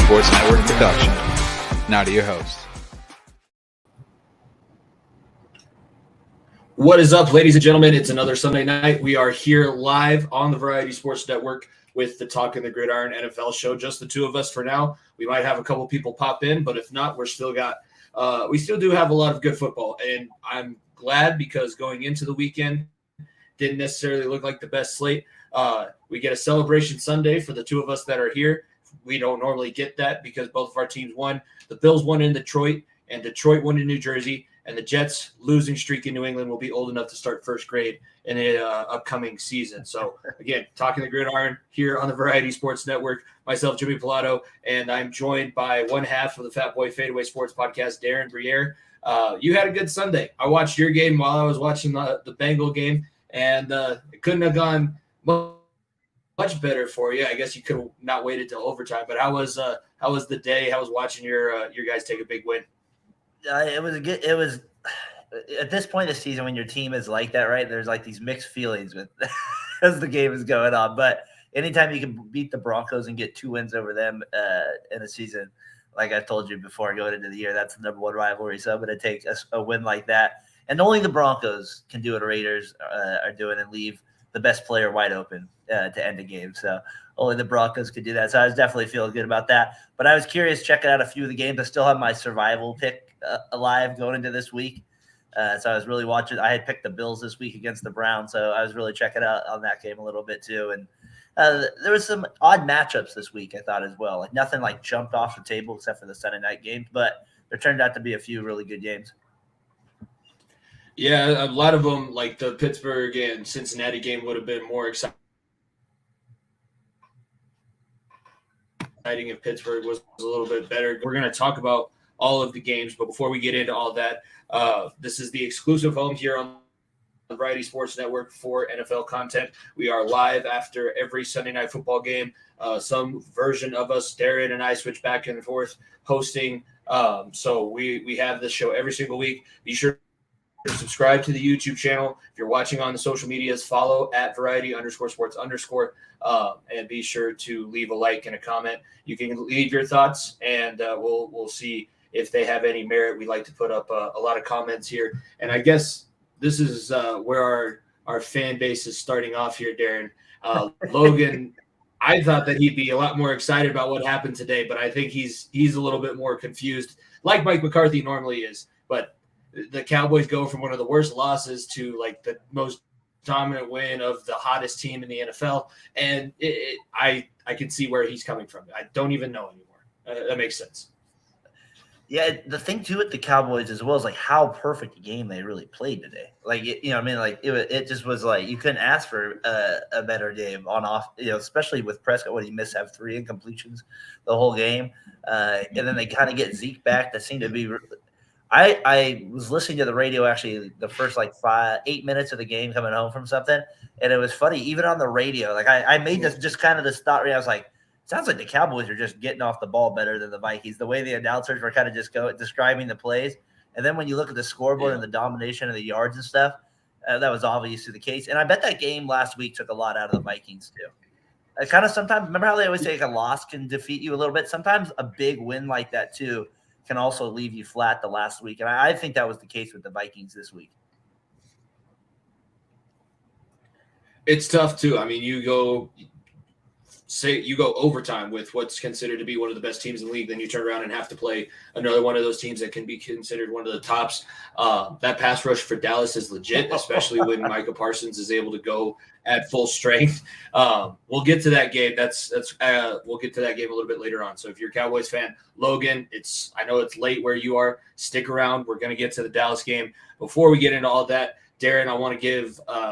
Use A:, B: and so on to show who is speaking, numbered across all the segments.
A: Sports Network production. Now to your host.
B: What is up, ladies and gentlemen? It's another Sunday night. We are here live on the Variety Sports Network with the Talkin, the Gridiron NFL show. Just the two of us for now. We might have a couple people pop in, but if not, we still do have a lot of good football. And I'm glad because going into the weekend didn't necessarily look like the best slate. We get a celebration Sunday for the two of us that are here. We don't normally get that because both of our teams won. The Bills won in Detroit, and Detroit won in New Jersey. And the Jets' losing streak in New England will be old enough to start first grade in the upcoming season. So, again, Talking the Gridiron here on the Variety Sports Network. Myself, Jimmy Pilato, and I'm joined by one half of the Fat Boy Fadeaway Sports Podcast, Darren Briere. You had a good Sunday. I watched your game while I was watching the Bengal game, and it couldn't have gone much better for you. I guess you could have not waited till overtime. But how was the day? How was watching your guys take a big win?
C: It was at this point of the season when your team is like that, right? There's like these mixed feelings with as the game is going on. But anytime you can beat the Broncos and get 2 wins over them in a season, like I told you before going into the year, that's the number one rivalry. So I'm going to take a win like that. And only the Broncos can do what Raiders are doing and leave the best player wide open to end a game. So only the Broncos could do that. So I was definitely feeling good about that. But I was curious, checking out a few of the games. I still have my survival pick alive going into this week. So I was really watching. I had picked the Bills this week against the Browns. So I was really checking out on that game a little bit too. And there was some odd matchups this week, I thought, as well. Like nothing like jumped off the table except for the Sunday night games. But there turned out to be a few really good games.
B: Yeah, a lot of them, like the Pittsburgh and Cincinnati game, would have been more exciting if Pittsburgh was a little bit better. We're going to talk about all of the games, but before we get into all that, this is the exclusive home here on the Variety Sports Network for NFL content. We are live after every Sunday night football game. Some version of us, Darren and I, switch back and forth hosting. So we have this show every single week. Be sure to subscribe to the YouTube channel. If you're watching on the social medias, follow at Variety_Sports_, and be sure to leave a like and a comment. You can leave your thoughts, and we'll see if they have any merit. We like to put up a lot of comments here, and I guess this is where our fan base is starting off here, Darren. Logan, I thought that he'd be a lot more excited about what happened today, but I think he's a little bit more confused, like Mike McCarthy normally is. But the Cowboys go from one of the worst losses to like the most dominant win of the hottest team in the NFL. And I can see where he's coming from. I don't even know anymore. That makes sense.
C: Yeah, the thing too with the Cowboys as well is like how perfect a game they really played today. Like, it just was like you couldn't ask for a better game on off, especially with Prescott when he missed have 3 incompletions the whole game. And then they kind of get Zeke back. That seemed to be I was listening to the radio actually the first 8 minutes of the game coming home from something, and it was funny. Even on the radio, like I made this just kind of this thought. I was like, sounds like the Cowboys are just getting off the ball better than the Vikings. The way the announcers were kind of just describing the plays, and then when you look at the scoreboard and the domination of the yards and stuff, that was obviously the case. And I bet that game last week took a lot out of the Vikings too. I kind of sometimes remember how they always say like a loss can defeat you a little bit. Sometimes a big win like that too can also leave you flat the last week. And I think that was the case with the Vikings this week.
B: It's tough too. I mean, you go overtime with what's considered to be one of the best teams in the league, then you turn around and have to play another one of those teams that can be considered one of the tops. That pass rush for Dallas is legit, especially when Micah Parsons is able to go at full strength. We'll get to that game. We'll get to that game a little bit later on. So if you're a Cowboys fan, Logan, I know it's late where you are. Stick around. We're going to get to the Dallas game. Before we get into all that, Darren,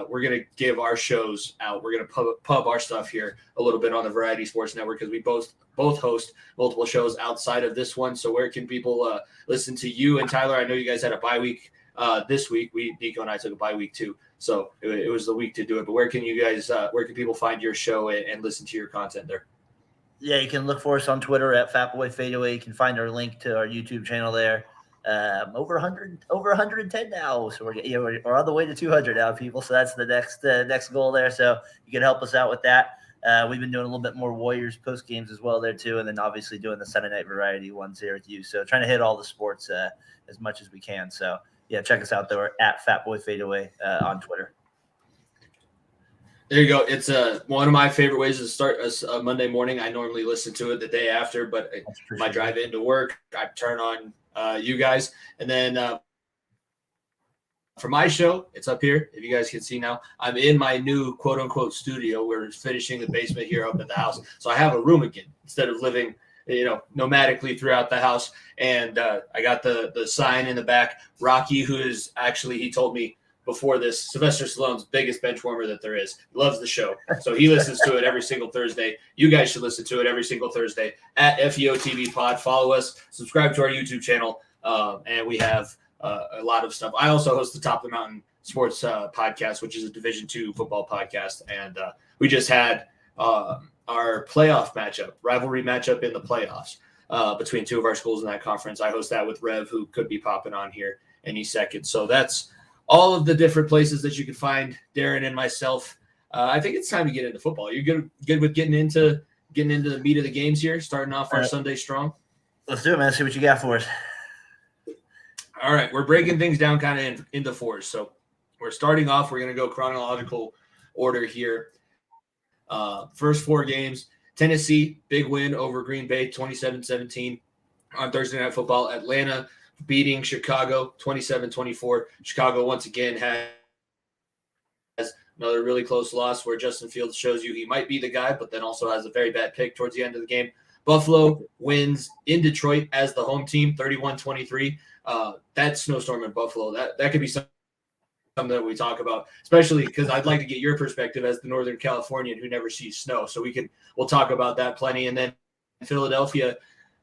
B: we're going to give our shows out. We're going to pub our stuff here a little bit on the Variety Sports Network because we both host multiple shows outside of this one. So where can people listen to you and Tyler? I know you guys had a bye week this week. Nico and I took a bye week too. So it was the week to do it. But where can people find your show and listen to your content there?
C: Yeah, you can look for us on Twitter at Fatboy Fadeaway. You can find our link to our YouTube channel there. Over 110 now. So we're on the way to 200 now, people. So that's the next goal there. So you can help us out with that. We've been doing a little bit more Warriors post games as well there too, and then obviously doing the Sunday night variety ones here with you. So trying to hit all the sports as much as we can. So yeah, check us out there at Fatboy Fadeaway on Twitter.
B: There you go. It's one of my favorite ways to start a Monday morning. I normally listen to it the day after, but my drive into work, I turn on you guys. And then for my show, it's up here. If you guys can see now, I'm in my new quote unquote studio. We're finishing the basement here up at the house. So I have a room again instead of living, nomadically throughout the house. And I got the sign in the back. Rocky, who is actually, he told me before this, Sylvester Stallone's biggest bench warmer that there is. He loves the show. So he listens to it every single Thursday. You guys should listen to it every single Thursday at FEO TV Pod. Follow us, subscribe to our YouTube channel, and we have a lot of stuff. I also host the Top of the Mountain Sports podcast, which is a Division II football podcast. And we just had our playoff matchup, rivalry matchup in the playoffs between two of our schools in that conference. I host that with Rev, who could be popping on here any second. So that's all of the different places that you can find Darren and myself. I think it's time to get into football. You're good with getting into the meat of the games here, starting off our Sunday strong?
C: Let's do it, man. See what you got for us.
B: All right, we're breaking things down kind of into fours. So we're starting off. We're going to go chronological order here. First four games, Tennessee, big win over Green Bay, 27-17 on Thursday Night Football. Atlanta beating Chicago 27-24. Chicago once again has another really close loss where Justin Fields shows you he might be the guy, but then also has a very bad pick towards the end of the game. Buffalo wins in Detroit as the home team, 31-23. That snowstorm in Buffalo, that could be something that we talk about, especially because I'd like to get your perspective as the Northern Californian who never sees snow. So we'll talk about that plenty. And then Philadelphia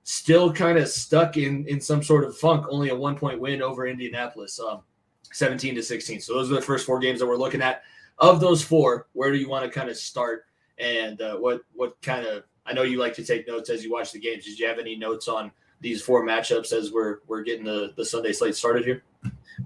B: still kind of stuck in some sort of funk, only a 1-point win over Indianapolis, 17-16. So those are the first four games that we're looking at. Of those four, where do you want to kind of start? And what kind of, I know you like to take notes as you watch the games. Did you have any notes on these four matchups as we're getting the Sunday slate started here?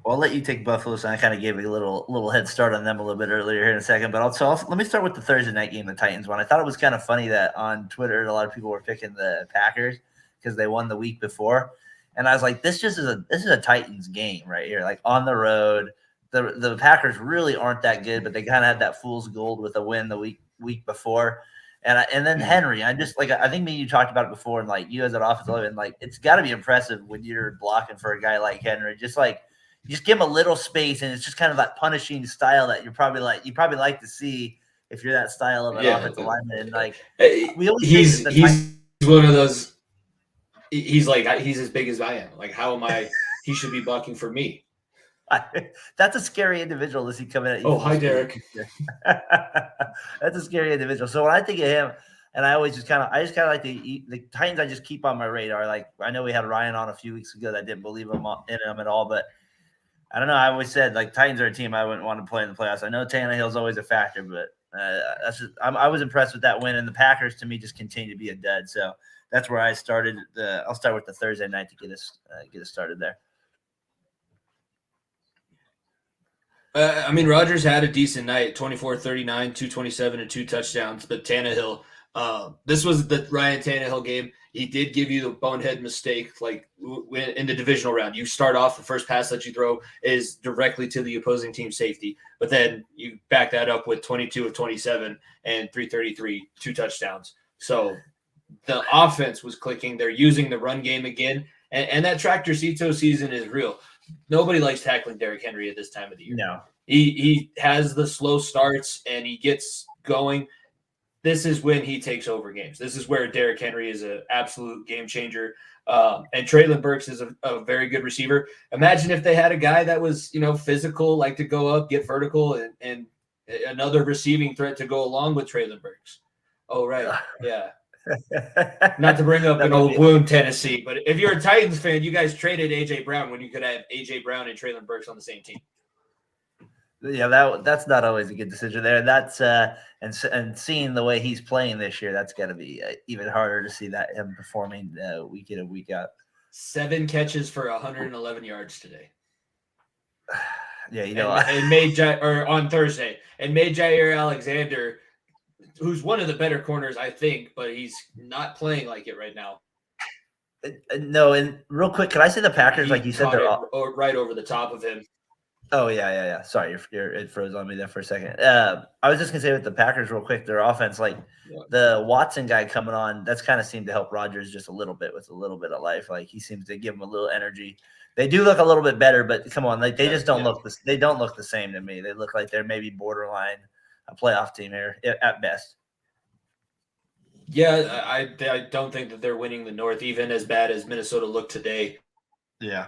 C: Well, I'll let you take Buffalo, so I kind of gave you a little head start on them a little bit earlier here in a second. But let me start with the Thursday night game, the Titans one. I thought it was kind of funny that on Twitter a lot of people were picking the Packers because they won the week before, and I was like, this is a Titans game right here, like on the road. The Packers really aren't that good, but they kind of had that fool's gold with a win the week before. And then Henry, I think me and you talked about it before, and like you as an offensive lineman, like it's got to be impressive when you're blocking for a guy like Henry. Just give him a little space, and it's just kind of that punishing style that you probably like to see if you're that style of an offensive lineman. And like
B: he's one of those. He's as big as I am. Like, how am I? He should be blocking for me.
C: That's a scary individual. Is he coming at you?
B: Oh, hi, Derek.
C: That's a scary individual. So when I think of him, and I just kind of like the Titans. I just keep on my radar. Like, I know we had Ryan on a few weeks ago that didn't believe in him at all, but I don't know. I always said like Titans are a team I wouldn't want to play in the playoffs. I know Tannehill's always a factor, but I was impressed with that win, and the Packers to me just continue to be a dud. So that's where I started. I'll start with the Thursday night to get us started there.
B: Rodgers had a decent night, 24-39, 227, and 2 touchdowns. But Tannehill, this was the Ryan Tannehill game. He did give you the bonehead mistake, like in the divisional round. You start off, the first pass that you throw is directly to the opposing team safety. But then you back that up with 22 of 27 and 333, 2 touchdowns. So the offense was clicking. They're using the run game again. And that Tractor Cito season is real. Nobody likes tackling Derrick Henry at this time of the year.
C: No.
B: He has the slow starts and he gets going. This is when he takes over games. This is where Derrick Henry is an absolute game changer. And Treylon Burks is a very good receiver. Imagine if they had a guy that was, physical, like to go up, get vertical, and another receiving threat to go along with Treylon Burks. Oh, right. Yeah. Not to bring up an old wound, Tennessee, but if you're a Titans fan, you guys traded A.J. Brown when you could have A.J. Brown and Treylon Burks on the same team.
C: Yeah, that's not always a good decision there. That's and seeing the way he's playing this year, that's got to be even harder to see that him performing week in and week out.
B: 7 catches for 111 yards today.
C: Yeah,
B: and on Thursday, and made Jair Alexander who's one of the better corners, I think, but he's not playing like it right now.
C: No, and real quick, can I say the Packers, like you said, they're
B: right over the top of him.
C: Oh, yeah. Sorry, it froze on me there for a second. I was just going to say with the Packers real quick, their offense, like the Watson guy coming on, that's kind of seemed to help Rodgers just a little bit with a little bit of life. Like he seems to give him a little energy. They do look a little bit better, but come on, like they just don't look they don't look the same to me. They look like they're maybe borderline a playoff team here at best.
B: Yeah, I don't think that they're winning the North, even as bad as Minnesota looked today.
C: Yeah.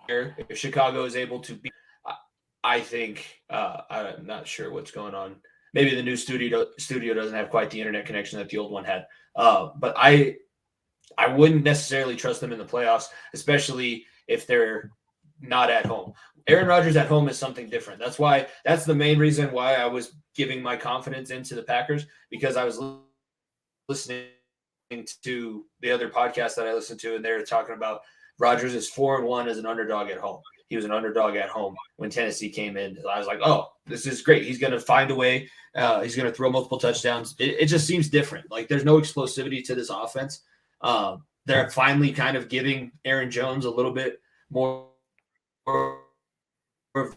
B: If Chicago is able to beat, I think I'm not sure what's going on. Maybe the new studio doesn't have quite the internet connection that the old one had. But I wouldn't necessarily trust them in the playoffs, especially if they're not at home. Aaron Rodgers at home is something different. That's the main reason why I was giving my confidence into the Packers, because I was listening to the other podcast that I listened to, and they were talking about Rodgers is 4-1 as an underdog at home. He was an underdog at home when Tennessee came in. I was like, oh, this is great. He's going to find a way. He's going to throw multiple touchdowns. It just seems different. Like there's no explosivity to this offense. They're finally kind of giving Aaron Jones a little bit more of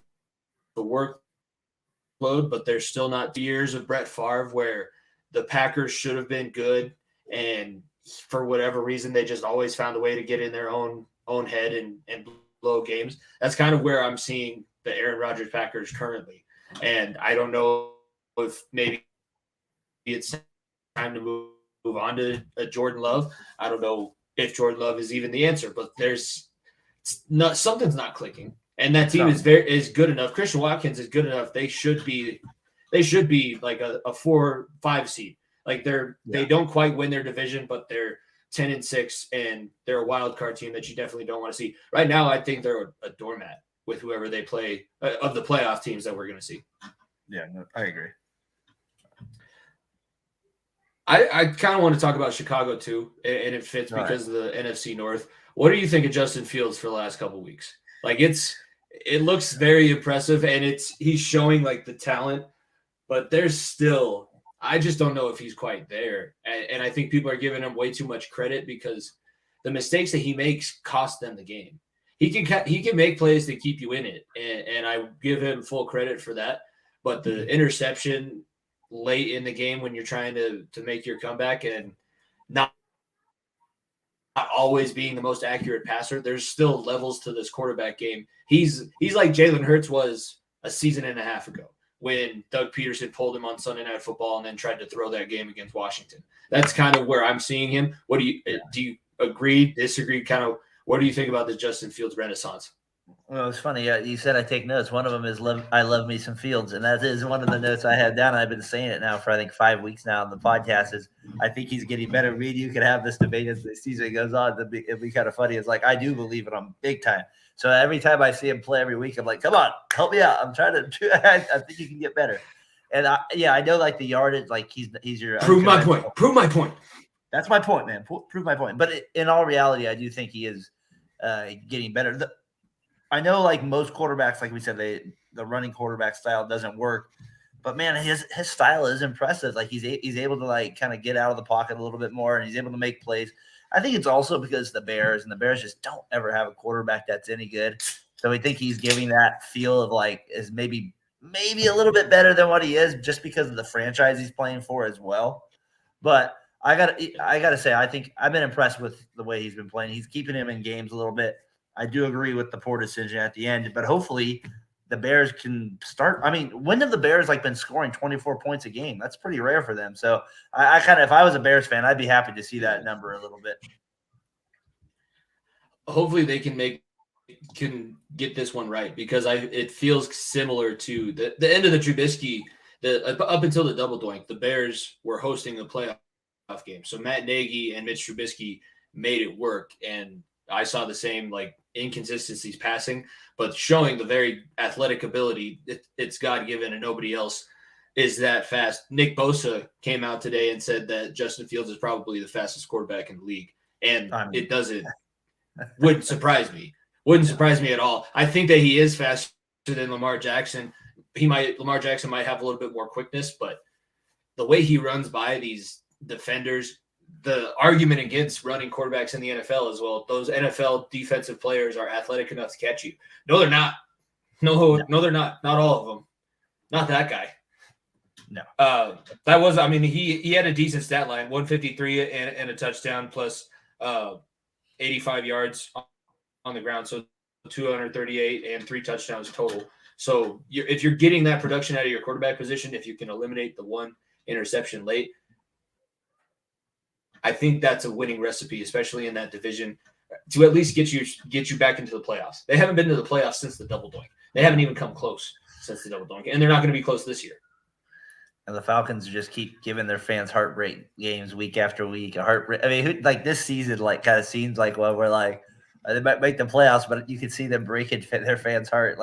B: the workload, but there's still not years of Brett Favre where the Packers should have been good, and for whatever reason they just always found a way to get in their own head and blow games. That's kind of where I'm seeing the Aaron Rodgers Packers currently, and I don't know if maybe it's time to move on to a Jordan Love. I don't know if Jordan Love is even the answer, but something's not clicking. And that team is good enough. Christian Watkins is good enough. They should be like a 4-5 seed. Like they don't quite win their division, but they're 10-6, and they're a wild card team that you definitely don't want to see. Right now, I think they're a doormat with whoever they play of the playoff teams that we're going to see.
C: Yeah, no, I agree.
B: I kind of want to talk about Chicago too, and it fits because of the NFC North. What do you think of Justin Fields for the last couple of weeks? Like it looks very impressive, and he's showing like the talent, but there's still, I just don't know if he's quite there. And I think people are giving him way too much credit because the mistakes that he makes cost them the game. He can make plays to keep you in it, and I give him full credit for that. But the interception late in the game when you're trying to make your comeback and not always being the most accurate passer, there's still levels to this quarterback game. He's like Jalen Hurts was a season and a half ago when Doug Peterson pulled him on Sunday Night Football and then tried to throw that game against Washington. That's kind of where I'm seeing him. Do you agree, disagree? Kind of, what do you think about the Justin Fields renaissance?
C: Well, it's funny. You said I take notes. One of them is I love me some Fields, and that is one of the notes I have down. I've been saying it now for I think 5 weeks now on the podcast. Is I think he's getting better. Me and you can have this debate as the season goes on. It'd be kind of funny. It's like I do believe in him big time. So every time I see him play every week, I'm like, come on, help me out. I'm trying to. I think you can get better. And I know like the yardage, like he's your
B: prove my point. Prove my point.
C: That's my point, man. Prove my point. But in all reality, I do think he is getting better. I know, like most quarterbacks, like we said, the running quarterback style doesn't work. But man, his style is impressive. Like he's able to like kind of get out of the pocket a little bit more, and he's able to make plays. I think it's also because the Bears just don't ever have a quarterback that's any good. So I think he's giving that feel of like is maybe a little bit better than what he is, just because of the franchise he's playing for as well. But I gotta say, I think I've been impressed with the way he's been playing. He's keeping him in games a little bit. I do agree with the poor decision at the end, but hopefully the Bears can start. I mean, when have the Bears like been scoring 24 points a game? That's pretty rare for them. So I kind of, if I was a Bears fan, I'd be happy to see that number a little bit.
B: Hopefully they can get this one right, because it feels similar to the end of the Trubisky, up until the double doink, the Bears were hosting the playoff game. So Matt Nagy and Mitch Trubisky made it work, and I saw the same like inconsistencies passing, but showing the very athletic ability. It's God-given, and nobody else is that fast. Nick Bosa came out today and said that Justin Fields is probably the fastest quarterback in the league, and it wouldn't surprise me. Wouldn't surprise me at all. I think that he is faster than Lamar Jackson. Lamar Jackson might have a little bit more quickness, but the way he runs by these defenders, the argument against running quarterbacks in the NFL as well, those NFL defensive players are athletic enough to catch you. No, they're not. No, they're not. Not all of them. Not that guy.
C: No.
B: He had a decent stat line, 153 and a touchdown plus 85 yards on the ground. So 238 and 3 touchdowns total. So if you're getting that production out of your quarterback position, if you can eliminate the one interception late, I think that's a winning recipe, especially in that division, to at least get you back into the playoffs. They haven't been to the playoffs since the double doink. They haven't even come close since the double doink, and they're not going to be close this year.
C: And the Falcons just keep giving their fans heartbreak games week after week. This season, kind of seems like we're they might make the playoffs, but you can see them breaking their fans' heart,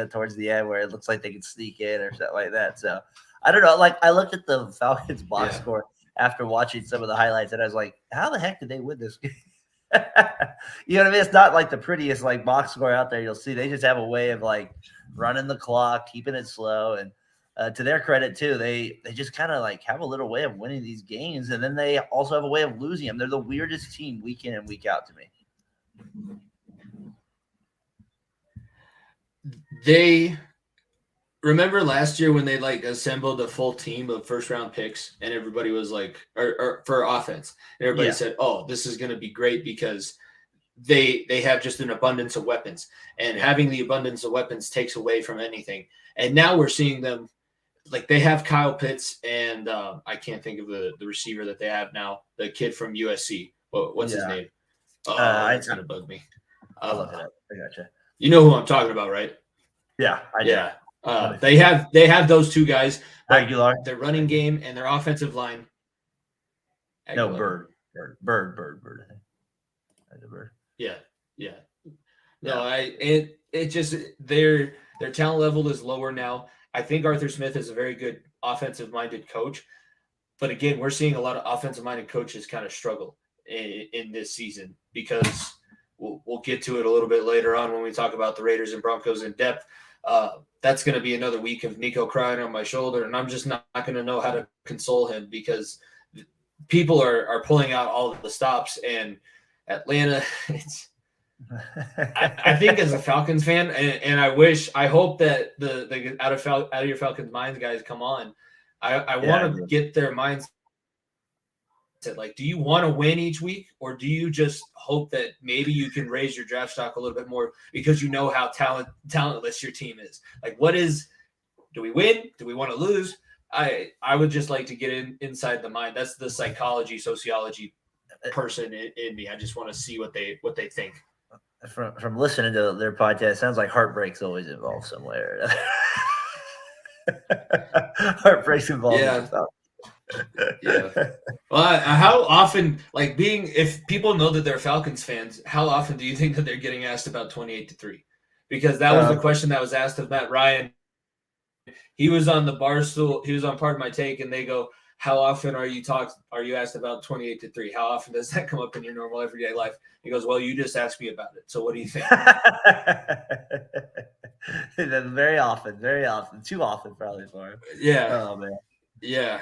C: towards the end where it looks like they can sneak in or something like that. So I don't know. I looked at the Falcons box score after watching some of the highlights, and I was like, how the heck did they win this game? You know what I mean? It's not the prettiest box score out there you'll see. They just have a way of running the clock, keeping it slow, and to their credit too, they just kind of have a little way of winning these games, and then they also have a way of losing them. They're the weirdest team week in and week out to me.
B: They remember last year when they assembled a full team of first round picks, and everybody was or for offense, and everybody said, "Oh, this is going to be great because they have just an abundance of weapons, and having the abundance of weapons takes away from anything." And now we're seeing them they have Kyle Pitts and I can't think of the receiver that they have now, the kid from USC. What's his name? It's going to bug me.
C: I'll look it up. I gotcha.
B: You know who I'm talking about, right?
C: Yeah, I do.
B: Yeah. They have those two guys.
C: Aguilar.
B: Their running game and their offensive line.
C: Aguilar. No, Bird. I think. The Bird.
B: Yeah. No, it just their talent level is lower now. I think Arthur Smith is a very good offensive-minded coach, but again, we're seeing a lot of offensive-minded coaches kind of struggle in this season because we'll get to it a little bit later on when we talk about the Raiders and Broncos in depth. That's going to be another week of Nico crying on my shoulder, and I'm just not going to know how to console him because people are pulling out all of the stops, and Atlanta, I think as a Falcons fan, and I hope that the out of your Falcons minds guys come on. I want to get their minds. Do you want to win each week, or do you just hope that maybe you can raise your draft stock a little bit more because you know how talentless your team is? Do we win? Do we want to lose? I would just like to get inside the mind. That's the sociology person in me. I just want to see what they think.
C: From listening to their podcast, it sounds like heartbreak's always involved somewhere. Heartbreak's involved.
B: Yeah. Well, how often, if people know that they're Falcons fans, how often do you think that they're getting asked about 28-3? Because that was the question that was asked of Matt Ryan. He was on the Barstool. He was on Part of My Take, and they go, "How often are you asked about 28-3? How often does that come up in your normal everyday life?" He goes, "Well, you just asked me about it. So what do you think?"
C: Very often, too often probably for him.
B: Yeah.
C: Oh man.
B: Yeah.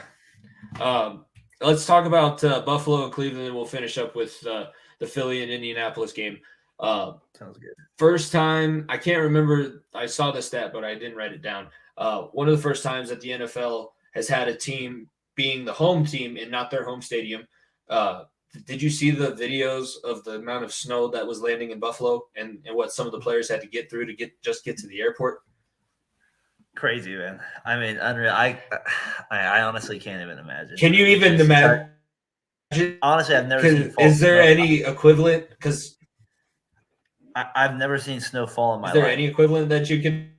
B: Let's talk about Buffalo and Cleveland, and we'll finish up with the Philly and Indianapolis game.
C: Sounds good.
B: First time, I can't remember. I saw the stat, but I didn't write it down. One of the first times that the NFL has had a team being the home team and not their home stadium. Did you see the videos of the amount of snow that was landing in Buffalo and what some of the players had to get through to get to the airport?
C: Crazy, man. I mean, unreal. I honestly can't even imagine.
B: Can you even imagine?
C: Honestly, I've never seen.
B: Is there any equivalent? Because
C: I've never seen snow fall in my life.
B: Is there any equivalent that you can?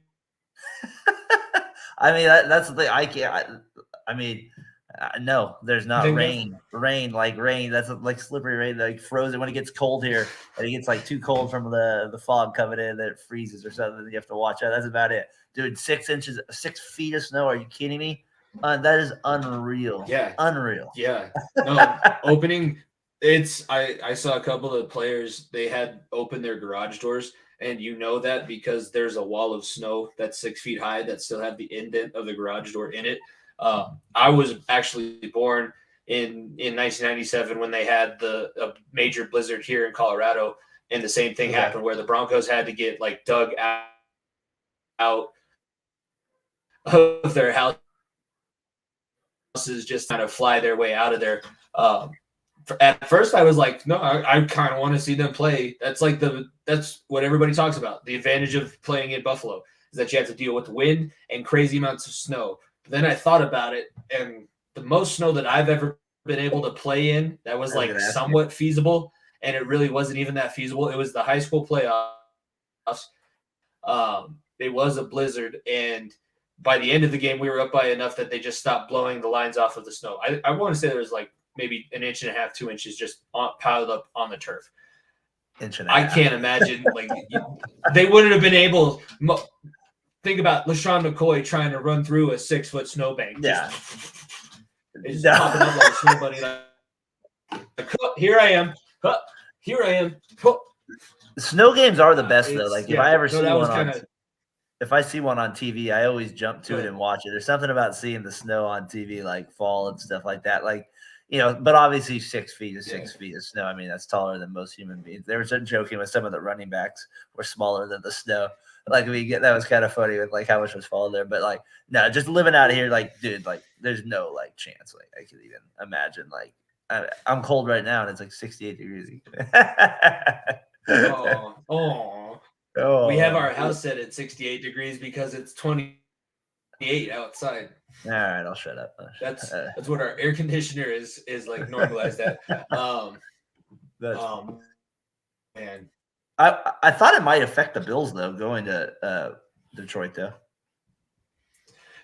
C: I mean, that's the thing. I can't. No, there's not rain. That's like slippery rain, frozen when it gets cold here, and it gets too cold from the fog coming in that it freezes or something. You have to watch out. That's about it, dude. 6 feet of snow. Are you kidding me? That is unreal.
B: Yeah,
C: unreal.
B: Yeah. No, opening. I saw a couple of players. They had opened their garage doors, And you know that because there's a wall of snow that's 6 feet high that still have the indent of the garage door in it. I was actually born in 1997 when they had a major blizzard here in Colorado, and the same thing happened where the Broncos had to get like dug out of their houses, just kind of fly their way out of there. At first, I was like, no, I kind of want to see them play. That's what everybody talks about. The advantage of playing in Buffalo is that you have to deal with wind and crazy amounts of snow. But then I thought about it, and the most snow that I've ever been able to play in that was like somewhat feasible, and it really wasn't even that feasible. It was the high school playoffs. It was a blizzard, and by the end of the game, we were up by enough that they just stopped blowing the lines off of the snow. I want to say there was like maybe 1.5 inches, 2 inches just piled up on the turf. I can't imagine like they wouldn't have been able. Think about LaShawn McCoy trying to run through a 6-foot snowbank.
C: Yeah,
B: it's popping up like a snow bunny. Like, here I am. Here I am.
C: Snow games are the best though. Like if I ever see one
B: on.
C: If I see one on TV, I always jump to it and watch it. There's something about seeing the snow on TV, like fall and stuff like that. Like, but obviously 6 feet is 6 feet of snow. I mean, that's taller than most human beings. They were joking with some of the running backs were smaller than the snow. Like that was kind of funny with like how much was falling there. But like, no, just living out here, like, dude, like there's no like chance. Like I could even imagine like I'm cold right now and it's like 68 degrees.
B: Oh, we have our house set at 68 degrees because it's 28 outside.
C: All right, I'll shut up.
B: That's what our air conditioner is like normalized at. Man.
C: I thought it might affect the Bills though, going to Detroit though.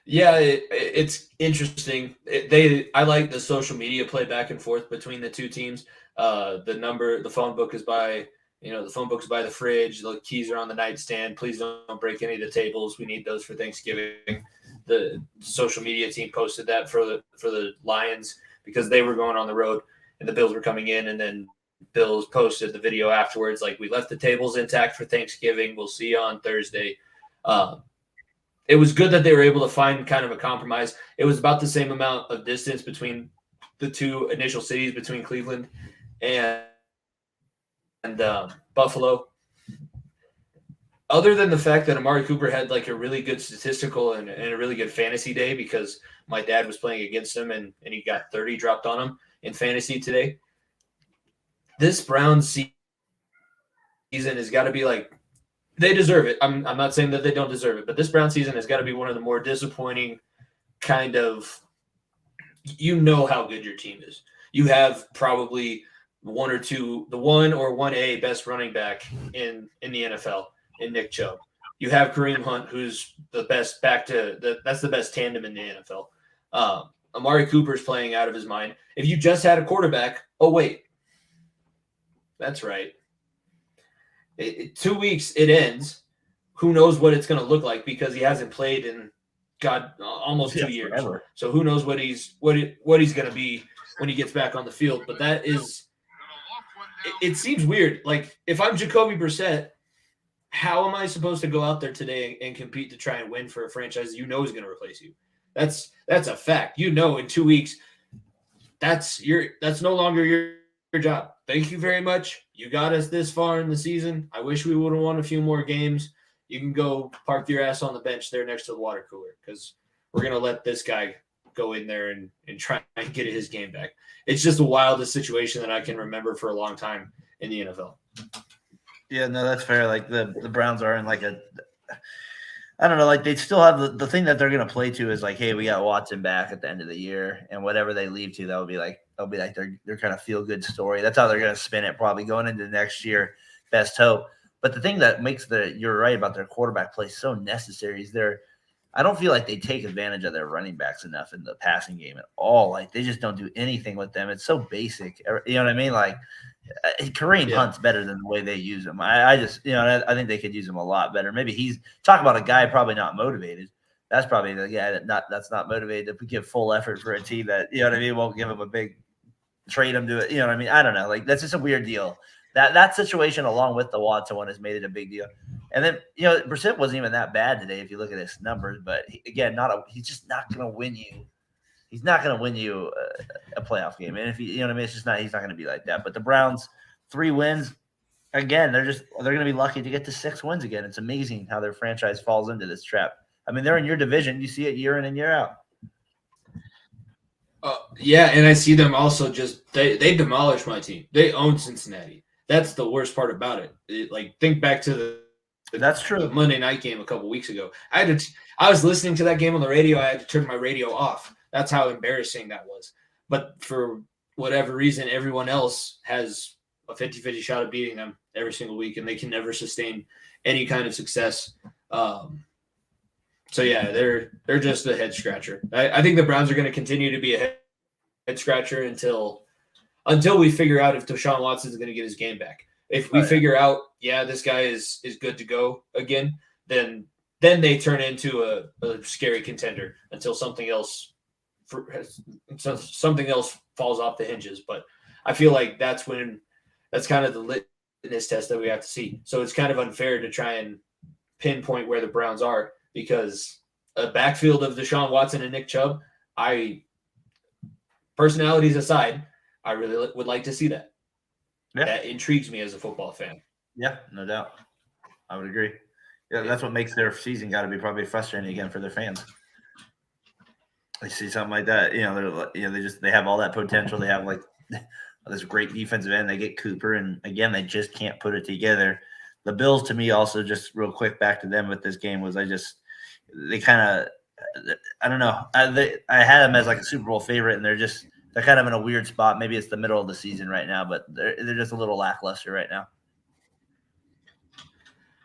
B: Yeah, it's interesting. I like the social media play back and forth between the two teams. The phone book is by. The phone book's by the fridge. The keys are on the nightstand. Please don't break any of the tables. We need those for Thanksgiving. The social media team posted that for the Lions because they were going on the road and the Bills were coming in. And then Bills posted the video afterwards, like, we left the tables intact for Thanksgiving. We'll see you on Thursday. It was good that they were able to find kind of a compromise. It was about the same amount of distance between the two initial cities, between Cleveland and Buffalo. Other than the fact that Amari Cooper had like a really good statistical and a really good fantasy day because my dad was playing against him and he got 30 dropped on him in fantasy today. This Browns season has got to be like, they deserve it. I'm not saying that they don't deserve it, but this Brown season has got to be one of the more disappointing kind of, how good your team is. You have probably the 1 or 1A best running back in the NFL in Nick Chubb. You have Kareem Hunt, who's the best that's the best tandem in the NFL. Amari Cooper's playing out of his mind. If you just had a quarterback, oh wait, that's right. 2 weeks it ends. Who knows what it's going to look like because he hasn't played in almost 2 years. Forever. So who knows what he's going to be when he gets back on the field. But that is. It seems weird. Like, if I'm Jacoby Brissett, how am I supposed to go out there today and compete to try and win for a franchise is going to replace you? That's a fact. In 2 weeks, that's no longer your job. Thank you very much. You got us this far in the season. I wish we would have won a few more games. You can go park your ass on the bench there next to the water cooler because we're going to let this guy go in there and try and get his game back. It's just the wildest situation that I can remember for a long time in the NFL.
C: Yeah, no, that's fair. Like the Browns are in like I don't know, like they still have the thing that they're going to play to is like, hey, we got Watson back at the end of the year, and whatever they leave to, they'll be like their kind of feel good story. That's how they're going to spin it probably going into next year. Best hope. But the thing that makes you're right about their quarterback play so necessary is I don't feel like they take advantage of their running backs enough in the passing game at all. Like they just don't do anything with them. It's so basic. You know what I mean? Like Kareem Hunt's better than the way they use him. I just, I think they could use him a lot better. Maybe he's talking about a guy probably not motivated. That's probably the guy that's not motivated to give full effort for a team that, won't give him a big trade him to it. You know what I mean? I don't know. Like that's just a weird deal that situation along with the Watson one has made it a big deal. And then Brissett wasn't even that bad today if you look at his numbers. But he's just not going to win you. He's not going to win you a playoff game. And if you know what I mean, he's not going to be like that. But the Browns, 3 wins. Again, they're going to be lucky to get to 6 wins again. It's amazing how their franchise falls into this trap. I mean, they're in your division. You see it year in and year out.
B: Yeah, and I see them also just they demolished my team. They own Cincinnati. That's the worst part about it. Think back to
C: that's true.
B: The Monday night game a couple weeks ago. I was listening to that game on the radio. I had to turn my radio off. That's how embarrassing that was. But for whatever reason, everyone else has a 50-50 shot of beating them every single week, and they can never sustain any kind of success. So yeah, they're just a head scratcher. I think the Browns are going to continue to be a head scratcher until we figure out if Deshaun Watson is going to get his game back. If we figure out, this guy is good to go again, then they turn into a scary contender until something else falls off the hinges. But I feel like that's kind of the litmus test that we have to see. So it's kind of unfair to try and pinpoint where the Browns are, because a backfield of Deshaun Watson and Nick Chubb, personalities aside, I really would like to see that. Yeah. That intrigues me as a football fan.
C: Yeah, no doubt. I would agree. Yeah, that's what makes their season got to be probably frustrating again for their fans. They see something like that, they have all that potential. They have this great defensive end. They get Cooper, and again, they just can't put it together. The Bills, to me, also just real quick back to them with this game was they kind of, I don't know. I had them as a Super Bowl favorite, and they're kind of in a weird spot. Maybe it's the middle of the season right now, but they're just a little lackluster right now.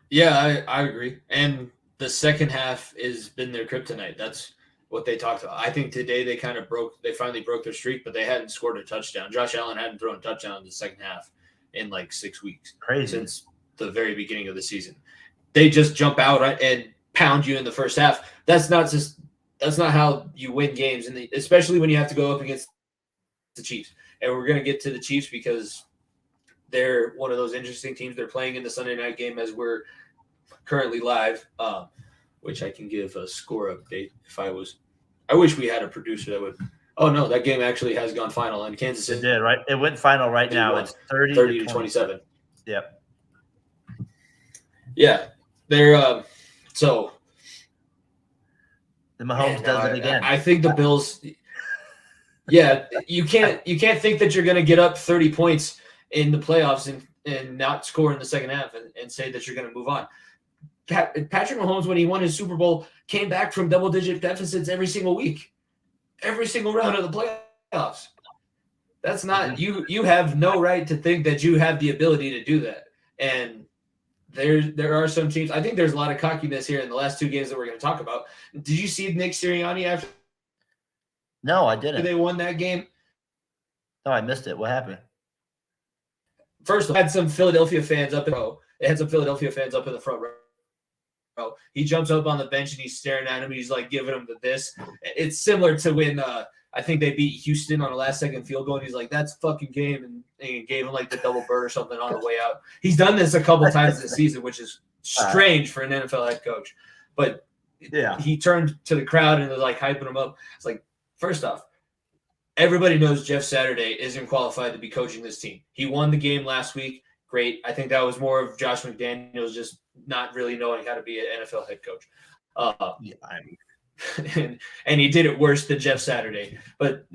B: Yeah, I agree. And the second half has been their kryptonite. That's what they talked about. I think today they finally broke their streak, but they hadn't scored a touchdown. Josh Allen hadn't thrown a touchdown in the second half in 6 weeks.
C: Crazy.
B: Since the very beginning of the season. They just jump out and pound you in the first half. That's not how you win games, and especially when you have to go up against the Chiefs. And we're going to get to the Chiefs because they're one of those interesting teams. They're playing in the Sunday night game as we're currently live, which I can give a score update I wish we had a producer that would. Oh no, that game actually has gone final, and Kansas City.
C: It did, right? It went final right now. It's 30
B: to 27.
C: Yep.
B: Yeah, they're so.
C: The Mahomes does it again.
B: I think the Bills. Yeah, you can't think that you're going to get up 30 points in the playoffs and not score in the second half and say that you're going to move on. Patrick Mahomes, when he won his Super Bowl, came back from double-digit deficits every single week, every single round of the playoffs. That's not you have no right to think that you have the ability to do that. And there are some teams. I think there's a lot of cockiness here in the last 2 games that we're going to talk about. Did you see Nick Sirianni after?
C: No, I didn't.
B: They won that game.
C: No, I missed it. What happened?
B: First, had some Philadelphia fans up in the row. They had some Philadelphia fans up in the front row. He jumps up on the bench and he's staring at him. He's giving him this. It's similar to when I think they beat Houston on a last-second field goal. And he's like, "That's fucking game," and he gave him the double bird or something on the way out. He's done this a couple times this season, which is strange for an NFL head coach. But
C: yeah,
B: he turned to the crowd and was hyping him up. It's first off, everybody knows Jeff Saturday isn't qualified to be coaching this team. He won the game last week. Great. I think that was more of Josh McDaniels just not really knowing how to be an NFL head coach. And he did it worse than Jeff Saturday. But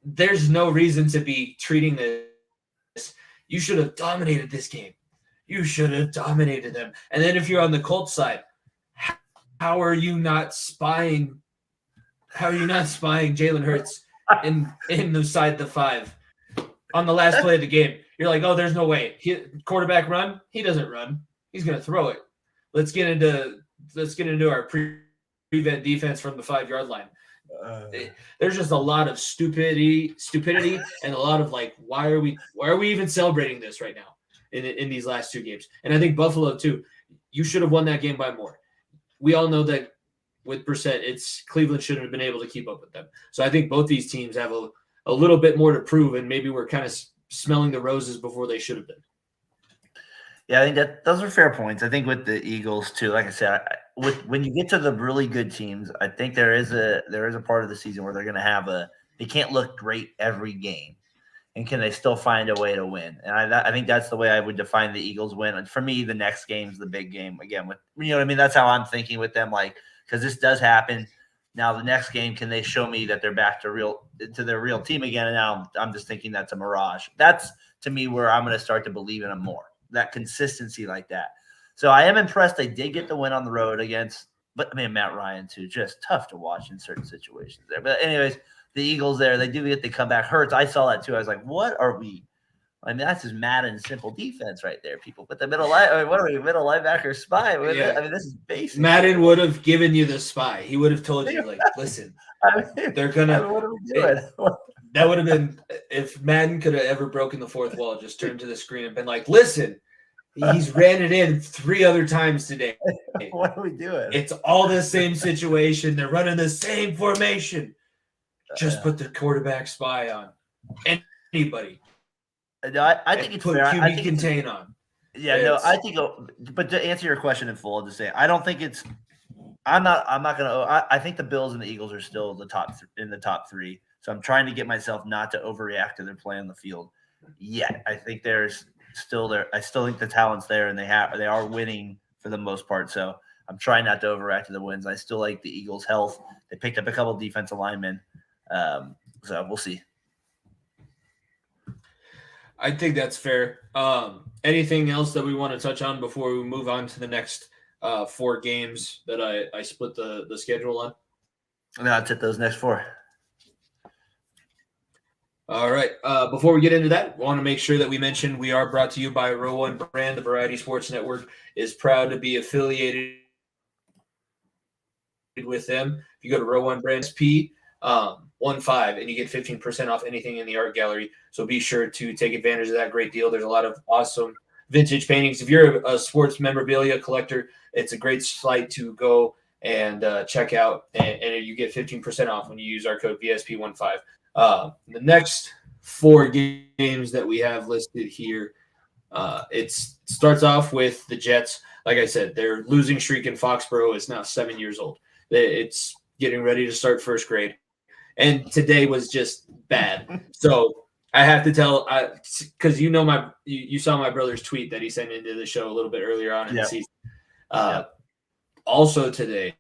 B: there's no reason to be treating this. You should have dominated this game. You should have dominated them. And then if you're on the Colts side, how are you not spying? How are you not spying Jalen Hurts in the 5 on the last play of the game? You're like, oh, there's no way. Quarterback run? He doesn't run. He's going to throw it. Let's get into our prevent defense from the 5-yard line. There's just a lot of stupidity, and a lot of why are we even celebrating this right now in these last 2 games? And I think Buffalo too. You should have won that game by more. We all know that with Brissett, Cleveland shouldn't have been able to keep up with them. So I think both these teams have a little bit more to prove, and maybe we're kind of smelling the roses before they should have been.
C: Yeah, I think that those are fair points. I think with the Eagles too, like I said, when you get to the really good teams, I think there is a part of the season where they're going to have they can't look great every game, and can they still find a way to win? And I think that's the way I would define the Eagles win. And for me, the next game's the big game again. With what I mean, that's how I'm thinking with them. Like because this does happen. Now the next game, can they show me that they're back to their real team again? And now I'm just thinking that's a mirage. That's to me where I'm going to start to believe in them more. That consistency like that. So I am impressed they did get the win on the road against, but I mean Matt Ryan too, just tough to watch in certain situations there. But anyways, the Eagles there, they do get the comeback. Hurts, I saw that too. I was like, what are we? I mean, that's just Madden simple defense right there, people. But the middle what are we, middle linebacker spy?
B: Yeah.
C: I mean, this is basic.
B: Madden would have given you the spy. He would have told you, like, listen, they're gonna.
C: What are we doing?
B: That would have been if Madden could have ever broken the fourth wall, just turned to the screen and been like, listen, he's ran it in 3 other times today.
C: What are we doing?
B: It's all the same situation. They're running the same formation. Just put the quarterback spy on. Anybody.
C: No, I think it's
B: put
C: fair.
B: QB
C: I think
B: contain on.
C: Yeah, no, I think. But to answer your question in full, I'll just say I don't think it's. I'm not gonna. I think the Bills and the Eagles are still in the top 3. So I'm trying to get myself not to overreact to their play on the field. Yet I think there's still there. I still think the talent's there, and they are winning for the most part. So I'm trying not to overreact to the wins. I still like the Eagles' health. They picked up a couple of defensive linemen, so we'll see.
B: I think that's fair. Anything else that we want to touch on before we move on to the next 4 games that I split the schedule on?
C: No, that's it. Those next 4.
B: All right. Before we get into that, I want to make sure that we mention we are brought to you by Row One Brand. The Variety Sports Network is proud to be affiliated with them. If you go to Row One Brands P 15 and you get 15% off anything in the art gallery. So be sure to take advantage of that great deal. There's a lot of awesome vintage paintings. If you're a sports memorabilia collector, it's a great site to go and check out, and you get 15% off when you use our code VSP15. The next 4 games that we have listed here, it starts off with the Jets. Like I said, their losing streak in Foxborough is now 7 years old. It's getting ready to start first grade. And today was just bad. So I have to tell, because you saw my brother's tweet that he sent into the show a little bit earlier on in the season. Also today,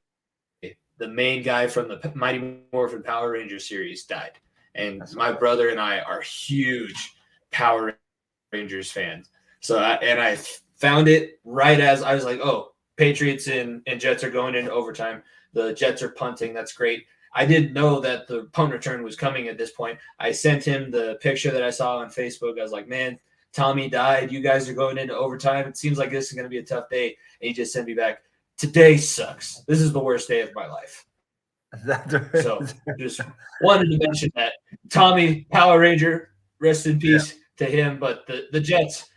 B: the main guy from the Mighty Morphin Power Rangers series died. And my brother and I are huge Power Rangers fans. So I found it right as I was like, oh, Patriots and Jets are going into overtime. The Jets are punting. That's great. I didn't know that the punt return was coming at this point. I sent him the picture that I saw on Facebook. I was like, man, Tommy died. You guys are going into overtime. It seems like this is going to be a tough day. And he just sent me back, today sucks. This is the worst day of my life. So just wanted to mention that. Tommy, Power Ranger, rest in peace to him. But the Jets,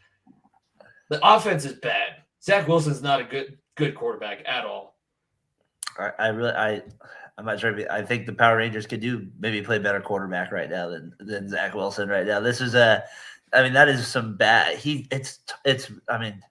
B: the offense is bad. Zach Wilson's not a good quarterback at all.
C: I'm not sure. I think the Power Rangers could maybe play better quarterback right now than Zach Wilson right now. This is that is some bad. I mean,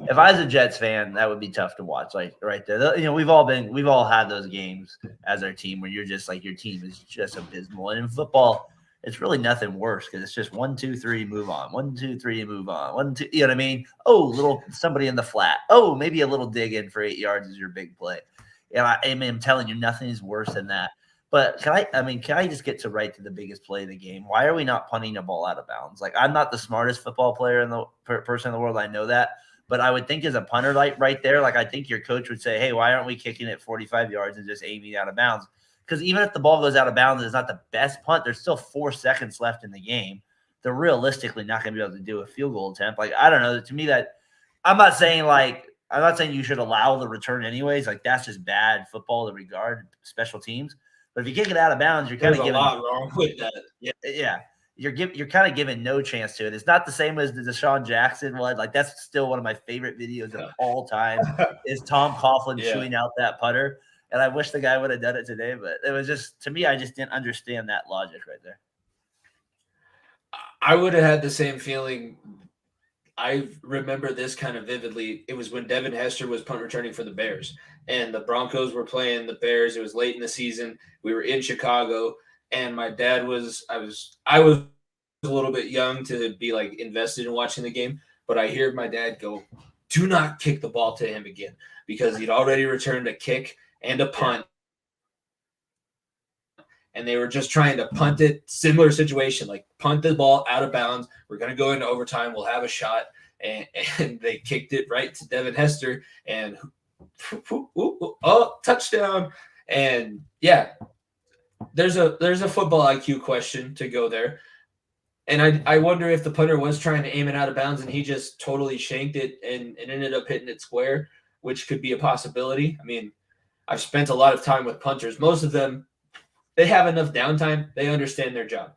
C: if I was a Jets fan, that would be tough to watch. Like right there, we've all had those games as our team where you're just like your team is just abysmal. And in football, it's really nothing worse because it's just 1, 2, 3, move on. 1, 2, 3, move on. 1, 2. You know what I mean? Oh, little somebody in the flat. Oh, maybe a little dig in for 8 yards is your big play. Yeah, I'm telling you, nothing is worse than that. But can I just get right to the biggest play of the game? Why are we not punting a ball out of bounds? Like, I'm not the smartest football player in the person in the world. I know that. But I would think as a punter, like right there, like I think your coach would say, hey, why aren't we kicking it 45 yards and just aiming out of bounds? Because even if the ball goes out of bounds, it's not the best punt. There's still 4 seconds left in the game. They're realistically not going to be able to do a field goal attempt. Like, I don't know. To me, I'm not saying you should allow the return anyways. Like, that's just bad football to regard special teams. But if you kick it out of bounds, you're kind of giving a lot
B: wrong with that.
C: Yeah. You're kind of giving no chance to it. It's not the same as the Deshaun Jackson one. Like, that's still one of my favorite videos of all time is Tom Coughlin chewing out that putter. And I wish the guy would have done it today, but it was just, to me, I just didn't understand that logic right there.
B: I would have had the same feeling. I remember this kind of vividly. It was when Devin Hester was punt returning for the Bears, and the Broncos were playing the Bears. It was late in the season. We were in Chicago, and my dad was. I was a little bit young to be like invested in watching the game, but I hear my dad go, "Do not kick the ball to him again," because he'd already returned a kick and a punt. And they were just trying to punt it. Similar situation, like punt the ball out of bounds. We're going to go into overtime. We'll have a shot. And they kicked it right to Devin Hester. And touchdown. And yeah, there's a football IQ question to go there. And I wonder if the punter was trying to aim it out of bounds and he just totally shanked it and ended up hitting it square, which could be a possibility. I mean, I've spent a lot of time with punters. Most of them, they have enough downtime. They understand their job.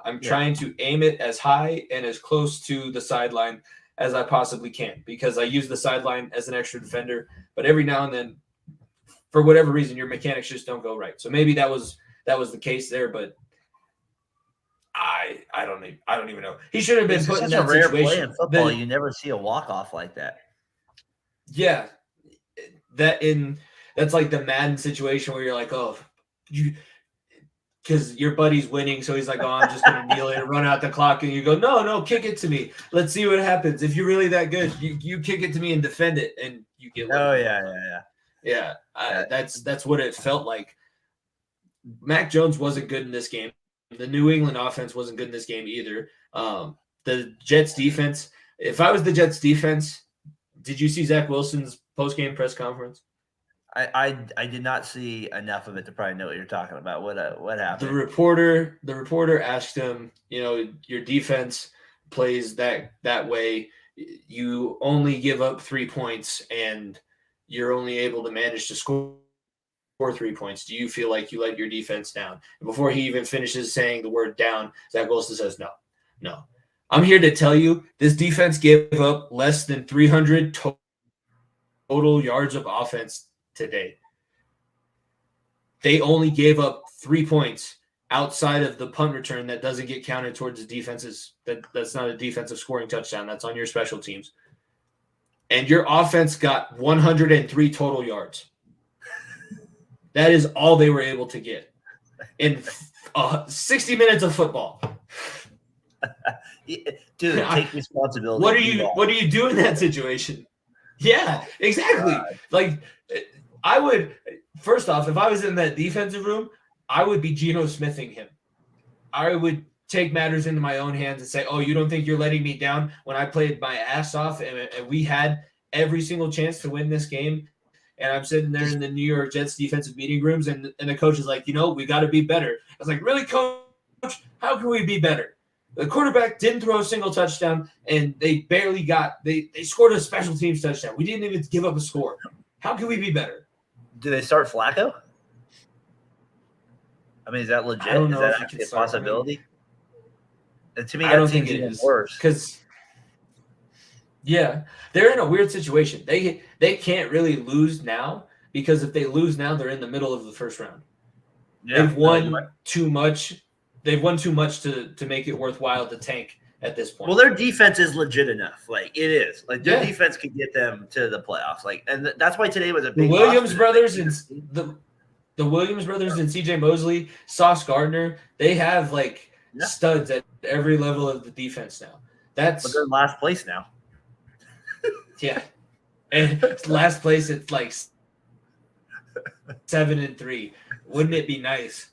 B: I'm trying to aim it as high and as close to the sideline as I possibly can because I use the sideline as an extra defender. But every now and then, for whatever reason, your mechanics just don't go right. So maybe that was the case there, but I don't even know. He should have been put in that
C: rare
B: situation.
C: Play in football, you never see a walk off like that.
B: Yeah, that's like the Madden situation where you're like, oh, because your buddy's winning, so he's like, oh, I'm just going to kneel it and run out the clock. And you go, no, kick it to me. Let's see what happens. If you're really that good, you kick it to me and defend it, and you get one.
C: Oh, yeah.
B: That's what it felt like. Mac Jones wasn't good in this game. The New England offense wasn't good in this game either. The Jets defense, if I was the Jets defense, did you see Zach Wilson's post-game press conference?
C: I did not see enough of it to probably know what you're talking about. What happened?
B: The reporter asked him, your defense plays that way. You only give up 3 points and you're only able to manage to score 3 points. Do you feel like you let your defense down? And before he even finishes saying the word down, Zach Wilson says, no. I'm here to tell you this defense gave up less than 300 total yards of offense today. They only gave up 3 points outside of the punt return that doesn't get counted towards the defenses. That's not a defensive scoring touchdown. That's on your special teams. And your offense got 103 total yards. That is all they were able to get in 60 minutes of football.
C: Dude, take responsibility.
B: What do you do in that situation? Yeah, exactly. God. Like, I would, first off, if I was in that defensive room, I would be Geno Smithing him. I would take matters into my own hands and say, oh, you don't think you're letting me down when I played my ass off and we had every single chance to win this game. And I'm sitting there in the New York Jets defensive meeting rooms and the coach is like, we got to be better. I was like, really, coach? How can we be better? The quarterback didn't throw a single touchdown, and they barely they scored a special teams touchdown. We didn't even give up a score. How can we be better?
C: Do they start Flacco? I mean, is that legit?
B: I don't know
C: is that
B: if
C: actually a possibility? And to me,
B: I don't
C: that
B: think
C: seems
B: it
C: even
B: is.
C: worse.
B: Because, yeah, they're in a weird situation. They can't really lose now because if they lose now, they're in the middle of the first round. Yeah, they've won too much. They've won too much to make it worthwhile to tank at this point.
C: Well, their defense is legit enough. Like, it is. Like, their defense could get them to the playoffs. Like, and that's why today was a big
B: The Williams brothers and the Williams brothers and C.J. Mosley, Sauce Gardner, they have, studs at every level of the defense now.
C: But they're in last place now.
B: Yeah. And last place, it's 7-3. Wouldn't it be nice?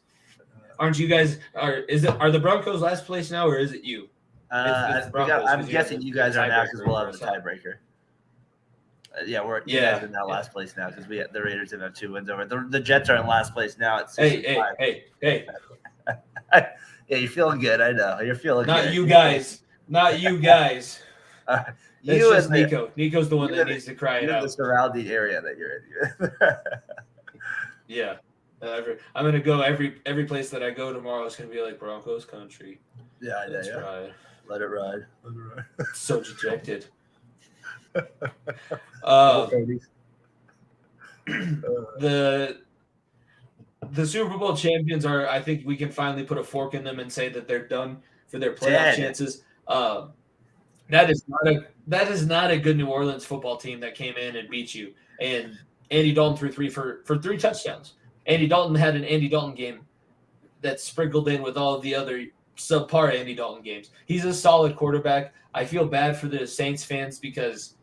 B: Aren't you guys are the Broncos last place now, or is it you?
C: I'm guessing you guys are now because we'll have the tiebreaker. You guys are in that last place now because the Raiders have 2 wins over. The Jets are in last place now at 6-5.
B: Hey.
C: Yeah, you're feeling good. I know you're feeling good.
B: Not you guys.
C: You
B: just Nico. Nico's the one that needs to cry it out.
C: The surrounding area that you're in.
B: Yeah. I'm gonna go every place that I go tomorrow is gonna be like Broncos country.
C: Yeah, Ride. Let it ride.
B: So dejected. The Super Bowl champions are. I think we can finally put a fork in them and say that they're done for their playoff chances. That is not a good New Orleans football team that came in and beat you. And Andy Dalton threw three for 3 touchdowns. Andy Dalton had an Andy Dalton game that's sprinkled in with all of the other subpar Andy Dalton games. He's a solid quarterback. I feel bad for the Saints fans because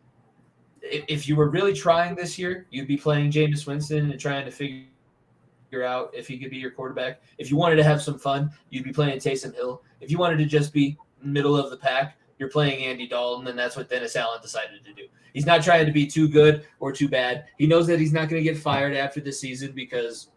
B: if you were really trying this year, you'd be playing Jameis Winston and trying to figure out if he could be your quarterback. If you wanted to have some fun, you'd be playing Taysom Hill. If you wanted to just be middle of the pack, you're playing Andy Dalton, and that's what Dennis Allen decided to do. He's not trying to be too good or too bad. He knows that he's not going to get fired after the season because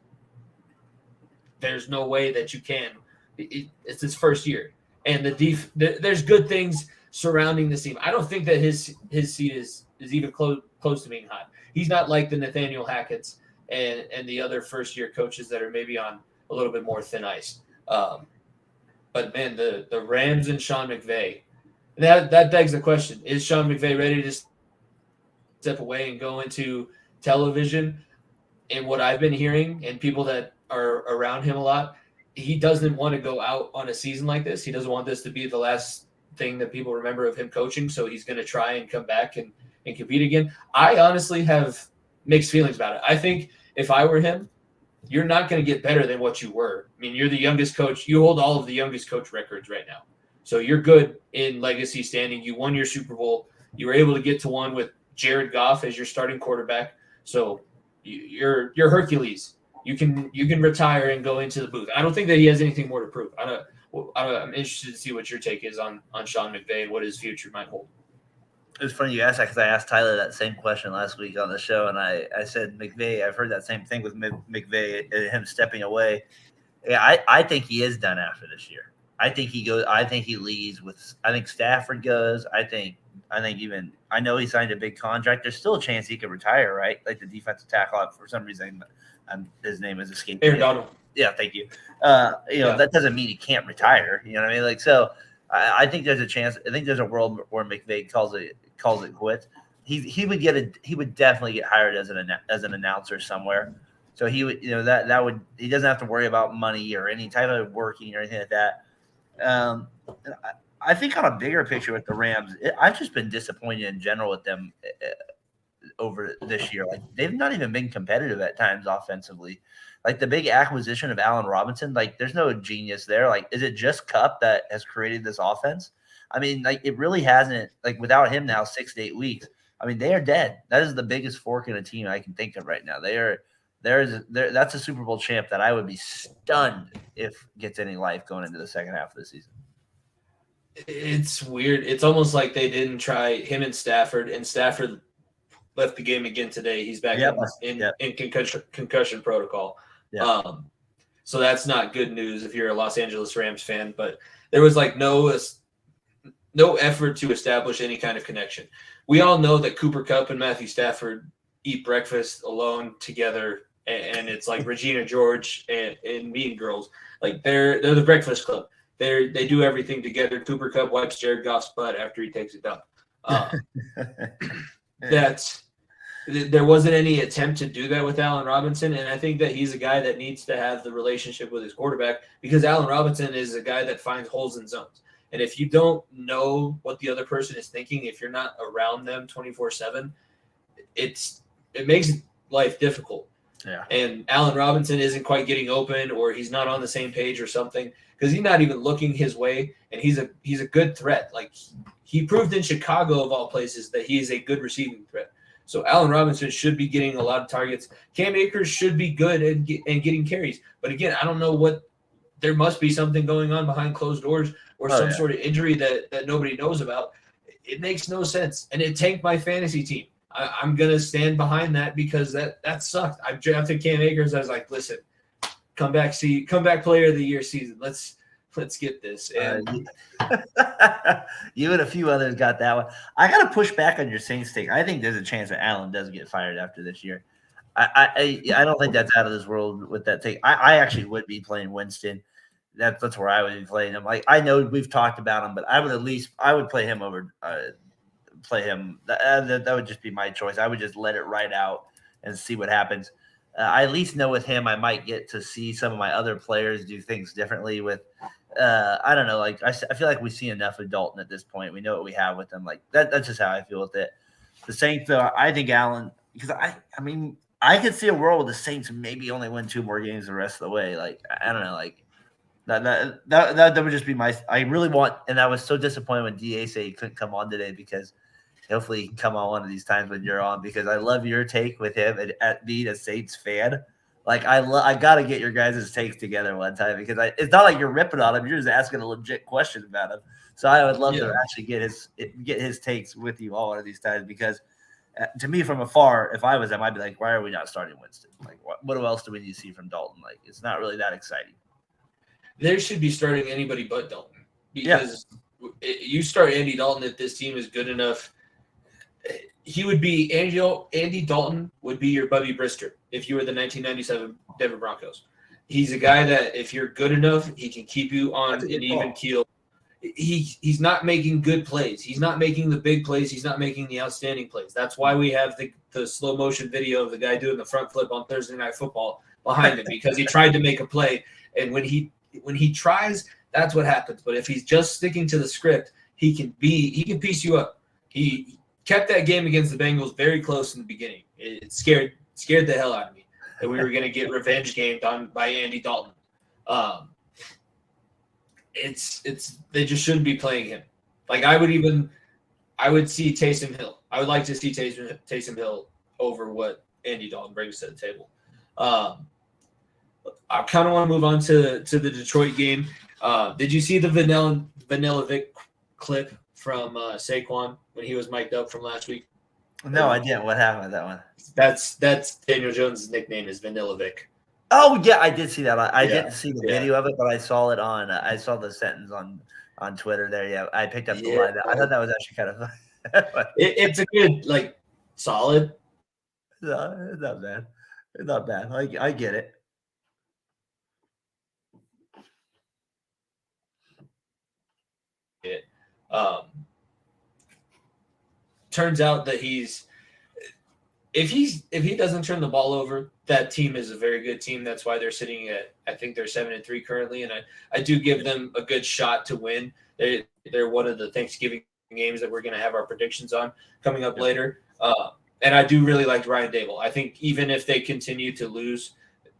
B: there's no way that you can. It's his first year, and there's good things surrounding this team. I don't think that his seat is even close to being hot. He's not like the Nathaniel Hackett's and the other first-year coaches that are maybe on a little bit more thin ice. But, man, the Rams and Sean McVay, that begs the question, is Sean McVay ready to step away and go into television? And what I've been hearing and people that are around him a lot, he doesn't want to go out on a season like this. He doesn't want this to be the last thing that people remember of him coaching, so he's going to try and come back and compete again. I honestly have mixed feelings about it. I think if I were him, you're not going to get better than what you were. I mean, you're the youngest coach. You hold all of the youngest coach records right now. So you're good in legacy standing. You won your Super Bowl. You were able to get to one with Jared Goff as your starting quarterback. So you're Hercules. You can retire and go into the booth. I don't think that he has anything more to prove. I'm interested to see what your take is on Sean McVay and what his future might hold.
C: It was funny you asked that because I asked Tyler that same question last week on the show, and I said McVay. I've heard that same thing with McVay and him stepping away. Yeah, I think he is done after this year. I think he goes. I think he leaves with. I think Stafford goes. I think even. I know he signed a big contract. There's still a chance he could retire, right? Like the defensive tackle. For some reason, his name is escaping.
B: Aaron Donald.
C: Yeah, thank you. That doesn't mean he can't retire. You know what I mean? Like so. I think there's a chance. I think there's a world where McVay calls it quits. He would definitely get hired as an announcer somewhere. So he would that would he doesn't have to worry about money or any type of working or anything like that. I think on a bigger picture with the Rams, I've just been disappointed in general with them over this year. Like they've not even been competitive at times offensively. Like the big acquisition of Allen Robinson, like there's no genius there. Like, is it just Kupp that has created this offense? I mean, like it really hasn't. Like without him now, 6 to 8 weeks. I mean, they are dead. That is the biggest fork in a team I can think of right now. That's a Super Bowl champ that I would be stunned if gets any life going into the second half of the season.
B: It's weird. It's almost like they didn't try him and Stafford left the game again today. He's back in concussion protocol. Yep. So that's not good news if you're a Los Angeles Rams fan. But there was like no effort to establish any kind of connection. We all know that Cooper Kupp and Matthew Stafford eat breakfast alone together, and it's like Regina George and Mean Girls. Like they're the Breakfast Club. They do everything together. Cooper Kupp wipes Jared Goff's butt after he takes a dump. There wasn't any attempt to do that with Allen Robinson, and I think that he's a guy that needs to have the relationship with his quarterback because Allen Robinson is a guy that finds holes in zones. And if you don't know what the other person is thinking, if you're not around them 24/7, it makes life difficult.
C: Yeah.
B: And Allen Robinson isn't quite getting open, or he's not on the same page or something because he's not even looking his way, and he's a good threat. Like he proved in Chicago of all places that he is a good receiving threat. So Allen Robinson should be getting a lot of targets. Cam Akers should be good and getting carries. But again, I don't know there must be something going on behind closed doors or some sort of injury that nobody knows about. It makes no sense. And it tanked my fantasy team. I'm going to stand behind that because that sucked. I drafted Cam Akers. I was like, listen, come back player of the year season. Let's get this. And
C: you and a few others got that one. I got to push back on your Saints take. I think there's a chance that Allen does get fired after this year. I don't think that's out of this world with that take. I actually would be playing Winston. That's where I would be playing him. Like I know we've talked about him, but I would play him over. Play him. That would just be my choice. I would just let it ride out and see what happens. I at least know with him, I might get to see some of my other players do things differently with I don't know. Like I feel like we see enough of Dalton at this point. We know what we have with him. Like that's just how I feel with it. The Saints, though, I think Allen, because I mean, I could see a world where the Saints maybe only win 2 more games the rest of the way. Like I don't know, like that would just be my. I really want, and I was so disappointed when Da said he couldn't come on today because hopefully he can come on one of these times when you're on because I love your take with him and at being a Saints fan. Like I gotta get your guys' takes together one time because it's not like you're ripping on him. You're just asking a legit question about him. So I would love to actually get his takes with you all one of these times because to me from afar, if I was him, I'd be like, why are we not starting Winston? Like what else do we need to see from Dalton? Like it's not really that exciting.
B: They should be starting anybody but Dalton because you start Andy Dalton if this team is good enough. He would be Andy Dalton would be your Bubby Brister if you were the 1997 Denver Broncos. He's a guy that if you're good enough, he can keep you on an even keel. He's not making good plays. He's not making the big plays. He's not making the outstanding plays. That's why we have the slow motion video of the guy doing the front flip on Thursday Night Football behind him because he tried to make a play. And when he tries, that's what happens. But if he's just sticking to the script, he can piece you up. He kept that game against the Bengals very close in the beginning. It scared the hell out of me that we were going to get revenge gamed on by Andy Dalton. They just shouldn't be playing him. Like I would see Taysom Hill. I would like to see Taysom Hill over what Andy Dalton brings to the table. I kind of want to move on to the Detroit game. Did you see the Vanilla Vic clip from Saquon when he was mic'd up from last week?
C: No, I didn't. What happened with that one?
B: That's Daniel Jones' nickname is Vanilla Vic.
C: Oh yeah, I did see that. I didn't see the video of it, but I saw it on. I saw the sentence on Twitter there. Yeah, I picked up the line. I thought that was actually kind of fun.
B: It's a good solid.
C: No, it's not bad. It's not bad. I get it.
B: Turns out that if he doesn't turn the ball over, that team is a very good team. That's why they're sitting at, I think they're 7-3 currently, and I do give them a good shot to win. They're one of the Thanksgiving games that we're going to have our predictions on coming up later. And I do really like Ryan Dable. I think even if they continue to lose,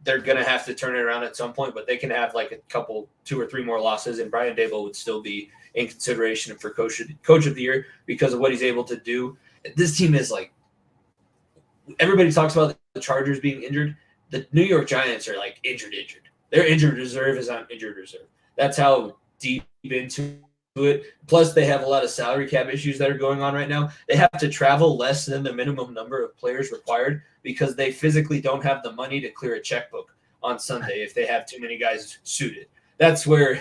B: they're going to have to turn it around at some point, but they can have like a couple, 2 or 3 more losses, and Brian Dable would still be in consideration for coach of the year because of what he's able to do. This team is like, everybody talks about the Chargers being injured. The New York Giants are like injured. Their injured reserve is on injured reserve. That's how deep into it. Plus, they have a lot of salary cap issues that are going on right now. They have to travel less than the minimum number of players required because they physically don't have the money to clear a checkbook on Sunday if they have too many guys suited. That's where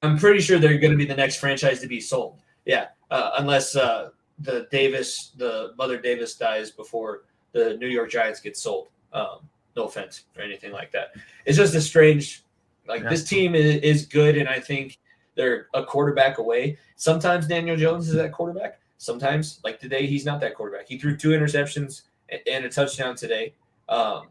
B: I'm pretty sure they're going to be the next franchise to be sold. Yeah, unless the Mother Davis dies before the New York Giants get sold. No offense or anything like that. It's just a strange. This team is good, and I think they're a quarterback away. Sometimes Daniel Jones is that quarterback. Sometimes, like today, he's not that quarterback. He threw 2 interceptions and a touchdown today, but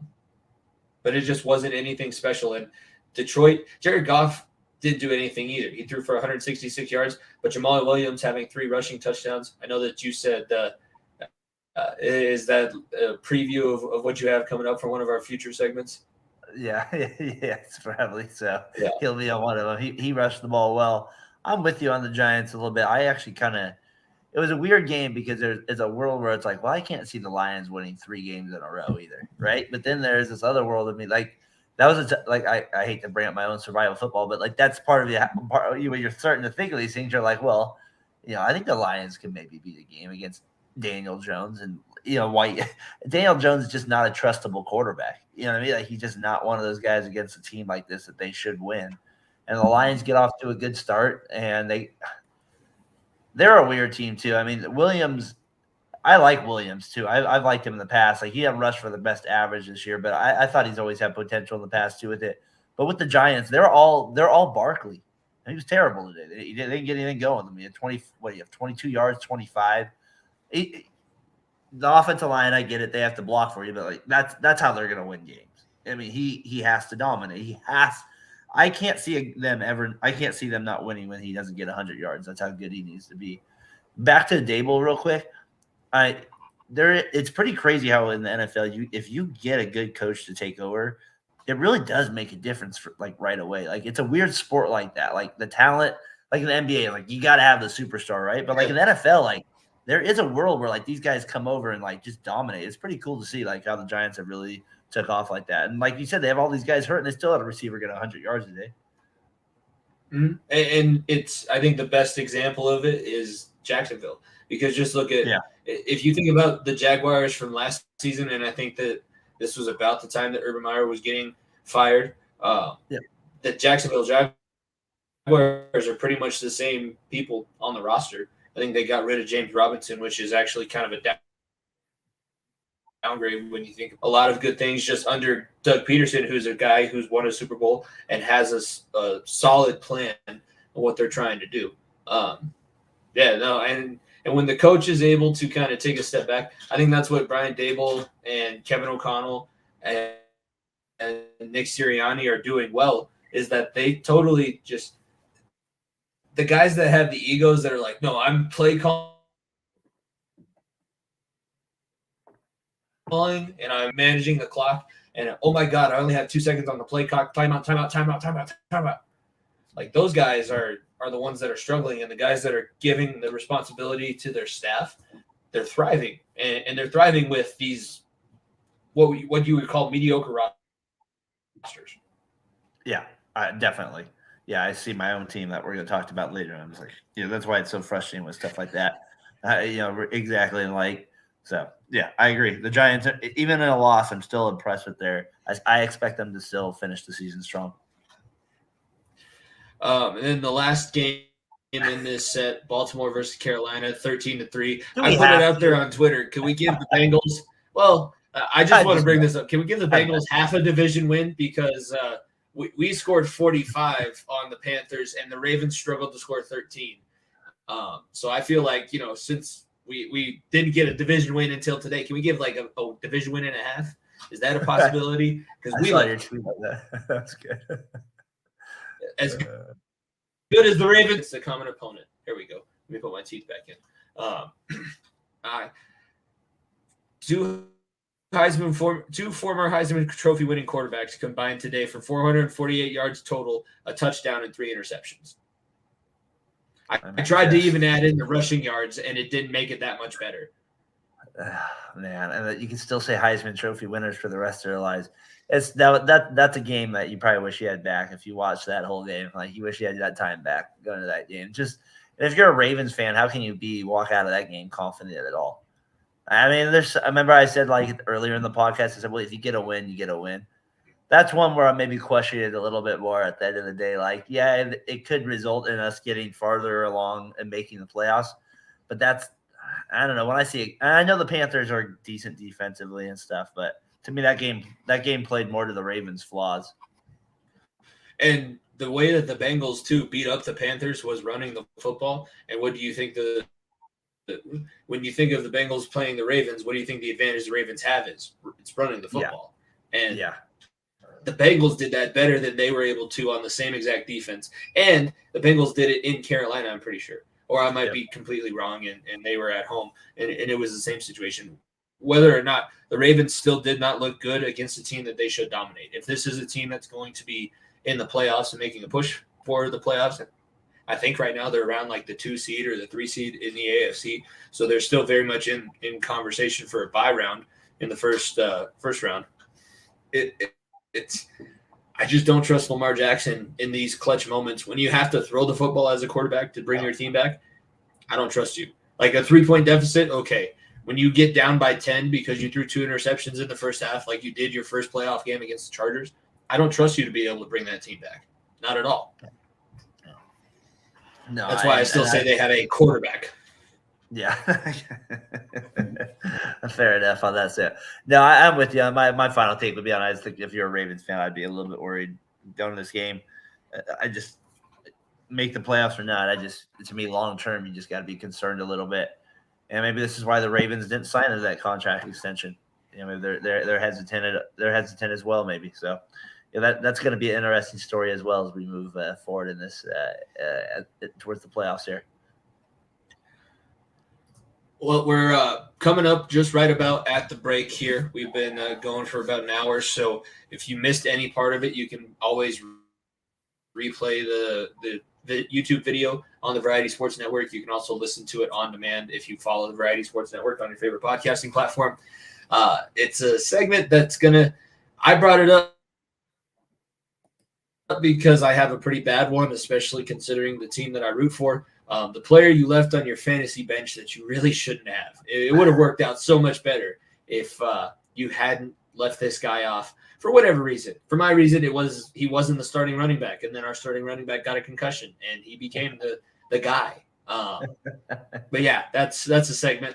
B: it just wasn't anything special. And Detroit, Jared Goff didn't do anything either. He threw for 166 yards, but Jamal Williams having 3 rushing touchdowns. I know that you said is that a preview of what you have coming up for one of our future segments?
C: Yeah, yes, probably so.
B: Yeah.
C: He'll be on one of them. He rushed the ball well. I'm with you on the Giants a little bit. I actually it was a weird game because there's a world where it's like, well, I can't see the Lions winning 3 games in a row either, right? But then there's this other world of me, like that was I hate to bring up my own survival football, but like that's part of when you're starting to think of these things, you're like, well, I think the Lions could maybe beat a game against Daniel Jones and. Daniel Jones is just not a trustable quarterback. You know what I mean? Like he's just not one of those guys against a team like this that they should win. And the Lions get off to a good start, and they're a weird team too. I mean, Williams, I like Williams too. I've liked him in the past. Like he hadn't rushed for the best average this year, but I thought he's always had potential in the past too with it. But with the Giants, they're all Barkley. And he was terrible today. They didn't get anything going. I mean, you have 22 yards, 25. The offensive line, I get it. They have to block for you, but like that's how they're going to win games. I mean, he has to dominate. I can't see them not winning when he doesn't get 100 yards. That's how good he needs to be. Back to Dable real quick. It's pretty crazy how in the NFL, if you get a good coach to take over, it really does make a difference for like right away. Like it's a weird sport like that. Like the talent, like in the NBA, like you got to have the superstar, right? But like in the NFL, like there is a world where like these guys come over and like just dominate. It's pretty cool to see like how the Giants have really took off like that. And like you said, they have all these guys hurt and they still had a receiver get 100 yards a day.
B: Mm-hmm. And it's, I think the best example of it is Jacksonville, because just look at, if you think about the Jaguars from last season, and I think that this was about the time that Urban Meyer was getting fired, the Jacksonville Jaguars are pretty much the same people on the roster. I think they got rid of James Robinson, which is actually kind of a downgrade when you think a lot of good things just under Doug Peterson, who's a guy who's won a Super Bowl and has a solid plan on what they're trying to do. And when the coach is able to kind of take a step back, I think that's what Brian Dable and Kevin O'Connell and Nick Sirianni are doing well, is that they totally just – the guys that have the egos that are like, no, I'm play calling and I'm managing the clock, and oh my God, I only have 2 seconds on the play clock. Timeout. Like those guys are the ones that are struggling, and the guys that are giving the responsibility to their staff, they're thriving, and they're thriving with these what you would call mediocre rosters. Yeah,
C: definitely. Yeah, I see my own team that we're going to talk about later. And I'm just like, that's why it's so frustrating with stuff like that. Exactly. And like, so yeah, I agree. The Giants, even in a loss, I'm still impressed with I expect them to still finish the season strong.
B: And then the last game in this set, Baltimore versus Carolina, 13-3. I put it out there on Twitter. Can we give the Bengals? Well, I just want to bring this up. Can we give the Bengals half a division win? Because we scored 45 on the Panthers, and the Ravens struggled to score 13. So I feel like, since we didn't get a division win until today, can we give like a division win and a half? Is that a possibility? Because we
C: your tweet about that. That's good.
B: As good as the Ravens, it's a common opponent. Here we go. Let me put my teeth back in. Two former Heisman Trophy winning quarterbacks combined today for 448 yards total, a touchdown, and 3 interceptions. I tried to even add in the rushing yards, and it didn't make it that much better.
C: Man, and you can still say Heisman Trophy winners for the rest of their lives. That's a game that you probably wish you had back if you watched that whole game. Like you wish you had that time back going to that game. Just if you're a Ravens fan, how can you walk out of that game confident at all? I mean, I remember I said like earlier in the podcast, I said, well, if you get a win, you get a win. That's one where I maybe question it a little bit more at the end of the day. Like, yeah, it could result in us getting farther along and making the playoffs. But I don't know. When I see it, I know the Panthers are decent defensively and stuff, but to me, that game played more to the Ravens' flaws.
B: And the way that the Bengals, too, beat up the Panthers was running the football. And what do you think when you think of the Bengals playing the Ravens, what do you think the advantage the Ravens have is? It's running the football. Yeah. And the Bengals did that better than they were able to on the same exact defense. And the Bengals did it in Carolina, I'm pretty sure. Or I might be completely wrong, and they were at home, and it was the same situation. Whether or not the Ravens still did not look good against a team that they should dominate. If this is a team that's going to be in the playoffs and making a push for the playoffs, I think right now they're around like the 2 seed or the 3 seed in the AFC. So they're still very much in conversation for a bye round in the first round. I just don't trust Lamar Jackson in these clutch moments when you have to throw the football as a quarterback to bring your team back. I don't trust you. Like a 3-point deficit, okay. When you get down by 10 because you threw 2 interceptions in the first half, like you did your first playoff game against the Chargers, I don't trust you to be able to bring that team back. Not at all. No, that's why I still say they have a quarterback.
C: Yeah. Fair enough on that. So, no, I'm with you. My final take would be on, I just think if you're a Ravens fan, I'd be a little bit worried going to this game. I just make the playoffs or not. To me, long term, you just got to be concerned a little bit. And maybe this is why the Ravens didn't sign that contract extension. Maybe they're hesitant. They're hesitant as well, maybe. So, that's going to be an interesting story as well as we move forward in this towards the playoffs here.
B: Well, we're coming up just right about at the break here. We've been going for about an hour, so if you missed any part of it, you can always replay the YouTube video on the Variety Sports Network. You can also listen to it on demand if you follow the Variety Sports Network on your favorite podcasting platform. It's a segment that's I brought it up because I have a pretty bad one, especially considering the team that I root for. The player you left on your fantasy bench that you really shouldn't have. It would have worked out so much better if you hadn't left this guy off for whatever reason. For my reason, he wasn't the starting running back, and then our starting running back got a concussion, and he became the guy. But yeah, that's a segment.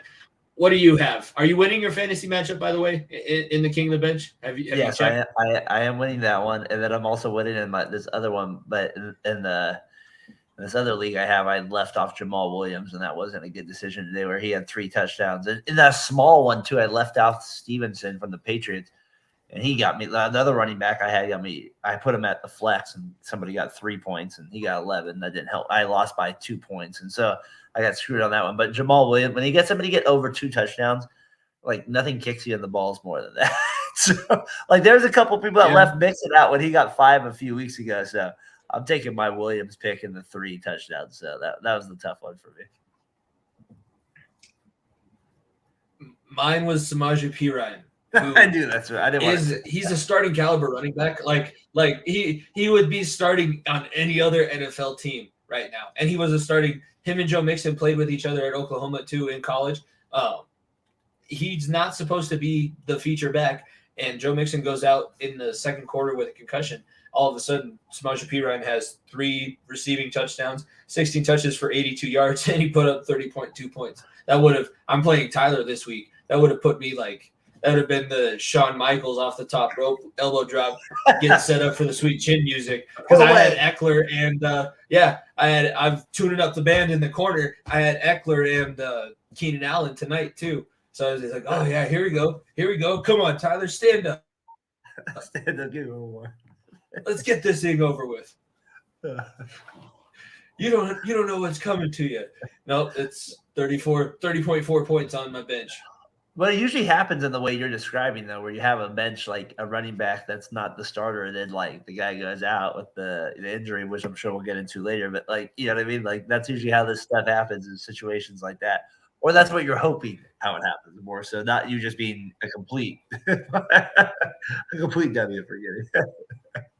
B: What do you have? Are you winning your fantasy matchup, by the way, in the King of the Bench? Have you checked?
C: I am winning that one, and then I'm also winning in this other one, but in this other league I left off Jamal Williams, and that wasn't a good decision today where he had 3 touchdowns. And in that small one, too, I left off Stevenson from the Patriots, and he got me. The other running back I had got me. I put him at the flex, and somebody got 3 points, and he got 11. That didn't help. I lost by 2 points, and so I got screwed on that one. But Jamal Williams, when he gets somebody to get over 2 touchdowns, like nothing kicks you in the balls more than that. So, like, there's a couple people that left Mixon out when he got 5 a few weeks ago. So I'm taking my Williams pick in the 3 touchdowns. So that was the tough one for
B: me. Mine was Samaje Perine.
C: I knew that's right. I didn't.
B: He's a starting caliber running back. Like he would be starting on any other NFL team right now. And he was a starting. Him and Joe Mixon played with each other at Oklahoma too in college. He's not supposed to be the feature back, and Joe Mixon goes out in the second quarter with a concussion. All of a sudden, Samaje Perine has 3 receiving touchdowns, 16 touches for 82 yards, and he put up 30.2 points. I'm playing Tyler this week. That would have put me that would have been the Shawn Michaels off the top rope, elbow drop, getting set up for the sweet chin music. Because I had Eckler and I'm tuning up the band in the corner. I had Eckler and Keenan Allen tonight too. So I was like, oh yeah, here we go. Come on, Tyler, stand up.
C: Stand up, give me one more.
B: Let's get this thing over with. You don't know what's coming to you. No, it's 30.4 points on my bench.
C: Well, it usually happens in the way you're describing, though, where you have a bench like a running back that's not the starter, and then like the guy goes out with the injury, which I'm sure we'll get into later. But like, you know what I mean? Like that's usually how this stuff happens in situations like that, or that's what you're hoping how it happens more. So not you just being a complete W for getting.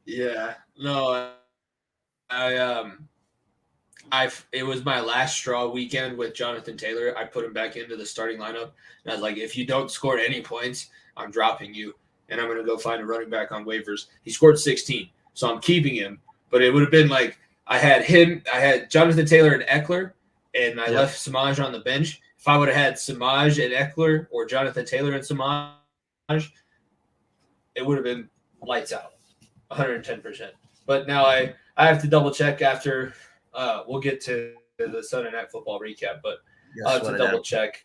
B: Yeah, no, it was my last straw weekend with Jonathan Taylor. I put him back into the starting lineup, and I was like, if you don't score any points, I'm dropping you, and I'm going to go find a running back on waivers. He scored 16, so I'm keeping him. But it would have been like I had Jonathan Taylor and Eckler, and I left Samaje on the bench. If I would have had Samaje and Eckler or Jonathan Taylor and Samaje, it would have been lights out, 110%. But now I have to double check after – we'll get to the Sunday Night Football recap, but I'll have to double check.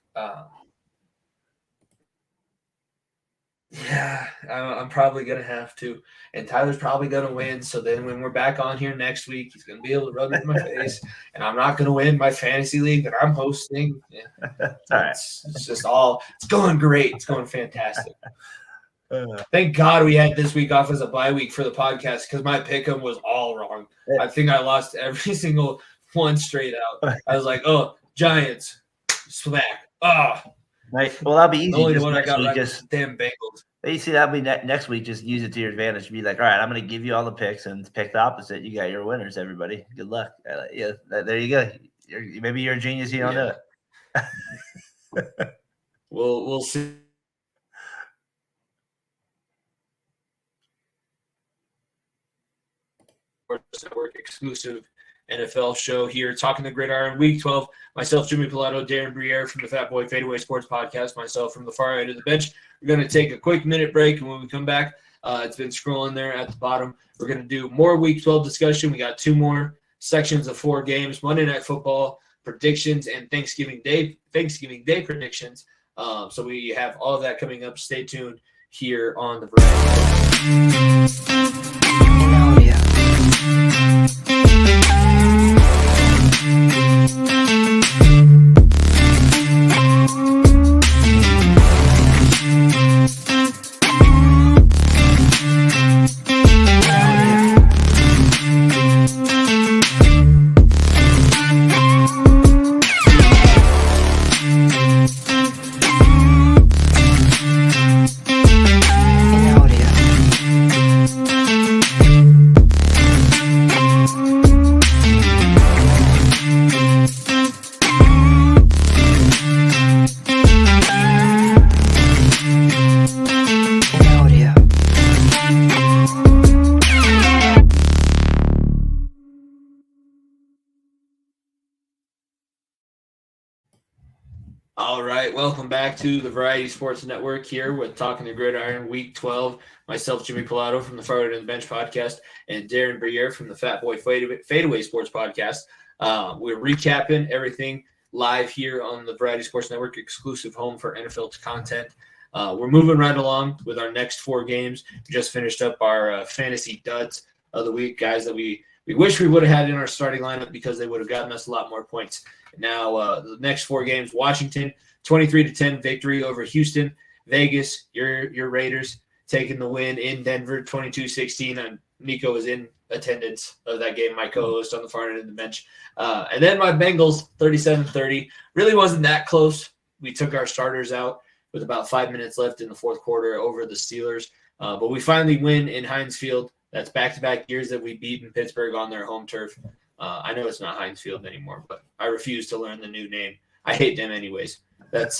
B: I'm probably going to have to. And Tyler's probably going to win. So then when we're back on here next week, he's going to be able to rub it in my face. And I'm not going to win my fantasy league that I'm hosting. Yeah. It's just it's going great. It's going fantastic. Thank God we had this week off as a bye week for the podcast because my pick'em was all wrong. I think I lost every single one straight out. I was like, oh, Giants, smack. Oh.
C: Right. Well, that'll be easy.
B: The only one I got right was damn Bengals.
C: You see, that'll be next week. Just use it to your advantage. Be like, all right, I'm going to give you all the picks and pick the opposite. You got your winners, everybody. Good luck. Yeah, there you go. Maybe you're a genius. You don't know it.
B: We'll see. Network exclusive NFL show here, Talking the Gridiron, Week 12. Myself, Jimmy Pilato, Darren Briere from the Fat Boy Fadeaway Sports Podcast, myself from the far end of the bench. We're going to take a quick minute break, and when we come back, it's been scrolling there at the bottom. We're going to do more Week 12 discussion. We got 2 more sections of 4 games, Monday Night Football predictions and Thanksgiving Day predictions. So we have all of that coming up. Stay tuned here on the Variety. All right, welcome back to the Variety Sports Network here with Talkin the Gridiron, Week 12. Myself, Jimmy Pilato from the Forward and the Bench podcast, and Darren Briere from the Fat Boy Fadeaway Sports podcast. We're recapping everything live here on the Variety Sports Network, exclusive home for NFL content. We're moving right along with our next 4 games. We just finished up our fantasy duds of the week, guys, that we wish we would have had in our starting lineup because they would have gotten us a lot more points. Now, the next 4 games, Washington, 23-10 victory over Houston. Vegas, your Raiders taking the win in Denver, 22-16. And Nico was in attendance of that game, my co-host on the far end of the bench. And then my Bengals, 37-30. Really wasn't that close. We took our starters out with about 5 minutes left in the fourth quarter over the Steelers. But we finally win in Heinz Field. That's back-to-back years that we beat in Pittsburgh on their home turf. I know it's not Heinz Field anymore, but I refuse to learn the new name. I hate them anyways. That's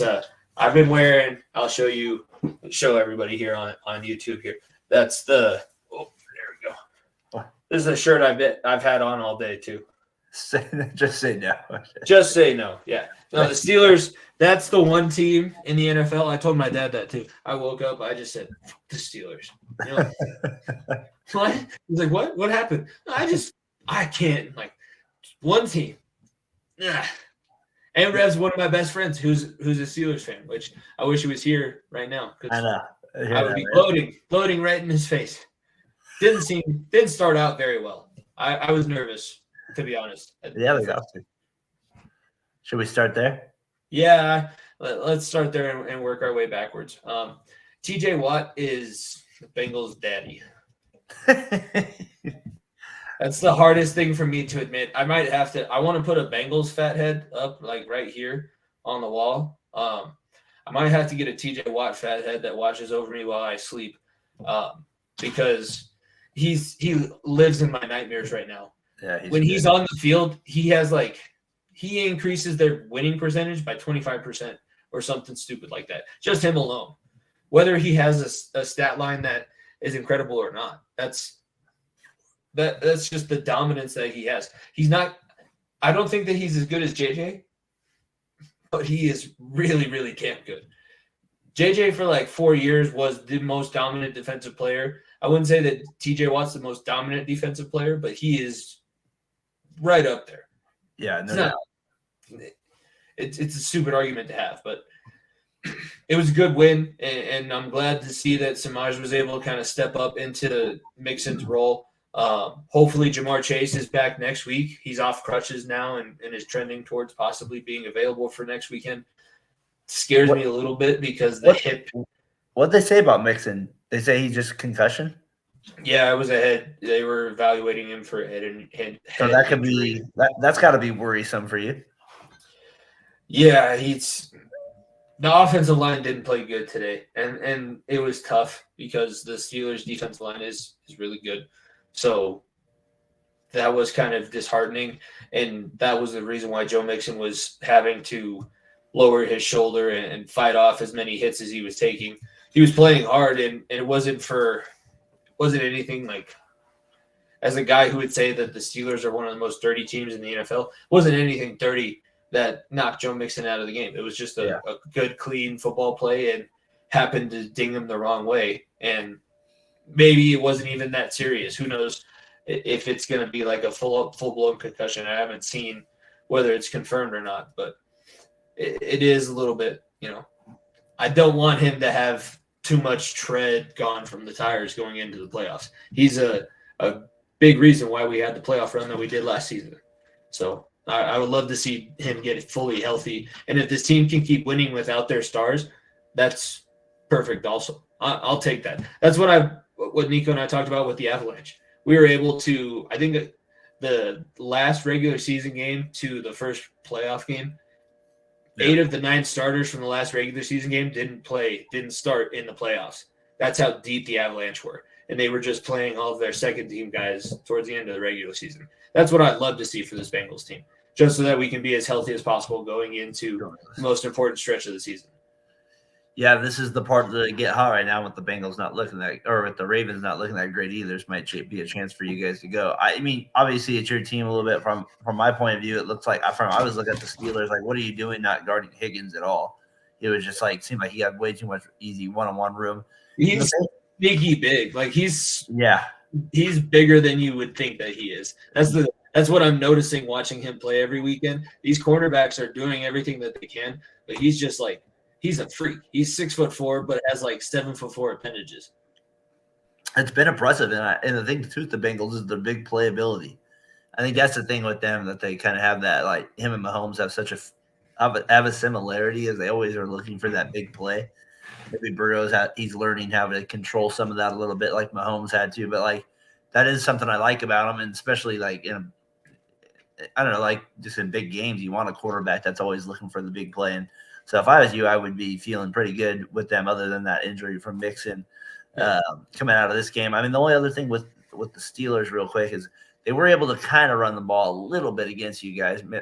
B: I've been wearing. I'll show everybody here on YouTube here. That's the. Oh, there we go. This is a shirt I've had on all day too.
C: Just say no.
B: Just say no. Yeah. No, the Steelers. That's the one team in the NFL. I told my dad that too. I woke up. I just said, "Fuck the Steelers." You know? What? He's like, "What? What happened?" I can't, one team. Ugh. And Rev's one of my best friends who's a Steelers fan, which I wish he was here right now.
C: I know.
B: I would be floating right in his face. Didn't start out very well. I was nervous, to be honest.
C: Yeah, we got to. Should we start there?
B: Yeah, let's start there and work our way backwards. TJ Watt is the Bengals' daddy. That's the hardest thing for me to admit. I might have to. I want to put a Bengals fat head up, right here on the wall. I might have to get a TJ Watt fat head that watches over me while I sleep, because he lives in my nightmares right now.
C: Yeah.
B: When he's on the field, he increases their winning percentage by 25% or something stupid like that. Just him alone. Whether he has a stat line that is incredible or not, that's just the dominance that he has. He's not – I don't think that he's as good as JJ, but he is really, really damn good. JJ for 4 years was the most dominant defensive player. I wouldn't say that TJ Watt's the most dominant defensive player, but he is right up there.
C: Yeah.
B: It's a stupid argument to have, but it was a good win, and I'm glad to see that Samaj was able to kind of step up into Mixon's role. Hopefully Jamar Chase is back next week. He's off crutches now and is trending towards possibly being available for next weekend. Scares me a little bit because the hip.
C: What'd they say about Mixon? They say he's just concussion?
B: Yeah, it was a head. They were evaluating him for head.
C: So that could be that's got to be worrisome for you.
B: Yeah, the offensive line didn't play good today, and it was tough because the Steelers' defensive line is really good. So that was kind of disheartening, and that was the reason why Joe Mixon was having to lower his shoulder and fight off as many hits as he was taking. He was playing hard, and it wasn't anything as a guy who would say that the Steelers are one of the most dirty teams in the NFL, wasn't anything dirty that knocked Joe Mixon out of the game. It was just a good, clean football play and happened to ding him the wrong way. And maybe it wasn't even that serious. Who knows if it's going to be a full-blown concussion. I haven't seen whether it's confirmed or not, but it is a little bit, I don't want him to have too much tread gone from the tires going into the playoffs. He's a big reason why we had the playoff run that we did last season. So I would love to see him get fully healthy. And if this team can keep winning without their stars, that's perfect also. I'll take that. That's what Nico and I talked about with the Avalanche. We were able to, I think the last regular season game to the first playoff game, 8 of the 9 starters from the last regular season game didn't start in the playoffs. That's how deep the Avalanche were. And they were just playing all of their second team guys towards the end of the regular season. That's what I'd love to see for this Bengals team, just so that we can be as healthy as possible going into the most important stretch of the season.
C: Yeah, this is the part that get hot right now with the Bengals not looking that, or with the Ravens not looking that great either. This might be a chance for you guys to go. I mean, obviously it's your team a little bit. From my point of view, it looks like I was looking at the Steelers like, what are you doing not guarding Higgins at all? It was just like seemed like he had way too much easy one-on-one room.
B: He's sneaky big. Like he's bigger than you would think that he is. That's what I'm noticing watching him play every weekend. These cornerbacks are doing everything that they can, but he's just like he's a freak. He's 6'4", but has like 7'4" appendages.
C: It's been impressive, and the thing too with the Bengals is their big playability. I think that's the thing with them that they kind of have that like him and Mahomes have such have a similarity as they always are looking for that big play. Maybe he's learning how to control some of that a little bit, like Mahomes had to. But like that is something I like about him, and especially like I don't know, like just in big games, you want a quarterback that's always looking for the big play. And so if I was you, I would be feeling pretty good with them, other than that injury from Mixon coming out of this game. I mean, the only other thing with the Steelers, real quick, is they were able to kind of run the ball a little bit against you guys. I mean,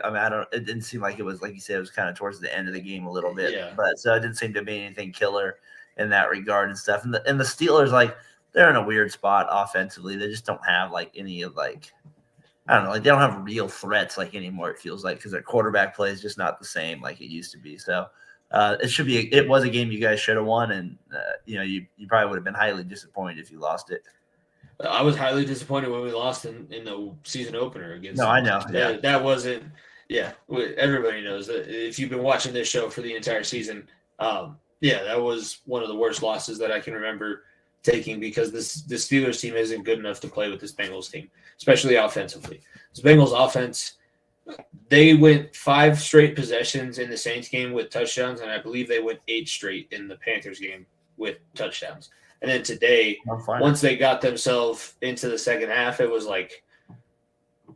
C: it didn't seem like it was, like you said, it was kind of towards the end of the game a little bit.
B: Yeah.
C: But so it didn't seem to be anything killer in that regard and stuff. And the Steelers, like, they're in a weird spot offensively. They just don't have like any of like, I don't know, like they don't have real threats like anymore. It feels like because their quarterback play is just not the same like it used to be. So it was a game you guys should have won, and you probably would have been highly disappointed if you lost it.
B: I was highly disappointed when we lost in the season opener against.
C: No, I know.
B: That wasn't. Yeah, everybody knows that if you've been watching this show for the entire season, that was one of the worst losses that I can remember taking, because the Steelers team isn't good enough to play with this Bengals team, especially offensively. This Bengals offense, they went 5 straight possessions in the Saints game with touchdowns, and I believe they went 8 straight in the Panthers game with touchdowns. And then today, once they got themselves into the second half, it was like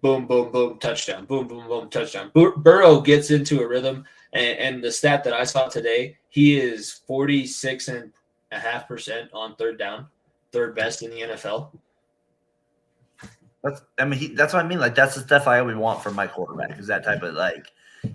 B: boom, boom, boom, touchdown, boom, boom, boom, touchdown. Burrow gets into a rhythm, and the stat that I saw today, he is 46.5% on third down, third best in the NFL.
C: That's what I mean. Like, that's the stuff I always want from my quarterback, is that type of, like,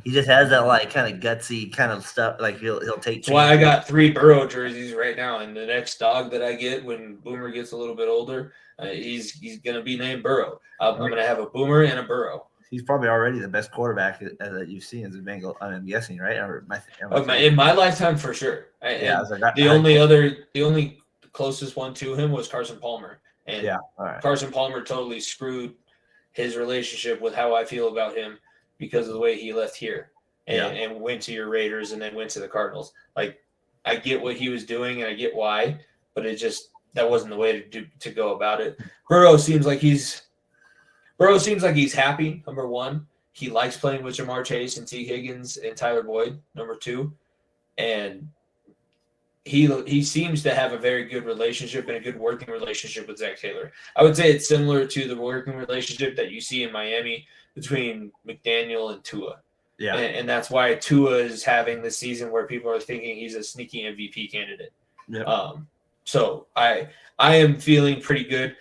C: he just has that like kind of gutsy kind of stuff. Like he'll take.
B: That's why I got 3 Burrow jerseys right now, and the next dog that I get when Boomer gets a little bit older, he's gonna be named Burrow. I'm gonna have a Boomer and a Burrow.
C: He's probably already the best quarterback that you've seen as a Bengal. I'm guessing, right?
B: In my lifetime, for sure. The only closest one to him was Carson Palmer, and Carson Palmer totally screwed his relationship with how I feel about him, because of the way he left here and went to your Raiders and then went to the Cardinals. Like, I get what he was doing and I get why, but that wasn't the way to go about it. Burrow seems like he's happy. Number 1, he likes playing with Jamar Chase and T. Higgins and Tyler Boyd. Number 2, and he seems to have a very good relationship and a good working relationship with Zach Taylor. I would say it's similar to the working relationship that you see in Miami between McDaniel and Tua. Yeah. And that's why Tua is having this season where people are thinking he's a sneaky MVP candidate. Yeah. So I am feeling pretty good.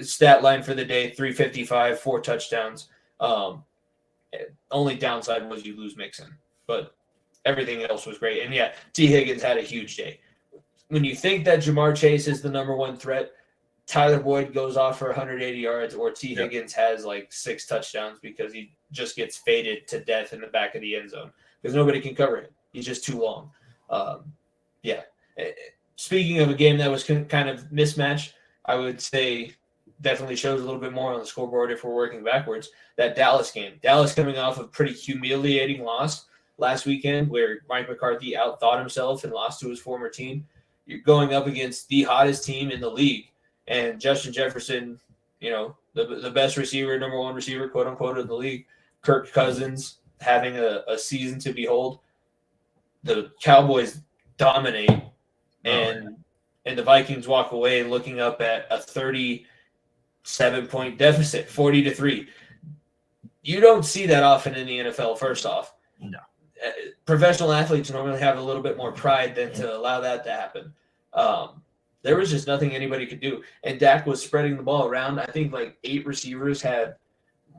B: Stat line for the day, 355, 4 touchdowns. Only downside was you lose Mixon, but everything else was great. And yeah, T. Higgins had a huge day. When you think that Jamar Chase is the number 1 threat, Tyler Boyd goes off for 180 yards, or T. Higgins has like 6 touchdowns because he just gets faded to death in the back of the end zone because nobody can cover him. He's just too long. Speaking of a game that was kind of mismatched, I would say definitely shows a little bit more on the scoreboard if we're working backwards. That Dallas game. Dallas coming off a pretty humiliating loss last weekend where Mike McCarthy outthought himself and lost to his former team. You're going up against the hottest team in the league. And Justin Jefferson, the best receiver, number 1 receiver, quote unquote, in the league. Kirk Cousins having a season to behold. The Cowboys dominate, and the Vikings walk away looking up at a 37-point deficit, 40-3. You don't see that often in the NFL. First off, no. Professional athletes normally have a little bit more pride than to allow that to happen. There was just nothing anybody could do. And Dak was spreading the ball around. I think like 8 receivers had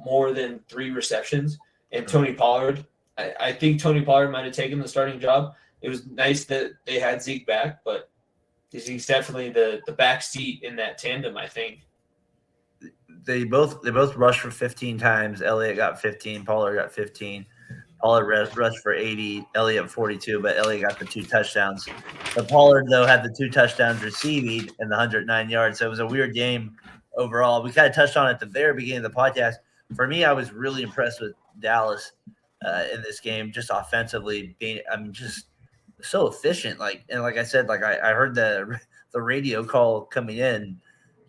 B: more than 3 receptions. And Tony Pollard, I think Tony Pollard might have taken the starting job. it was nice that they had Zeke back, but he's definitely the back seat in that tandem, I think.
C: They both rushed for 15 times. Elliott got 15. Pollard got 15. Pollard rushed for 80. Elliott 42, but Elliott got the 2 touchdowns. But Pollard, though, had the 2 touchdowns receiving and the 109 yards. So it was a weird game overall. We kind of touched on it at the very beginning of the podcast. For me, I was really impressed with Dallas in this game, just offensively being, just so efficient. Like I said, I heard the radio call coming in.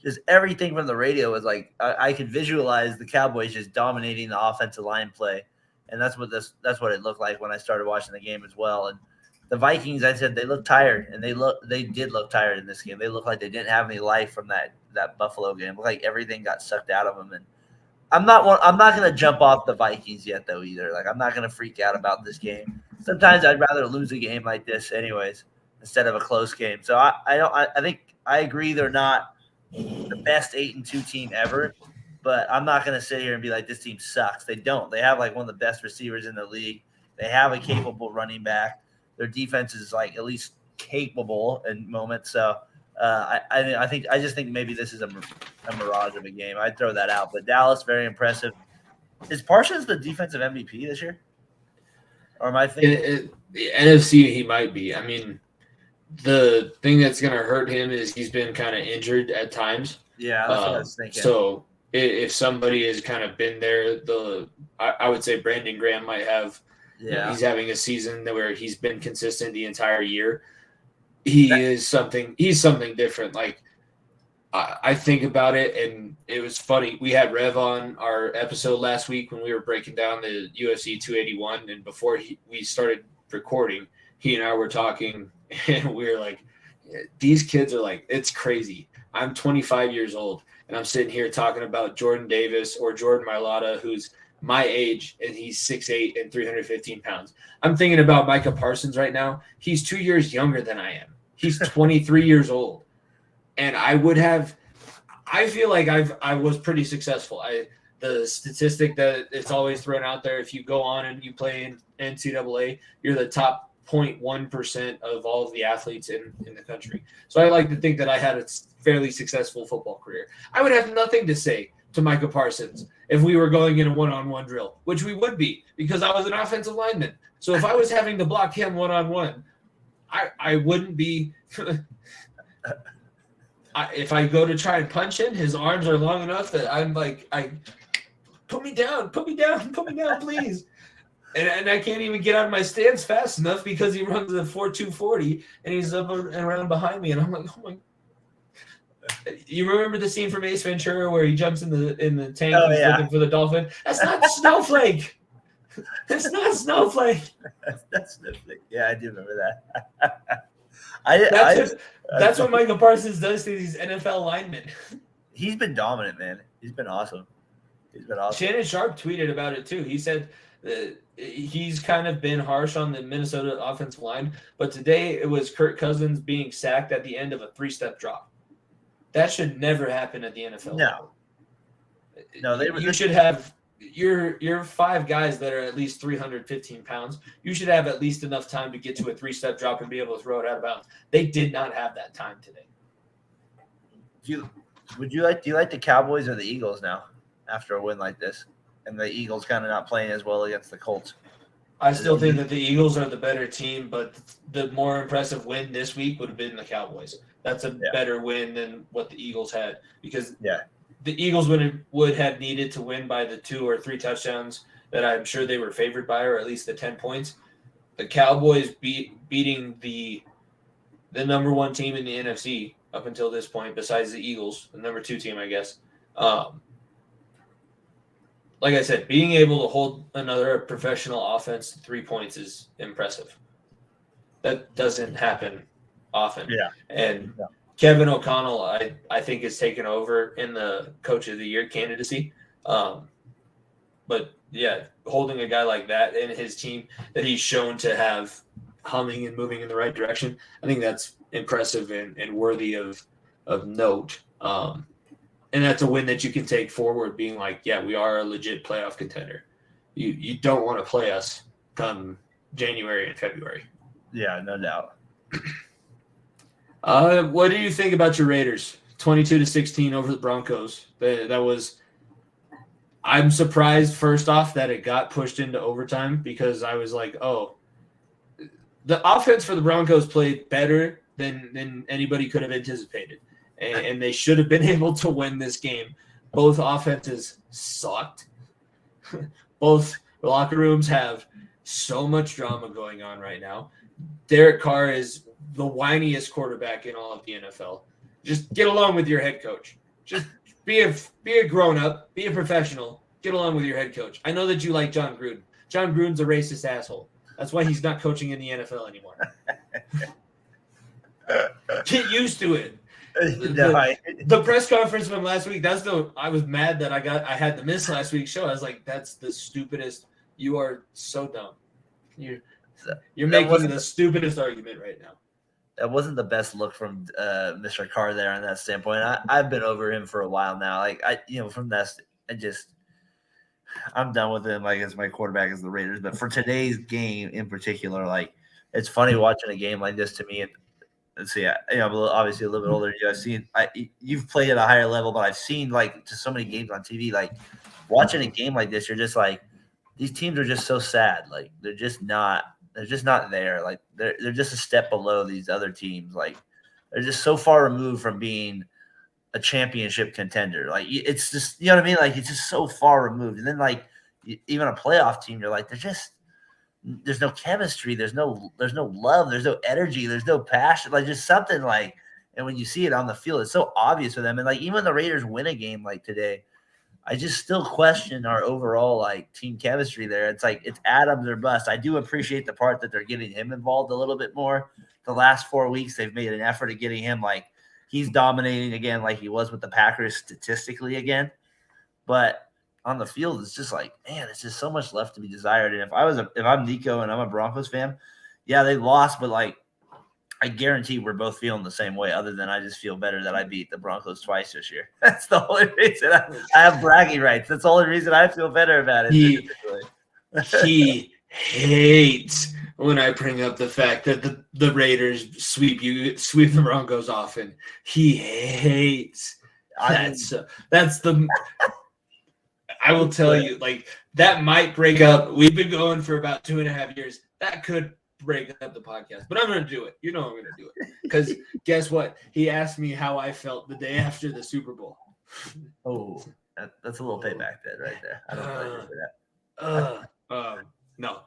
C: Just everything from the radio was like I could visualize the Cowboys just dominating the offensive line play, and that's what it looked like when I started watching the game as well. And the Vikings, I said they looked tired, and they did look tired in this game. They looked like they didn't have any life from that Buffalo game. It looked like everything got sucked out of them. And I'm not going to jump off the Vikings yet though either. Like I'm not going to freak out about this game. Sometimes I'd rather lose a game like this anyways instead of a close game. So I think I agree they're not the best 8-2 team ever, but I'm not going to sit here and be like, this team sucks. They don't. They have like one of the best receivers in the league. They have a capable running back. Their defense is like at least capable in moments. So I just think maybe this is a mirage of a game. I'd throw that out, but Dallas, very impressive. Is Parsons the defensive MVP this year? Or am I thinking?
B: The NFC, he might be. I mean, the thing that's going to hurt him is he's been kind of injured at times.
C: Yeah, that's what I was thinking.
B: So if somebody has kind of been there, I would say Brandon Graham might have. Yeah, he's having a season where he's been consistent the entire year. He's something different. Like I think about it, and it was funny. We had Rev on our episode last week when we were breaking down the UFC 281, and before we started recording, he and I were talking. And we were like, these kids are like, it's crazy. I'm 25 years old, and I'm sitting here talking about Jordan Davis or Jordan Mailata, who's my age, and he's 6'8" and 315 pounds. I'm thinking about Micah Parsons right now. He's 2 years younger than I am. He's 23 years old. And I feel like I was pretty successful. The statistic that it's always thrown out there, if you go on and you play in NCAA, you're the top 0.1% of all of the athletes in the country. So I like to think that I had a fairly successful football career. I would have nothing to say to Micah Parsons if we were going in a one-on-one drill, which we would be because I was an offensive lineman. So if I was having to block him one-on-one, I wouldn't be if I go to try and punch him, his arms are long enough that I'm like, put me down, please. And I can't even get out of my stance fast enough because he runs a 4.240 and he's up and around behind me. And I'm like, oh my. You remember the scene from Ace Ventura where he jumps in the tank looking for the dolphin? That's not Snowflake. That's not Snowflake.
C: That's Snowflake. Yeah, I do remember
B: that. That's what Michael Parsons does to these NFL linemen.
C: He's been dominant, man. He's been awesome.
B: Shannon Sharp tweeted about it too. He said he's kind of been harsh on the Minnesota offensive line, but today it was Kirk Cousins being sacked at the end of a 3-step drop. That should never happen at the NFL.
C: No,
B: you should have your 5 guys that are at least 315 pounds. You should have at least enough time to get to a 3-step drop and be able to throw it out of bounds. They did not have that time today.
C: Do you like the Cowboys or the Eagles now after a win like this? And the Eagles kind of not playing as well against the Colts.
B: I still think that the Eagles are the better team, but the more impressive win this week would have been the Cowboys. That's a better win than what the Eagles had because the Eagles would have needed to win by the 2 or 3 touchdowns that I'm sure they were favored by, or at least the 10 points. The Cowboys beating the number 1 team in the NFC up until this point, besides the Eagles, the number 2 team, I guess. Like I said, being able to hold another professional offense to 3 points is impressive. That doesn't happen often.
C: Yeah.
B: And Kevin O'Connell, I think, is taken over in the Coach of the Year candidacy. But, yeah, holding a guy like that and his team that he's shown to have humming and moving in the right direction, I think that's impressive and worthy of note. And that's a win that you can take forward, being like, yeah, we are a legit playoff contender. You don't want to play us come January and February.
C: Yeah, no doubt.
B: What do you think about your Raiders? 22-16 over the Broncos. That was. I'm surprised first off that it got pushed into overtime because I was like, oh, the offense for the Broncos played better than anybody could have anticipated, and they should have been able to win this game. Both offenses sucked. Both locker rooms have so much drama going on right now. Derek Carr is the whiniest quarterback in all of the NFL. Just get along with your head coach. Just be a grown-up. Be a professional. Get along with your head coach. I know that you like John Gruden. John Gruden's a racist asshole. That's why he's not coaching in the NFL anymore. Get used to it. The press conference from last week, I was mad that I had to miss last week's show. I was like, that's the stupidest. You are so dumb. You're making the stupidest argument right now.
C: That wasn't the best look from Mr. Carr there on that standpoint. I've been over him for a while now. From that, I'm done with him. As my quarterback is the Raiders, but for today's game in particular, it's funny watching a game like this to me. And see, I'm obviously a little bit older than you. You've played at a higher level, but I've seen just so many games on TV. Watching a game like this, you're just like, these teams are just so sad. They're just not there. They're just a step below these other teams. They're just so far removed from being a championship contender. It's just, you know what I mean? It's just so far removed. And then even a playoff team, you're there's no chemistry. There's no love. There's no energy. There's no passion. Just something and when you see it on the field, it's so obvious for them. And even the Raiders win a game like today, I just still question our overall team chemistry there. It's it's Adams or bust. I do appreciate the part that they're getting him involved a little bit more. The last 4 weeks, they've made an effort of getting him he's dominating again like he was with the Packers statistically again. But on the field, it's just man, it's just so much left to be desired. And if I'm Nico and I'm a Broncos fan, yeah, they lost, but I guarantee we're both feeling the same way, other than I just feel better that I beat the Broncos twice this year. That's the only reason I have bragging rights. That's the only reason I feel better about it.
B: He hates when I bring up the fact that the Raiders sweep the Broncos often. He hates. That's the I will tell you, that might break up. We've been going for about 2.5 years. That could break up the podcast, but I'm going to do it. I'm going to do it because guess what? He asked me how I felt the day after the Super Bowl.
C: Oh, that's a little payback bid right there. I don't know for that.
B: No.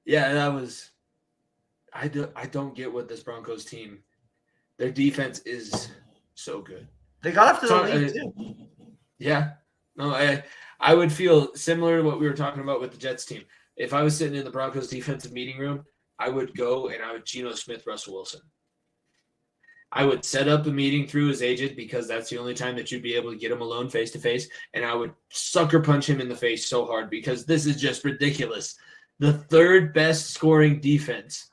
B: Yeah, that was – I don't get what this Broncos team – their defense is so good.
C: They got off to the lead, too.
B: Yeah. No, I would feel similar to what we were talking about with the Jets team. If I was sitting in the Broncos defensive meeting room, I would go and I would Geno Smith Russell Wilson. I would set up a meeting through his agent because that's the only time that you'd be able to get him alone face-to-face, and I would sucker punch him in the face so hard because this is just ridiculous. The third best scoring defense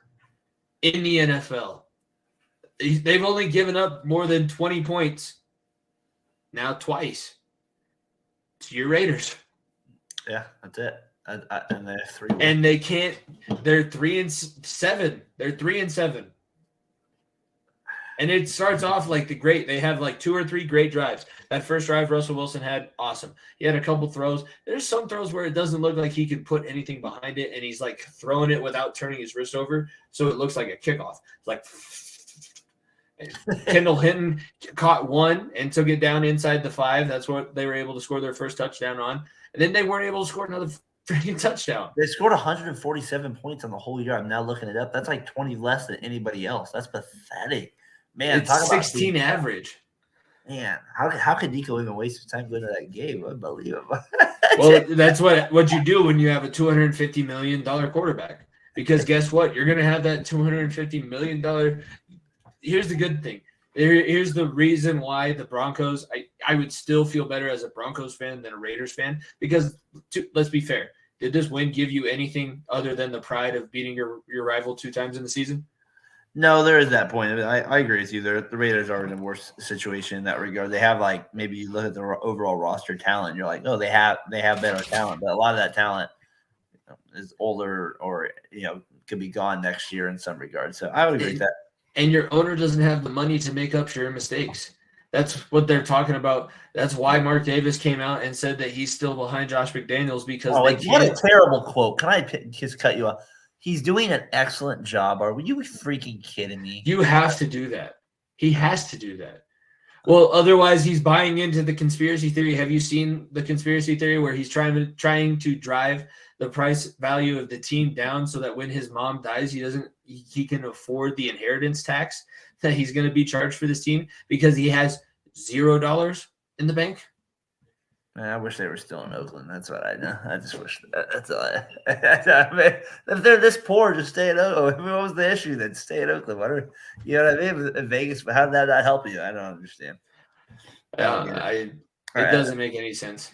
B: in the NFL. They've only given up more than 20 points now twice to your Raiders.
C: Yeah, that's it. And they're 3.
B: And they can't. They're 3-7. They're 3-7. And it starts off they have 2 or 3 great drives. That first drive Russell Wilson had, awesome. He had a couple throws. There's some throws where it doesn't look like he can put anything behind it, and he's throwing it without turning his wrist over, so it looks like a kickoff. Kendall Hinton caught one and took it down inside the 5. That's what they were able to score their first touchdown on. And then they weren't able to score another freaking touchdown.
C: They scored 147 points on the whole year. I'm now looking it up. That's 20 less than anybody else. That's pathetic. Man,
B: it's 16 average.
C: Man, how could Nico even waste his time going to that game? Unbelievable.
B: Well, that's what you do when you have a $250 million quarterback. Because guess what? You're going to have that $250 million. Here's the good thing. Here's the reason why the Broncos, I would still feel better as a Broncos fan than a Raiders fan. Because let's be fair. Did this win give you anything other than the pride of beating your rival 2 times in the season?
C: No, there is that point. I agree with you. The Raiders are in a worse situation in that regard. They have maybe you look at the overall roster talent, you're oh, they have better talent, but a lot of that talent is older or could be gone next year in some regard. So I would agree with that.
B: And your owner doesn't have the money to make up for your mistakes. That's what they're talking about. That's why Mark Davis came out and said that he's still behind Josh McDaniels because
C: what a terrible quote. Can I just cut you off? He's doing an excellent job. Are you freaking kidding me?
B: You have to do that. He has to do that. Well, otherwise he's buying into the conspiracy theory. Have you seen the conspiracy theory where he's trying to drive the price value of the team down so that when his mom dies, he can afford the inheritance tax that he's going to be charged for this team because he has $0 in the bank?
C: Man, I wish they were still in Oakland. That's what I know. I just wish that's all. I mean, if they're this poor, just stay in Oakland. What was the issue? Then stay in Oakland. You know what I mean? In Vegas, but how did that not help you? I don't understand.
B: It doesn't make any sense.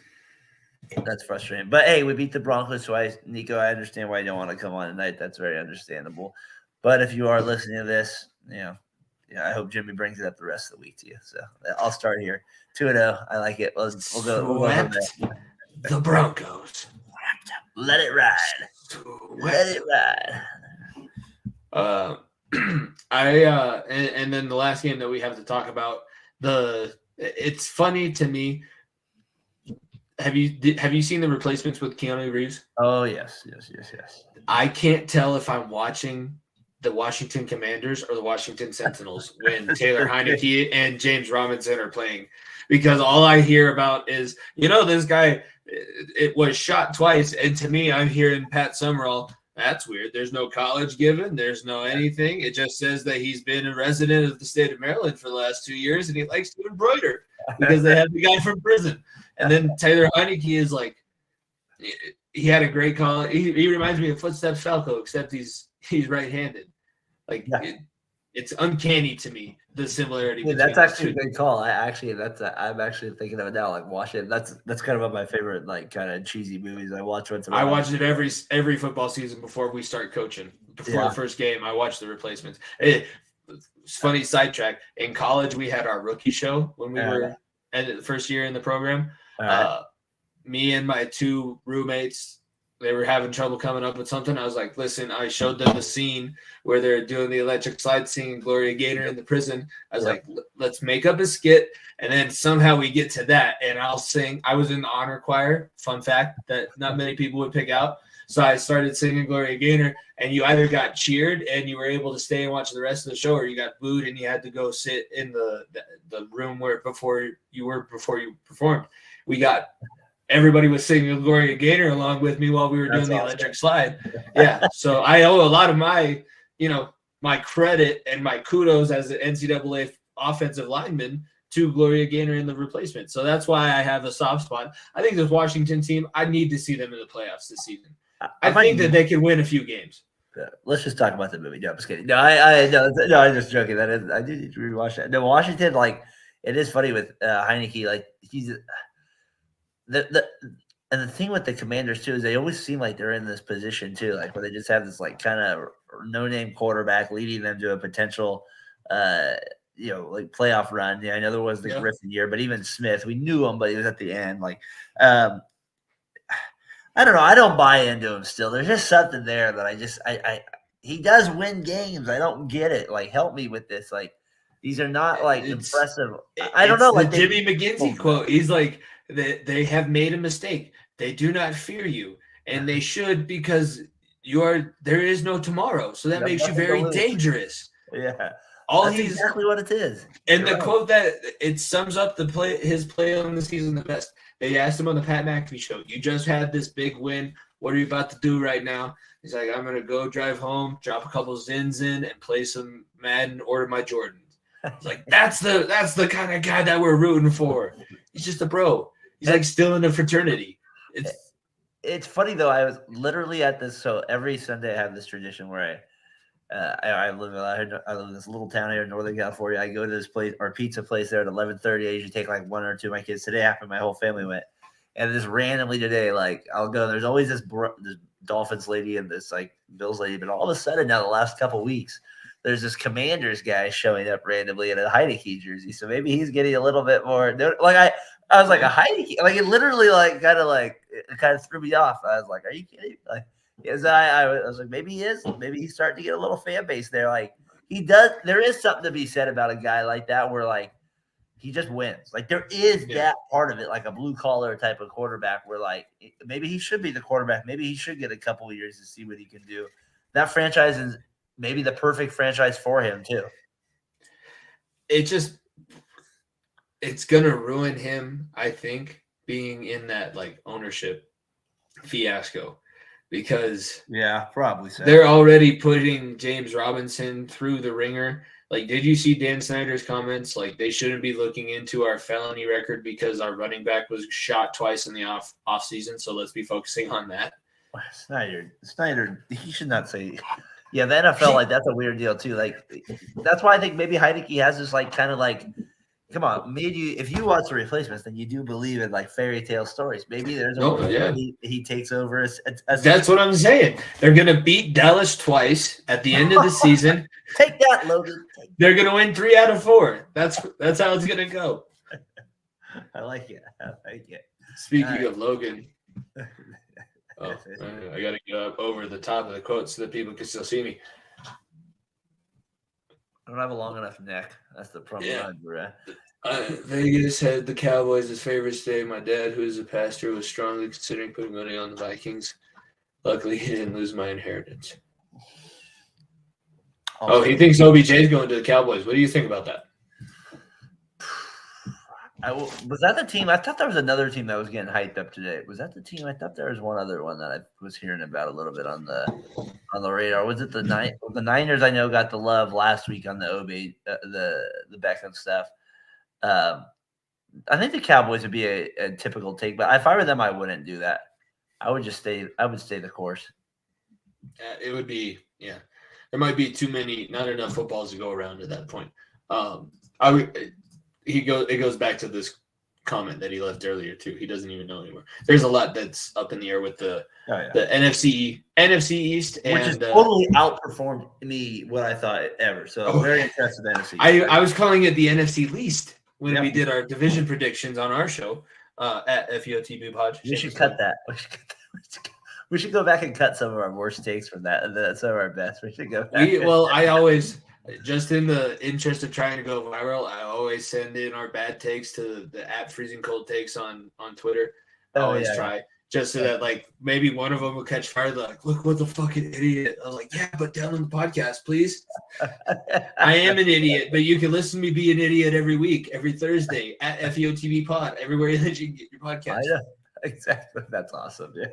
C: That's frustrating. But hey, we beat the Broncos twice. Nico, I understand why you don't want to come on tonight. That's very understandable. But if you are listening to this, I hope Jimmy brings it up the rest of the week to you. So I'll start here. 2-0. I like it. We'll go
B: the Broncos.
C: Let it ride. Let it ride.
B: And then the last game that we have to talk about, it's funny to me. Have you seen the replacements with Keanu Reeves?
C: Oh yes.
B: I can't tell if I'm watching the Washington Commanders or the Washington Sentinels when Taylor Heineke and James Robinson are playing, because all I hear about is, this guy, it was shot twice. And to me, I'm hearing Pat Summerall. That's weird. There's no college given. There's no anything. It just says that he's been a resident of the state of Maryland for the last 2 years and he likes to embroider because they had the guy from prison. And then Taylor Heineke is like, he had a great call. He reminds me of Footsteps Falco, except he's right-handed. It's uncanny to me, the similarity.
C: Yeah, that's actually a good call. I'm actually thinking of it now. Like watching it. That's kind of one of my favorite kind of cheesy movies I watch once in a while.
B: I watched it every football season before we start coaching. Before the first game, I watched the replacements. It's funny sidetrack. In college, we had our rookie show when we were at the first year in the program. Me and my two roommates, they were having trouble coming up with something. I was like, listen, I showed them the scene where they're doing the electric slide singing Gloria Gaynor in the prison. I was like, let's make up a skit. And then somehow we get to that and I'll sing. I was in the honor choir. Fun fact that not many people would pick out. So I started singing Gloria Gaynor, and you either got cheered and you were able to stay and watch the rest of the show, or you got booed and you had to go sit in the room before you performed. Everybody was singing Gloria Gaynor along with me while we were doing the electric slide. Yeah. So I owe a lot of my, my credit and my kudos as an NCAA offensive lineman to Gloria Gaynor in the replacement. So that's why I have a soft spot. I think this Washington team, I need to see them in the playoffs this season. I think that they can win a few games.
C: Let's just talk about the movie. No, I'm just kidding. No, I'm just joking. I do need to rewatch that. No, Washington, it is funny with Heineke. He's and the thing with the Commanders too is they always seem like they're in this position too, where they just have this kind of no-name quarterback leading them to a potential, playoff run. Yeah, I know there was the Griffin year, but even Smith, we knew him, but he was at the end. I don't know. I don't buy into him still. There's just something there that he does win games. I don't get it. Help me with this. These are not impressive. I don't know.
B: The Jimmy McGinsey quote. He's like, they have made a mistake. They do not fear you, and they should, because there is no tomorrow. So that makes you very dangerous.
C: Yeah. That's exactly what it is.
B: And the quote that it sums up his play on the season the best. They asked him on the Pat McAfee show, you just had this big win. What are you about to do right now? He's like, I'm going to go drive home, drop a couple zins in, and play some Madden, order my Jordans. It's like, that's the kind of guy that we're rooting for. He's just a bro. He's still in a fraternity.
C: It's funny, though. I was literally at this. So every Sunday I have this tradition where I live in this little town here in Northern California. I go to this place or pizza place there at 11:30. I usually take one or two of my kids. Today happened. My whole family went, and just randomly today, I'll go. There's always this Dolphins lady and this Bills lady, but all of a sudden now the last couple weeks, there's this Commanders guy showing up randomly in a Heineke jersey. So maybe he's getting a little bit more. I was like a Heineke, it literally kind of threw me off. I was like, are you kidding? Yes, I was like, maybe he is. Maybe he's starting to get a little fan base there. Like he does. There is something to be said about a guy like that, where like he just wins. Like there is that part of it, like a blue collar type of quarterback, where like maybe he should be the quarterback. Maybe he should get a couple of years to see what he can do. That franchise is maybe the perfect franchise for him too.
B: It's gonna ruin him, I think, being in that like ownership fiasco, because
C: probably so.
B: They're already putting James Robinson through the ringer. Like, did you see Dan Snyder's comments? Like, they shouldn't be looking into our felony record because our running back was shot twice in the off season. So let's be focusing on that.
C: Snyder, he should not say. Yeah, the NFL, like that's a weird deal too. Like, that's why I think maybe Heinicke has this like kind of like, come on, maybe if you watch The Replacements, then you do believe in like fairy tale stories. Maybe there's he takes over.
B: That's what I'm saying. They're gonna beat Dallas twice at the end of the season.
C: Take that, Logan.
B: They're gonna win 3 out of 4. That's how it's gonna go.
C: I like it.
B: Speaking of Logan, I gotta go up over the top of the quote so that people can still see me.
C: I don't have a long enough neck. That's the problem.
B: Vegas had the Cowboys as favorites today. My dad, who is a pastor, was strongly considering putting money on the Vikings. Luckily, he didn't lose my inheritance. He thinks OBJ is going to the Cowboys. What do you think about that?
C: Was that the team? I thought there was another team that was getting hyped up today. Was that the team? I thought there was one other one that I was hearing about a little bit on the radar. Was it the Niners? I know got the love last week on the the Beckham stuff. I think the Cowboys would be a typical take, but if I were them, I wouldn't do that. I would just stay. I would stay the course.
B: It would be There might be not enough footballs to go around at that point. It goes back to this comment that he left earlier too. He doesn't even know anymore. There's a lot that's up in the air with the NFC East,
C: which has totally outperformed me what I thought ever. So I'm very impressed with NFC.
B: I was calling it the NFC least when we did our division predictions on our show at FEOTB Pod.
C: We should cut that. We should go back and cut some of our worst takes from that. Some of our best. We should go back.
B: I always. Just in the interest of trying to go viral, I always send in our bad takes to the @ Freezing Cold Takes on Twitter. I always try just so that like maybe one of them will catch fire. They're like, look what the fucking idiot. I was like, yeah, but down on the podcast, please. I am an idiot, but you can listen to me be an idiot every week, every Thursday at FEOTV Pod, everywhere that you can get your podcast.
C: I know. Exactly. That's awesome, dude.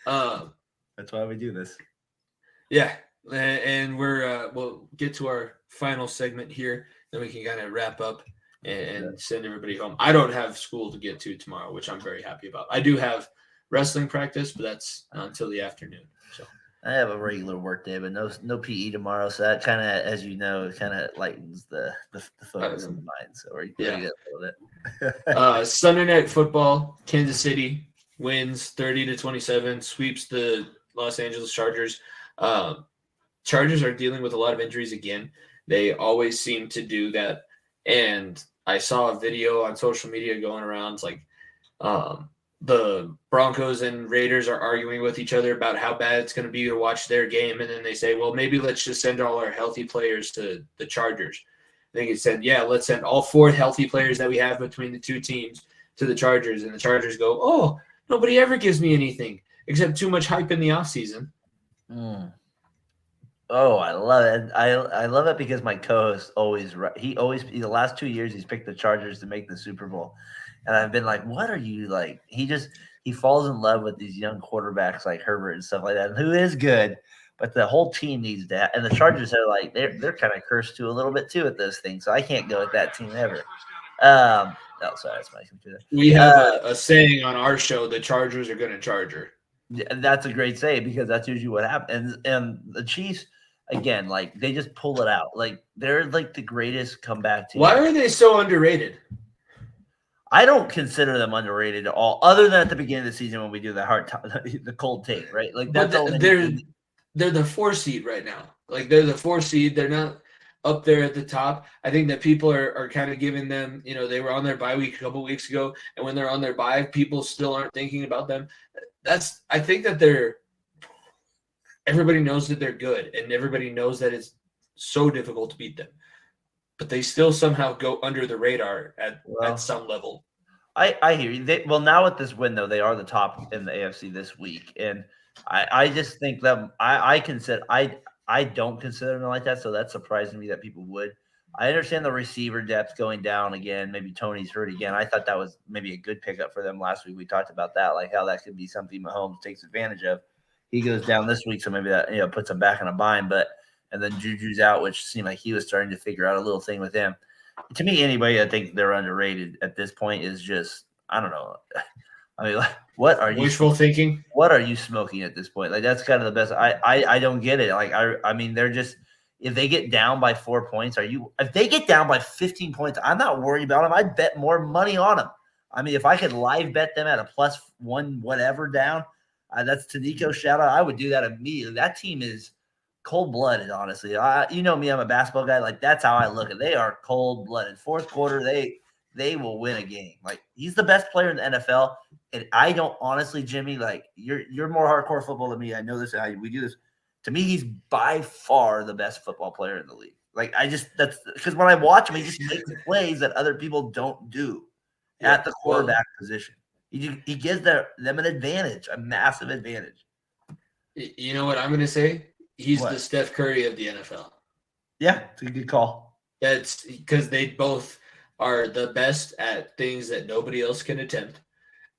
C: That's why we do this.
B: Yeah. And we'll get to our final segment here. Then we can kind of wrap up and send everybody home. I don't have school to get to tomorrow, which I'm very happy about. I do have wrestling practice, but that's not until the afternoon. So
C: I have a regular work day, but no PE tomorrow. So that kind of, as you know, kind of lightens the focus of the mind. So we're getting a little bit.
B: Sunday Night Football, Kansas City wins 30-27, sweeps the Los Angeles Chargers. Chargers are dealing with a lot of injuries again. They always seem to do that. And I saw a video on social media going around like the Broncos and Raiders are arguing with each other about how bad it's going to be to watch their game. And then they say, well, maybe let's just send all our healthy players to the Chargers. I think it said, let's send all 4 healthy players that we have between the 2 teams to the Chargers. And the Chargers go, oh, nobody ever gives me anything except too much hype in the offseason.
C: Oh, I love it. I love it because my co-host the last 2 years he's picked the Chargers to make the Super Bowl. And I've been like, what are you like? He falls in love with these young quarterbacks like Herbert and stuff like that, who is good, but the whole team needs that. And the Chargers are like, they're kind of cursed to a little bit too at those things. So I can't go with that team ever. Sorry, that's my computer.
B: We have a saying on our show, the Chargers are going to charger.
C: Yeah, that's a great say because that's usually what happens. And the Chiefs, again, like they just pull it out. Like they're like the greatest comeback team.
B: Why are they so underrated?
C: I don't consider them underrated at all, other than at the beginning of the season when we do the cold take, right? Like that's
B: they're the 4 seed right now. Like they're the 4 seed. They're not up there at the top. I think that people are kind of giving them, they were on their bye week a couple weeks ago, and when they're on their bye, people still aren't thinking about them. I think that everybody knows that they're good, and everybody knows that it's so difficult to beat them, but they still somehow go under the radar at some level.
C: I hear you. Now with this win though, they are the top in the AFC this week, and I just think that I don't consider them like that, so that's surprising me that people would. I understand the receiver depth going down again. Maybe Tony's hurt again. I thought that was maybe a good pickup for them last week. We talked about that, like how that could be something Mahomes takes advantage of. He goes down this week, so maybe that puts him back in a bind. And then Juju's out, which seemed like he was starting to figure out a little thing with him. To me, anybody I think they're underrated at this point is just I don't know. I mean, what are you
B: wishful thinking?
C: What are you smoking at this point? Like that's kind of the best. I don't get it. Like I mean, they're just if they get down by 4 points, if they get down by 15 points, I'm not worried about them. I'd bet more money on them. I mean, if I could live bet them at a +1 whatever down, that's Tanico shout out. I would do that immediately. That team is cold-blooded, honestly. You know me, I'm a basketball guy. Like that's how I look at it. They are cold-blooded. Fourth quarter, they will win a game. Like he's the best player in the NFL. And I don't honestly, Jimmy, like you're more hardcore football than me. I know this how we do this. To me, he's by far the best football player in the league. Like that's because when I watch him, he just makes plays that other people don't do at the quarterback position. He gives them an advantage, a massive advantage.
B: You know what I'm going to say? He's the Steph Curry of the NFL.
C: Yeah, it's a good call.
B: That's because they both are the best at things that nobody else can attempt,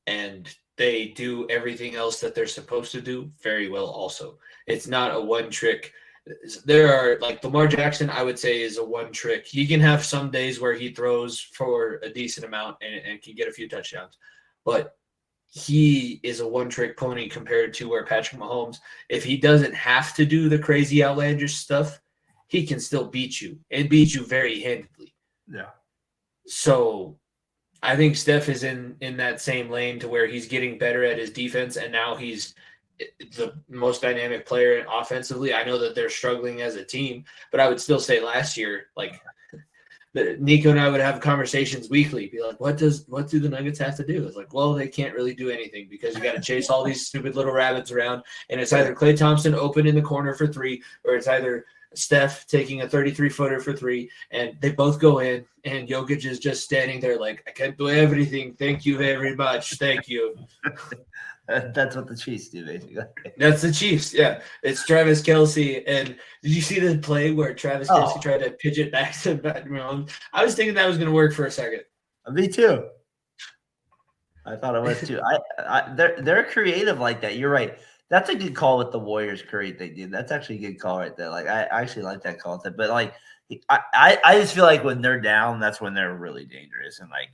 B: and they do everything else that they're supposed to do very well also. It's not a one trick. There are like Lamar Jackson, I would say, is a one trick. He can have some days where he throws for a decent amount and can get a few touchdowns, but he is a one trick pony compared to where Patrick Mahomes, if he doesn't have to do the crazy outlandish stuff, he can still beat you and beat you very handedly.
C: Yeah.
B: So I think Steph is in that same lane to where he's getting better at his defense, and now he's the most dynamic player offensively. I know that they're struggling as a team, but I would still say last year, like Nico and I would have conversations weekly, be like, what do the Nuggets have to do? It's like, well, they can't really do anything because you got to chase all these stupid little rabbits around, and it's either Klay Thompson open in the corner for three, or it's either Steph taking a 33-footer for three, and they both go in, and Jokic is just standing there like, I can't do everything. Thank you very much. Thank you.
C: That's what the Chiefs do, basically.
B: That's the Chiefs, yeah. It's Travis Kelce. And did you see the play where Travis Kelce tried to pitch it back to Mahomes? I was thinking that was going to work for a second.
C: Me too. I thought it was too. They're creative like that. You're right. That's a good call with the Warriors create they did. That's actually a good call right there. Like I actually like that call. But like I just feel like when they're down, that's when ththey're really dangerous. And like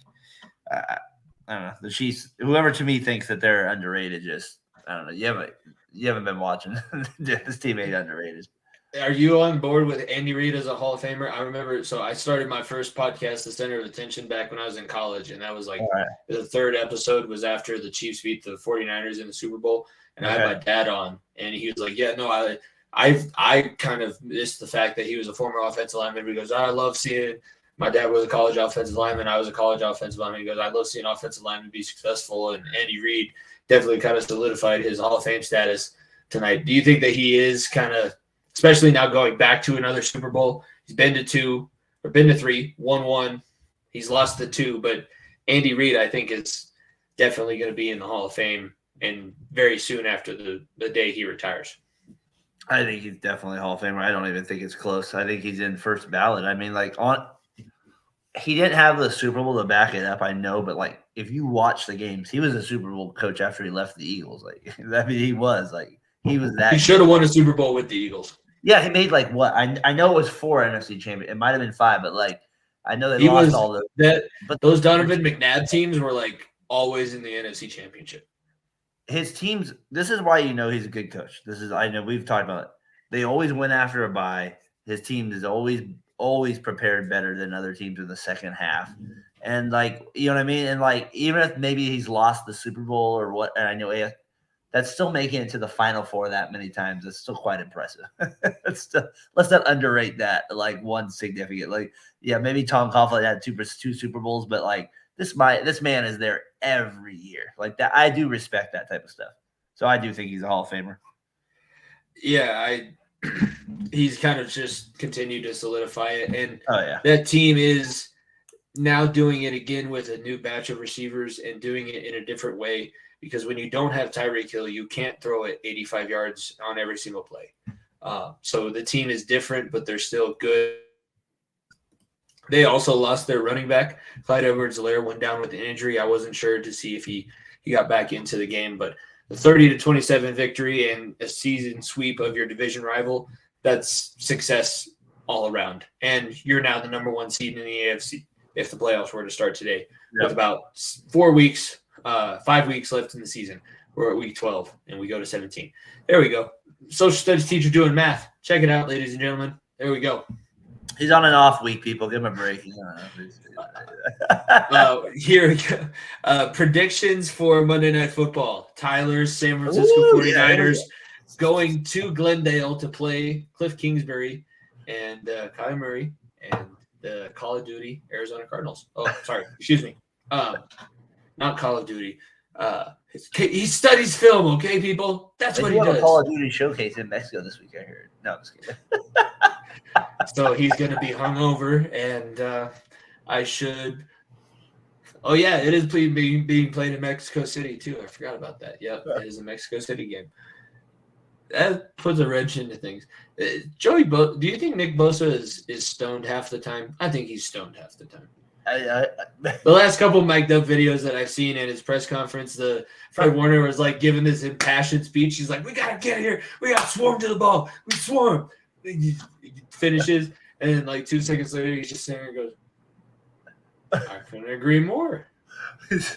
C: I don't know, the Chiefs. Whoever to me thinks that they're underrated, just I don't know. You haven't been watching. This team ain't underrated.
B: Are you on board with Andy Reid as a Hall of Famer? I remember. So I started my first podcast, The Center of Attention, back when I was in college, and that was like the third episode was after the Chiefs beat the 49ers in the Super Bowl. And I had my dad on, and he was like, yeah, no, I kind of missed the fact that he was a former offensive lineman. He goes, I love seeing – my dad was a college offensive lineman. I was a college offensive lineman. He goes, I love seeing offensive linemen be successful. And Andy Reid definitely kind of solidified his Hall of Fame status tonight. Do you think that he is kind of – especially now going back to another Super Bowl, he's been to 3, won 1. He's lost the 2. But Andy Reid, I think, is definitely going to be in the Hall of Fame and very soon after the day he retires.
C: I think he's definitely a Hall of Famer. I don't even think it's close. I think he's in first ballot. I mean, he didn't have the Super Bowl to back it up, I know, but like if you watch the games, he was a Super Bowl coach after he left the Eagles. Like I mean, he was that.
B: He should have won a Super Bowl with the Eagles.
C: Yeah, he made like what I know it was 4 NFC champions. It might have been 5, but like I know they lost all those.
B: But those Donovan McNabb teams were like always in the NFC Championship.
C: His teams, this is why you know he's a good coach. I know we've talked about it. They always went after a bye. His team is always prepared better than other teams in the second half. And like, you know what I mean? And like, even if maybe he's lost the Super Bowl or what, and I know that's still making it to the Final Four that many times. It's still quite impressive. Let's not underrate that. Like one significant, like, yeah, maybe Tom Coughlin had two Super Bowls, but like this man is there every year. Like that. I do respect that type of stuff. So I do think he's a Hall of Famer.
B: Yeah, he's kind of just continued to solidify it. And
C: that
B: team is now doing it again with a new batch of receivers and doing it in a different way, because when you don't have Tyreek Hill, you can't throw it 85 yards on every single play. So the team is different, but they're still good. They also lost their running back. Clyde Edwards-Helaire went down with an injury. I wasn't sure to see if he got back into the game, but the 30-27 victory and a season sweep of your division rival, that's success all around. And you're now the number 1 seed in the AFC if the playoffs were to start today. With about 5 weeks left in the season. We're at week 12, and we go to 17. There we go. Social studies teacher doing math. Check it out, ladies and gentlemen. There we go.
C: He's on an off week, people. Give him a break.
B: Here we go. Predictions for Monday Night Football. Tyler's San Francisco 49ers going to Glendale to play Cliff Kingsbury and Kyler Murray and the Call of Duty Arizona Cardinals. Oh, sorry. Excuse me. Not Call of Duty. He studies film, okay, people? That's what he does.
C: A Call of Duty showcase in Mexico this week, I heard. No, I'm just kidding.
B: So he's going to be hungover, and I should. Oh yeah, it is being played in Mexico City too. I forgot about that. Yep, it is a Mexico City game. That puts a wrench into things. Joey, do you think Nick Bosa is stoned half the time? I think he's stoned half the time. The last couple of mic'd up videos that I've seen in his press conference, the Fred Warner was like giving this impassioned speech. He's like, "We gotta get here. We got swarmed to the ball. We swarm." He finishes, and then like 2 seconds later, he's just sitting there and goes, "I couldn't agree more."
C: He's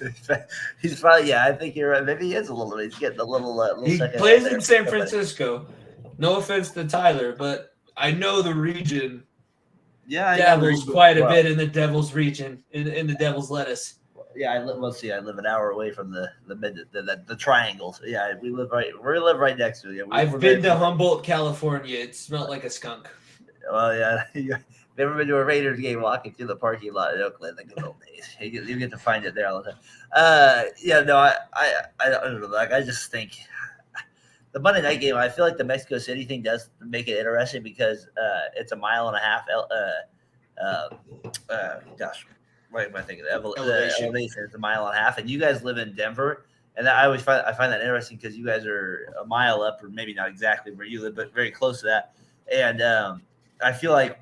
C: probably, I think you're right. Maybe he is a little. He's getting a little.
B: He plays in San Francisco. No offense to Tyler, but I know the region.
C: Yeah,
B: dabbles quite a bit in the Devil's region, in the Devil's lettuce.
C: Yeah, I live an hour away from the triangle. So yeah, we live right next to it.
B: I've been to Humboldt, California. It smelled like a skunk.
C: Well, yeah. Never been to a Raiders game walking through the parking lot in Oakland in the good old days. You get to find it there all the time. I don't know. Like, I just think the Monday night game, I feel like the Mexico City thing does make it interesting because it's a mile and a half. What am I thinking? Elevation is a mile and a half, and you guys live in Denver, and I find that interesting because you guys are a mile up, or maybe not exactly where you live, but very close to that. And I feel like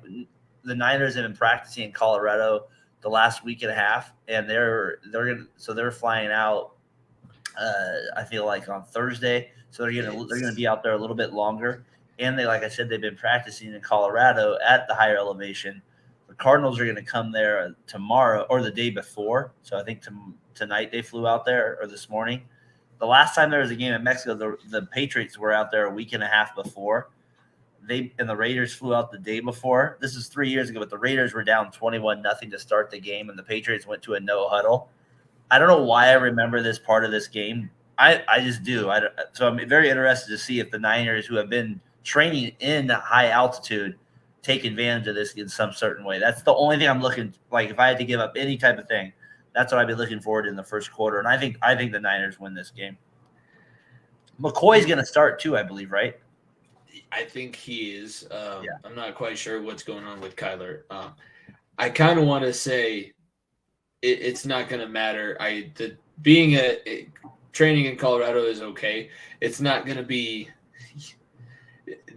C: the Niners have been practicing in Colorado the last week and a half, and they're flying out. I feel like on Thursday, so they're gonna be out there a little bit longer. And like I said, they've been practicing in Colorado at the higher elevation. The Cardinals are going to come there tomorrow or the day before. So I think tonight they flew out there, or this morning. The last time there was a game in Mexico, the Patriots were out there a week and a half before. And the Raiders flew out the day before. This is 3 years ago, but the Raiders were down 21-0 to start the game, and the Patriots went to a no huddle. I don't know why I remember this part of this game. I just do. So I'm very interested to see if the Niners, who have been training in high altitude, take advantage of this in some certain way. That's the only thing I'm looking, like, if I had to give up any type of thing, that's what I'd be looking forward to in the first quarter. And I think the Niners win this game. McCoy's going to start too, I believe, right?
B: I think he is. I'm not quite sure what's going on with Kyler. I kind of want to say it's not going to matter. Being a training in Colorado is okay. It's not going to be.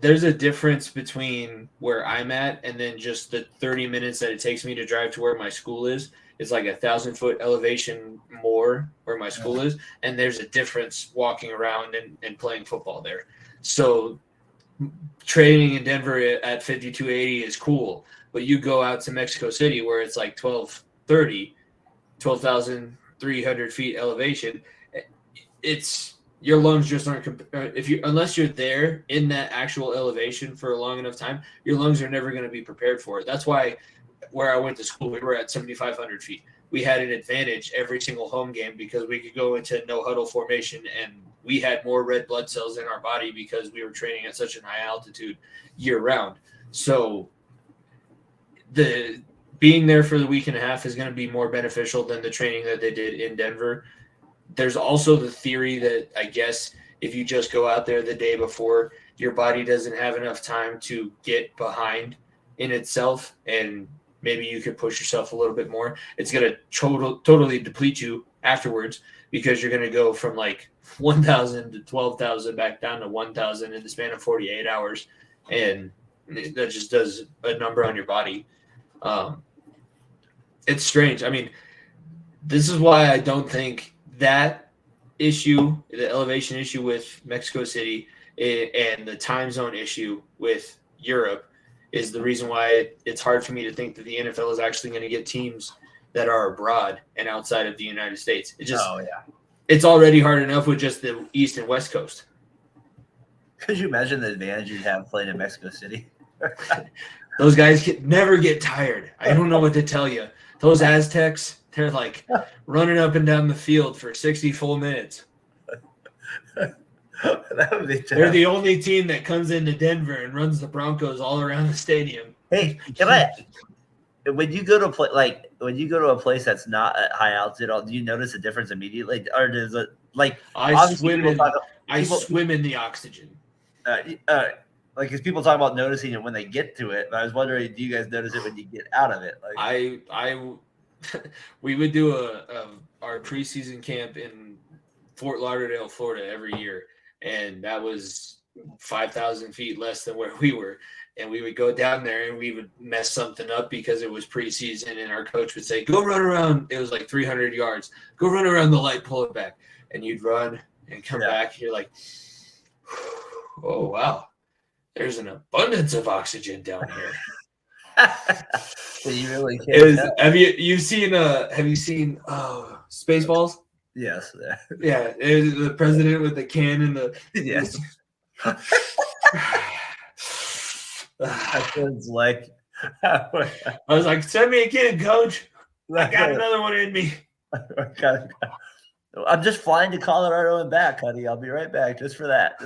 B: There's a difference between where I'm at and then just the 30 minutes that it takes me to drive to where my school is. It's like 1,000-foot elevation more where my school is, and there's a difference walking around and playing football there. So training in Denver at 5280 is cool, but you go out to Mexico City where it's like 12,300 feet elevation. It's your lungs just aren't unless you're there in that actual elevation for a long enough time, your lungs are never going to be prepared for it. That's why where I went to school, we were at 7,500 feet. We had an advantage every single home game because we could go into no huddle formation, and we had more red blood cells in our body because we were training at such a high altitude year round. So the being there for the week and a half is going to be more beneficial than the training that they did in Denver. There's also the theory that I guess if you just go out there the day before, your body doesn't have enough time to get behind in itself, and maybe you could push yourself a little bit more. It's going to totally deplete you afterwards, because you're going to go from like 1,000 to 12,000 back down to 1,000 in the span of 48 hours. And that just does a number on your body. It's strange. I mean, this is why I don't think that issue, the elevation issue with Mexico City and the time zone issue with Europe, is the reason why it's hard for me to think that the NFL is actually going to get teams that are abroad and outside of the United States. It's already hard enough with just the East and West Coast.
C: Could you imagine the advantage you'd have playing in Mexico City?
B: Those guys never get tired. I don't know what to tell you. Those Aztecs, they're like running up and down the field for 60 full minutes.
C: That would be tough.
B: They're the only team that comes into Denver and runs the Broncos all around the stadium.
C: Hey, when you go to a place that's not at high altitude, do you notice a difference immediately, or does it
B: I swim in the oxygen?
C: Because people talk about noticing it when they get to it. I was wondering, do you guys notice it when you get out of it?
B: We would do our preseason camp in Fort Lauderdale, Florida, every year, and that was 5,000 feet less than where we were. And we would go down there and we would mess something up because it was preseason, and our coach would say, "Go run around." It was like 300 yards. "Go run around the light, pull it back," and you'd run and come back. You're like, "Oh wow, there's an abundance of oxygen down here."
C: So you really can't.
B: Have you seen Spaceballs?
C: Yes.
B: Yeah, it was the president with the can and the
C: yes. It's like
B: I was like, "Send me again, coach. I got another one in me."
C: I'm just flying to Colorado and back, honey. I'll be right back just for that.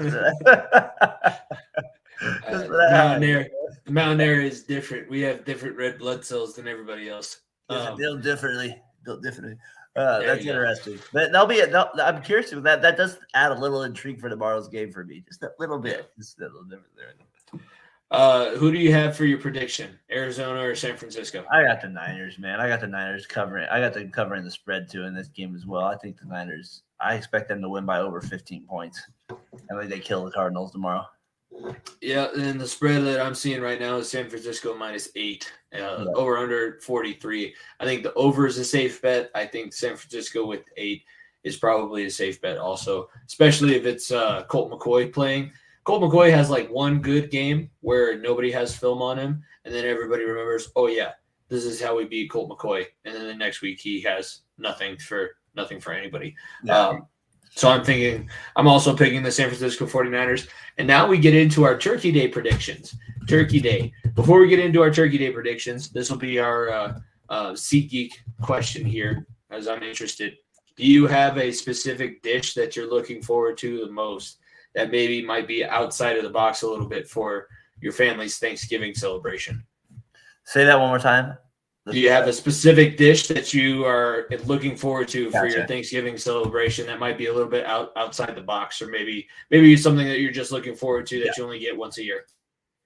B: Mountain air is different. We have different red blood cells than everybody else.
C: Built differently. That's interesting. But I'm curious if that does add a little intrigue for tomorrow's game for me. Just a little bit. Just a little different there.
B: Who do you have for your prediction? Arizona or San Francisco?
C: I got the Niners, man. I got the Niners covering. I got them covering the spread too in this game as well. I think the Niners. I expect them to win by over 15 points. I think they kill the Cardinals tomorrow.
B: Yeah, and the spread that I'm seeing right now is San Francisco -8, over under 43. I think the over is a safe bet. I think San Francisco with 8 is probably a safe bet also, especially if it's Colt McCoy playing. Colt McCoy has like one good game where nobody has film on him, and then everybody remembers, "Oh yeah, this is how we beat Colt McCoy." And then the next week he has nothing for anybody. Yeah. So I'm also picking the San Francisco 49ers. And now we get into our Turkey Day predictions. Turkey Day. Before we get into our Turkey Day predictions, this will be our SeatGeek question here, as I'm interested. Do you have a specific dish that you're looking forward to the most that maybe might be outside of the box a little bit for your family's Thanksgiving celebration?
C: Say that one more time.
B: Do you have a specific dish that you are looking forward to for your Thanksgiving celebration that might be a little bit outside the box, or maybe something that you're just looking forward to that you only get once a year?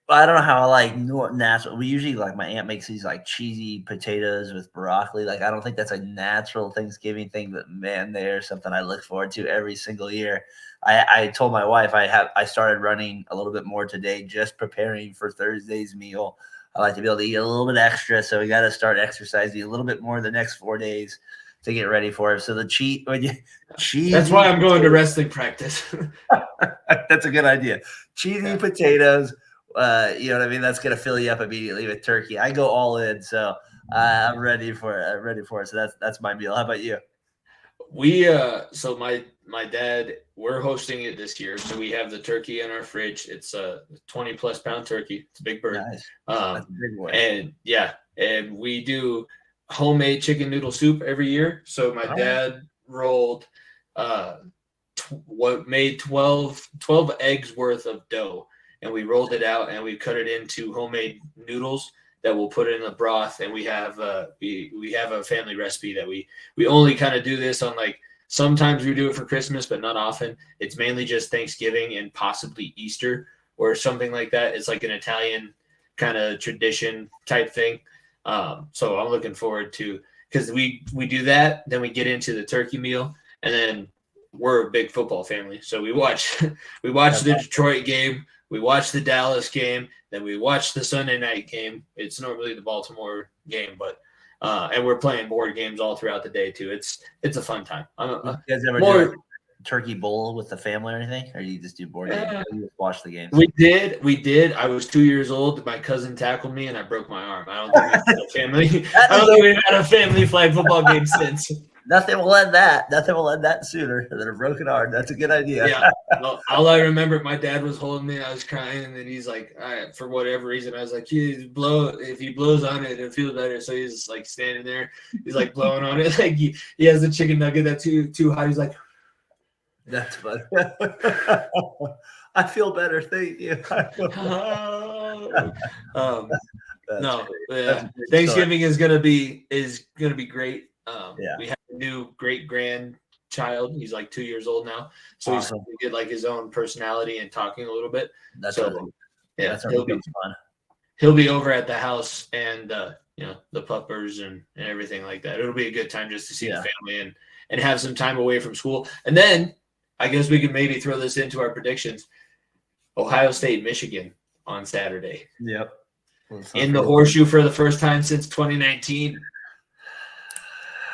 C: Well, I don't know how I like natural. We usually my aunt makes these like cheesy potatoes with broccoli. Like I don't think that's a natural Thanksgiving thing, but man, there's something I look forward to every single year. I told my wife I started running a little bit more today, just preparing for Thursday's meal. I like to be able to eat a little bit extra, so we got to start exercising a little bit more the next 4 days to get ready for it. So the cheese. That's
B: why I'm going to wrestling practice.
C: That's a good idea. Cheesy potatoes. You know what I mean? That's going to fill you up immediately with turkey. I go all in, so I'm ready for it. So that's my meal. How about you?
B: So my dad, we're hosting it this year. So we have the turkey in our fridge. It's a 20+ pound turkey. It's a big bird. Nice. That's a big one. And we do homemade chicken noodle soup every year. So my dad rolled made 12 eggs worth of dough, and we rolled it out and we cut it into homemade noodles that we'll put in the broth. And we have a family recipe that we only kind of do this on like Sometimes we do it for Christmas, but not often. It's mainly just Thanksgiving and possibly Easter or something like that. It's like an Italian kind of tradition type thing. So I'm looking forward to, because we do that, then we get into the turkey meal, and then we're a big football family. So we watch the Detroit game, we watch the Dallas game, then we watch the Sunday night game. It's normally the Baltimore game, but and we're playing board games all throughout the day too. It's a fun time.
C: You guys ever do a turkey bowl with the family or anything, or you just do board games? Or you just watch the games?
B: We did. I was 2 years old. My cousin tackled me, and I broke my arm. I don't think we've had a family. I don't think we've had a family flag football game since.
C: Nothing will end that. Nothing will end that sooner than a broken arm. That's a good idea.
B: Yeah. Well, all I remember, my dad was holding me. I was crying, and then he's like, all right, for whatever reason, I was like, if he blows on it, it'll feel better. So he's like standing there. He's like blowing on it. Like he has a chicken nugget that's too hot. He's like,
C: that's fun. I feel better. Thank you.
B: Thanksgiving is gonna be great.
C: Yeah.
B: We have a new great grandchild. He's like 2 years old now, so he's going to get like his own personality and talking a little bit.
C: That's
B: so
C: that's
B: he'll be fun. He'll be over at the house, and the puppers and everything like that. It'll be a good time just to see the family and have some time away from school. And then I guess we could maybe throw this into our predictions. Ohio State, Michigan on Saturday.
C: Yep.
B: In the Horseshoe for the first time since 2019.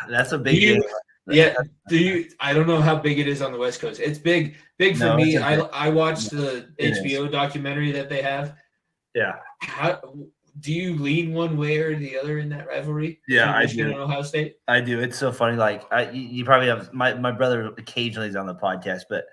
C: That's a big game.
B: Yeah. I don't know how big it is on the West Coast. It's big for me. I watched the HBO documentary that they have.
C: Yeah.
B: How do you lean one way or the other in that rivalry?
C: Yeah, I
B: Michigan
C: do.
B: and Ohio State.
C: I do. It's so funny. Like you probably have my brother occasionally is on the podcast, but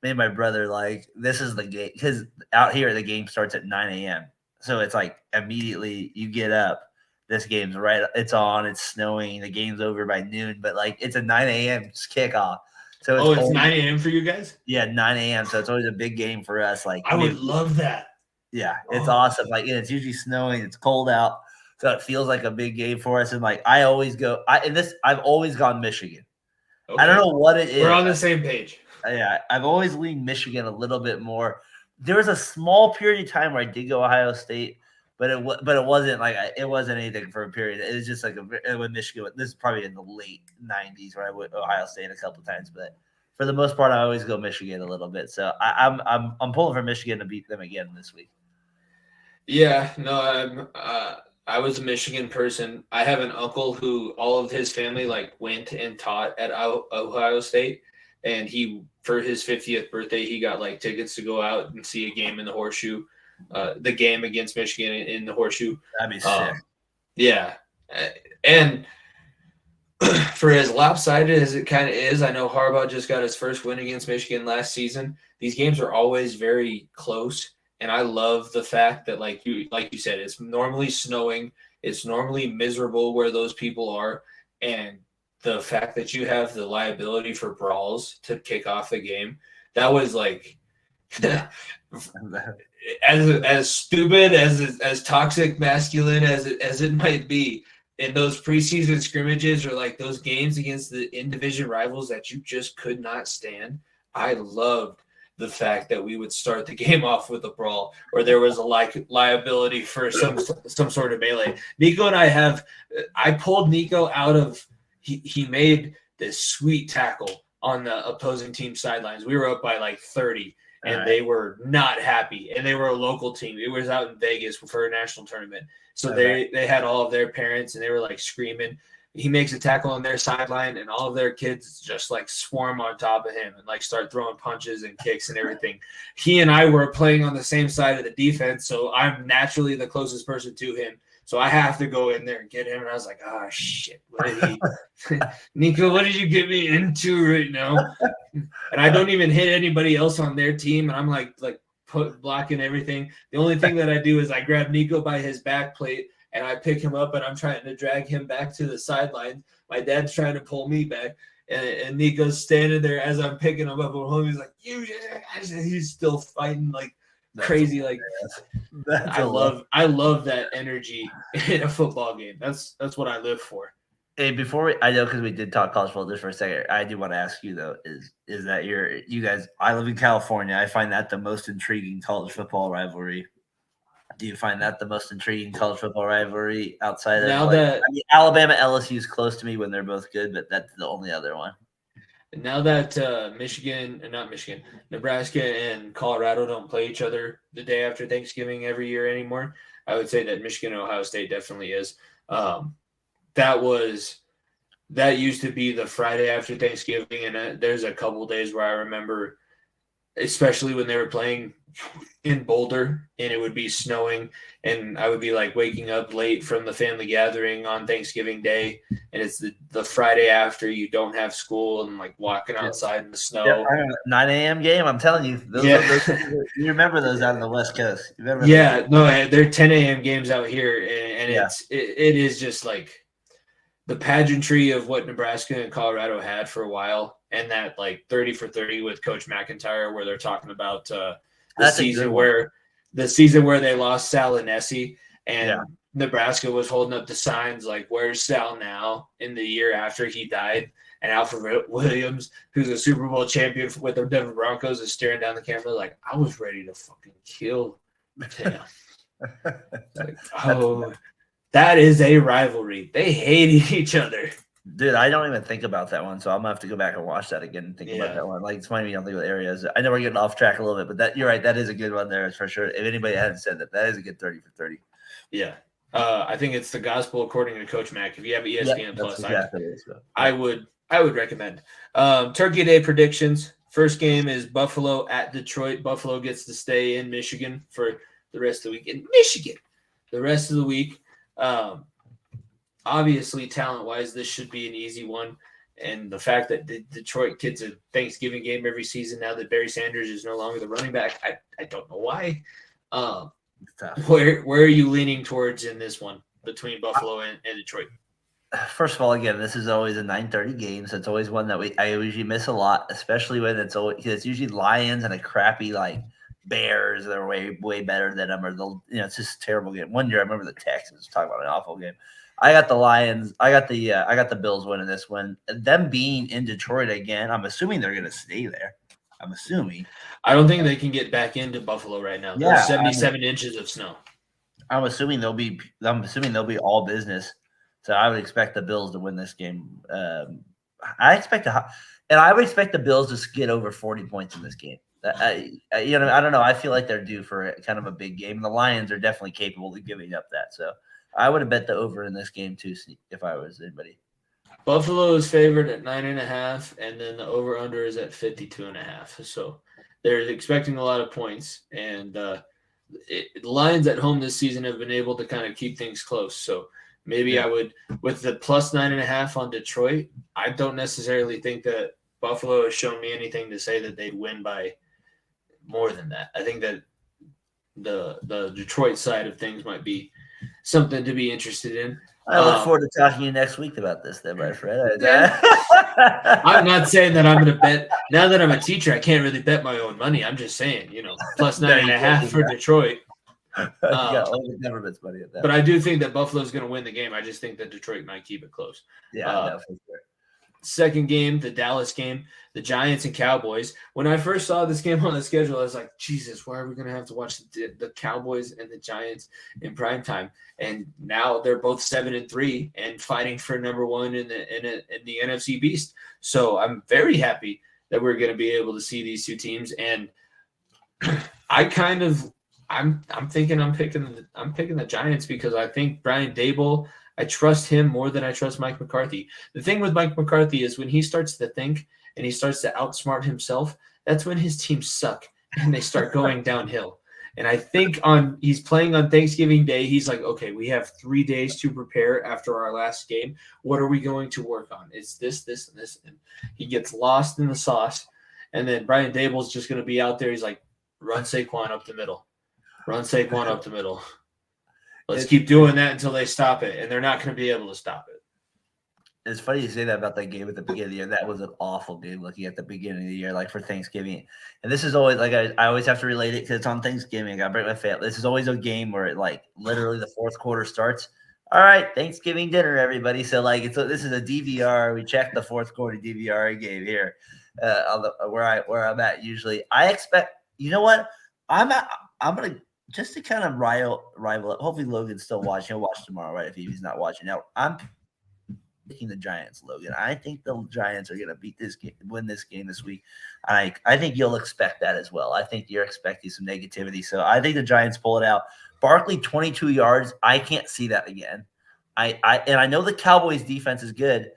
C: me and my brother, like, this is the game, because out here the game starts at 9 a.m. So it's like immediately you get up. This game's right. It's on. It's snowing. The game's over by noon, but like it's a 9 a.m. kickoff. So
B: it's 9 a.m. for you guys?
C: Yeah, 9 a.m. So it's always a big game for us. Like
B: I would love that.
C: Yeah, it's awesome. Like it's usually snowing. It's cold out, so it feels like a big game for us. And like I always go. I've always gone Michigan. Okay. I don't know what it is.
B: We're on the same page.
C: Yeah, I've always leaned Michigan a little bit more. There was a small period of time where I did go Ohio State. But it wasn't like it wasn't anything for a period. It was just like with Michigan. This is probably in the late 90s where I went Ohio State a couple of times. But for the most part, I always go Michigan a little bit. So I'm pulling for Michigan to beat them again this week.
B: Yeah, no, I was a Michigan person. I have an uncle who all of his family like went and taught at Ohio State, and he for his 50th birthday he got like tickets to go out and see a game in the Horseshoe. The game against Michigan in the Horseshoe.
C: That'd be sick.
B: Yeah. And for as lopsided as it kind of is, I know Harbaugh just got his first win against Michigan last season. These games are always very close. And I love the fact that, like you said, it's normally snowing. It's normally miserable where those people are. And the fact that you have the liability for brawls to kick off the game, that was like as stupid as toxic masculine as it might be, in those preseason scrimmages or like those games against the in-division rivals that you just could not stand. I loved the fact that we would start the game off with a brawl or there was a liability for some sort of melee. Nico and I pulled Nico out of, he made this sweet tackle on the opposing team sidelines. We were up by like 30 and they were not happy, and they were a local team. It was out in Vegas for a national tournament. So they had all of their parents and they were like screaming. He makes a tackle on their sideline and all of their kids just like swarm on top of him and like start throwing punches and kicks and everything. He and I were playing on the same side of the defense, so I'm naturally the closest person to him. So I have to go in there and get him. And I was like, oh, shit. Nico, what did you get me into right now? And I don't even hit anybody else on their team. And I'm like blocking everything. The only thing that I do is I grab Nico by his back plate and I pick him up and I'm trying to drag him back to the sideline. My dad's trying to pull me back. And Nico's standing there as I'm picking him up. And he's like, he's still fighting like crazy. Like I love that energy in a football game. That's what I live for.
C: Hey, I know because we did talk college football just for a second. I do want to ask you though, is that you guys? I live in California. I find that the most intriguing college football rivalry. Do you find that the most intriguing college football rivalry outside of
B: Now that
C: Alabama LSU is close to me when they're both good, but that's the only other one.
B: Nebraska and Colorado don't play each other the day after Thanksgiving every year anymore, I would say that Michigan and Ohio State definitely is. That used to be the Friday after Thanksgiving, and there's a couple days where I remember, especially when they were playing in Boulder and it would be snowing, and I would be like waking up late from the family gathering on Thanksgiving Day, and it's the Friday after you don't have school and like walking outside in the snow.
C: Yeah, 9 a.m. game. I'm telling you, those, you remember those out on the West Coast. You remember
B: those? No, they're 10 a.m. games out here, and it is just like the pageantry of what Nebraska and Colorado had for a while, and that like 30 for 30 with Coach McIntyre, where they're talking about the season where they lost Sal and Nessie, and Nebraska was holding up the signs like, "Where's Sal now?" in the year after he died, and Alfred Williams, who's a Super Bowl champion with the Denver Broncos, is staring down the camera like, "I was ready to fucking kill him." Like, oh. That is a rivalry. They hated each other.
C: Dude, I don't even think about that one, so I'm gonna have to go back and watch that again and think about that one. Like, it's funny, I don't think of the areas. I know we're getting off track a little bit, but you're right. That is a good one there for sure. If anybody hadn't said that, that is a good 30 for 30.
B: Yeah. I think it's the gospel according to Coach Mac. If you have ESPN Plus, exactly I would recommend. Turkey Day predictions. First game is Buffalo at Detroit. Buffalo gets to stay in Michigan for the rest of the week. In Michigan, the rest of the week. Obviously, talent-wise, this should be an easy one. And the fact that the Detroit gets a Thanksgiving game every season now that Barry Sanders is no longer the running back, I don't know why. Where are you leaning towards in this one between Buffalo and Detroit?
C: First of all, again, this is always a 9:30 game, so it's always one that I usually miss a lot, especially when it's usually Lions and a crappy like Bears that are way better than them, or it's just a terrible game. One year I remember the Texans talking about an awful game. I got the Lions. I got the Bills winning this one. Them being in Detroit again, I'm assuming they're going to stay there. I'm assuming.
B: I don't think they can get back into Buffalo right now. There's 77 inches of snow.
C: I'm assuming they'll be all business. So I would expect the Bills to win this game. I would expect the Bills to get over 40 points in this game. I don't know. I feel like they're due for kind of a big game. The Lions are definitely capable of giving up that. So I would have bet the over in this game too if I was anybody.
B: Buffalo is favored at 9.5, and then the over/under is at 52.5. So they're expecting a lot of points, and the Lions at home this season have been able to kind of keep things close. So maybe I would, with the plus 9.5 on Detroit. I don't necessarily think that Buffalo has shown me anything to say that they'd win by more than that. I think that the Detroit side of things might be something to be interested in.
C: I look forward to talking to you next week about this, then, my friend.
B: I'm not saying that I'm going to bet. Now that I'm a teacher, I can't really bet my own money. I'm just saying, plus 9.5 for Detroit.
C: Government's money at that.
B: But I do think that Buffalo's going to win the game. I just think that Detroit might keep it close.
C: Yeah, for sure.
B: Second game, the Dallas game, the Giants and Cowboys. When I first saw this game on the schedule, I was like, Jesus, why are we going to have to watch the Cowboys and the Giants in primetime? And now they're both 7-3 and fighting for number one in the NFC Beast. So I'm very happy that we're going to be able to see these two teams. And I'm thinking I'm picking the Giants because I think Brian Daboll, I trust him more than I trust Mike McCarthy. The thing with Mike McCarthy is when he starts to think and he starts to outsmart himself, that's when his teams suck and they start going downhill. And I think he's playing on Thanksgiving Day. He's like, okay, we have 3 days to prepare after our last game. What are we going to work on? It's this, this, and this. And he gets lost in the sauce. And then Brian Daboll's just going to be out there. He's like, run Saquon up the middle. Run Saquon up the middle. Let's keep doing that until they stop it, and they're not going to be able to stop it.
C: It's funny you say that about that game at the beginning of the year. That was an awful game looking at the beginning of the year, like for Thanksgiving. And this is always like I always have to relate it because it's on Thanksgiving. I break my family. This is always a game where it like literally the fourth quarter starts. All right, Thanksgiving dinner, everybody. So this is a DVR. We checked the fourth quarter DVR game here, where I'm at usually. I expect. You know what? I'm gonna just to kind of rival. Hopefully, Logan's still watching. He'll watch tomorrow, right? If he's not watching now, I'm picking the Giants, Logan. I think the Giants are gonna win this game this week. I think you'll expect that as well. I think you're expecting some negativity, so I think the Giants pull it out. Barkley 22 yards. I can't see that again. I know the Cowboys defense is good,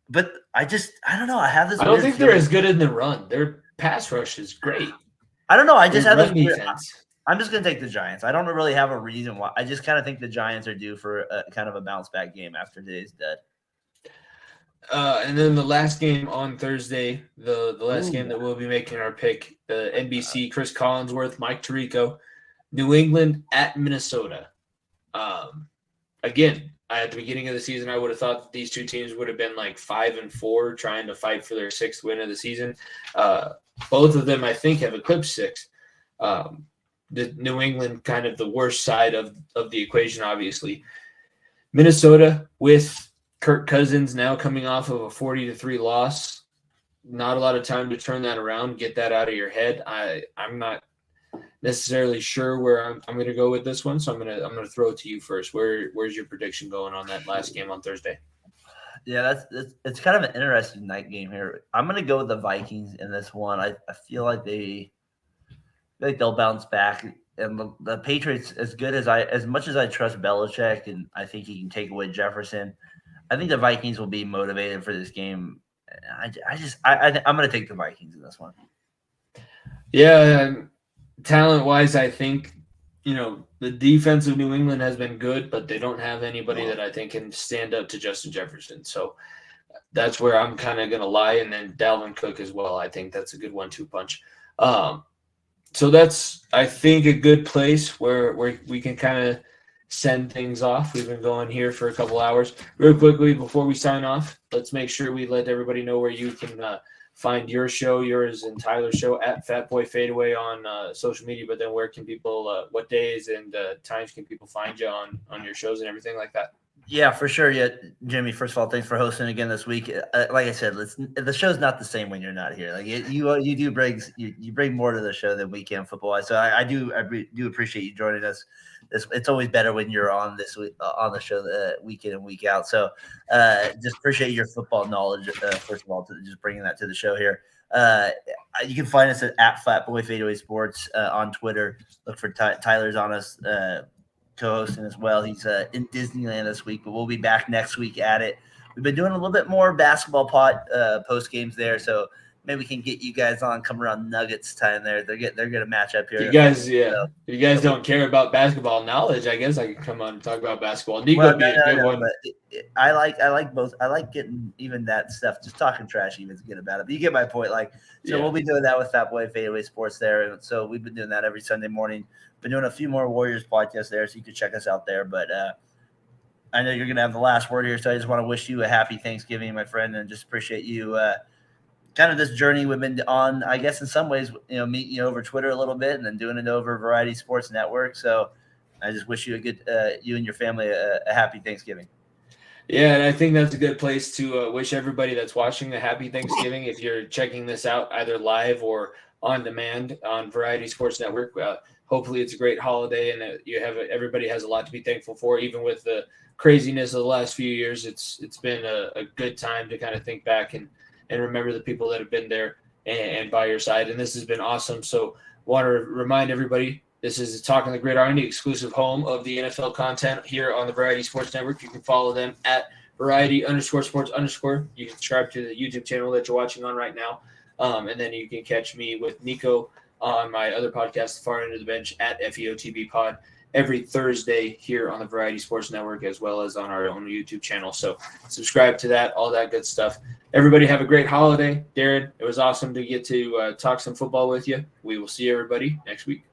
C: but I don't know. I have this.
B: I don't think they're as good in the run. Their pass rush is great.
C: I don't know. I just have this
B: defense.
C: I'm just going to take the Giants. I don't really have a reason why. I just kind of think the Giants are due for a kind of a bounce back game after today's dead.
B: And then the last game on Thursday, the last game that we'll be making our pick, the NBC, Chris Collinsworth, Mike Tirico, New England at Minnesota. Again, at the beginning of the season, I would have thought that these two teams would have been like 5-4, trying to fight for their 6th win of the season. Both of them, I think, have eclipsed 6. The New England kind of the worst side of the equation, obviously. Minnesota with Kirk Cousins now coming off of a 40-3 loss. Not a lot of time to turn that around, get that out of your head. I'm not necessarily sure where I'm going to go with this one, so I'm going to throw it to you first. Where's your prediction going on that last game on Thursday?
C: Yeah, it's kind of an interesting night game here. I'm going to go with the Vikings in this one. I feel like they'll bounce back, and the Patriots, as much as I trust Belichick and I think he can take away Jefferson, I think the Vikings will be motivated for this game. I'm going to take the Vikings in this one.
B: Yeah. Talent-wise, I think, the defense of New England has been good, but they don't have anybody that I think can stand up to Justin Jefferson. So that's where I'm kind of going to lie. And then Dalvin Cook as well. I think that's a good 1-2 punch. So that's, I think, a good place where we can kind of send things off. We've been going here for a couple hours. Real quickly, before we sign off, let's make sure we let everybody know where you can find yours and Tyler's show at Fatboy Fadeaway on social media. But then where can people, what days and times can people find you on your shows and everything like that?
C: Yeah, for sure. Yeah, Jimmy, first of all, thanks for hosting again this week. Like I said, the show's not the same when you're not here. Like you bring more to the show than we can football. So I do appreciate you joining us. It's always better when you're on on the show week in and week out. So just appreciate your football knowledge. First of all, just bringing that to the show here. You can find us at Fatboy Fadeaway Sports on Twitter. Look for Tyler's on us. Co-hosting as well. He's in Disneyland this week, but we'll be back next week at it. We've been doing a little bit more basketball post games there, so maybe we can get you guys on come around Nuggets time there. They're going to match up here.
B: You guys, If you guys don't care about basketball knowledge, I guess I can come on and talk about basketball. Nico would be a good one.
C: I like both. I like getting even that stuff. Just talking trash even is good about it. But you get my point. We'll be doing that with Fatboy Fadeaway Sports there. And so we've been doing that every Sunday morning. Been doing a few more Warriors podcasts there, so you can check us out there. But I know you're going to have the last word here, so I just want to wish you a happy Thanksgiving, my friend, and just appreciate you kind of this journey we've been on, I guess, in some ways, meeting you over Twitter a little bit and then doing it over Variety Sports Network. So I just wish you you and your family a happy Thanksgiving.
B: Yeah, and I think that's a good place to wish everybody that's watching a happy Thanksgiving. If you're checking this out either live or on demand on Variety Sports Network, hopefully it's a great holiday and that everybody has a lot to be thankful for. Even with the craziness of the last few years, it's been a good time to kind of think back and remember the people that have been there and by your side. And this has been awesome. So want to remind everybody, this is Talkin the Gridiron, the exclusive home of the NFL content here on the Variety Sports Network. You can follow them at Variety_Sports_. You can subscribe to the YouTube channel that you're watching on right now. And then you can catch me with Nico on my other podcast, Far End of the Bench, at FEOTB Pod, every Thursday here on the Variety Sports Network, as well as on our own YouTube channel. So subscribe to that, all that good stuff. Everybody have a great holiday. Darren, it was awesome to get to talk some football with you. We will see everybody next week.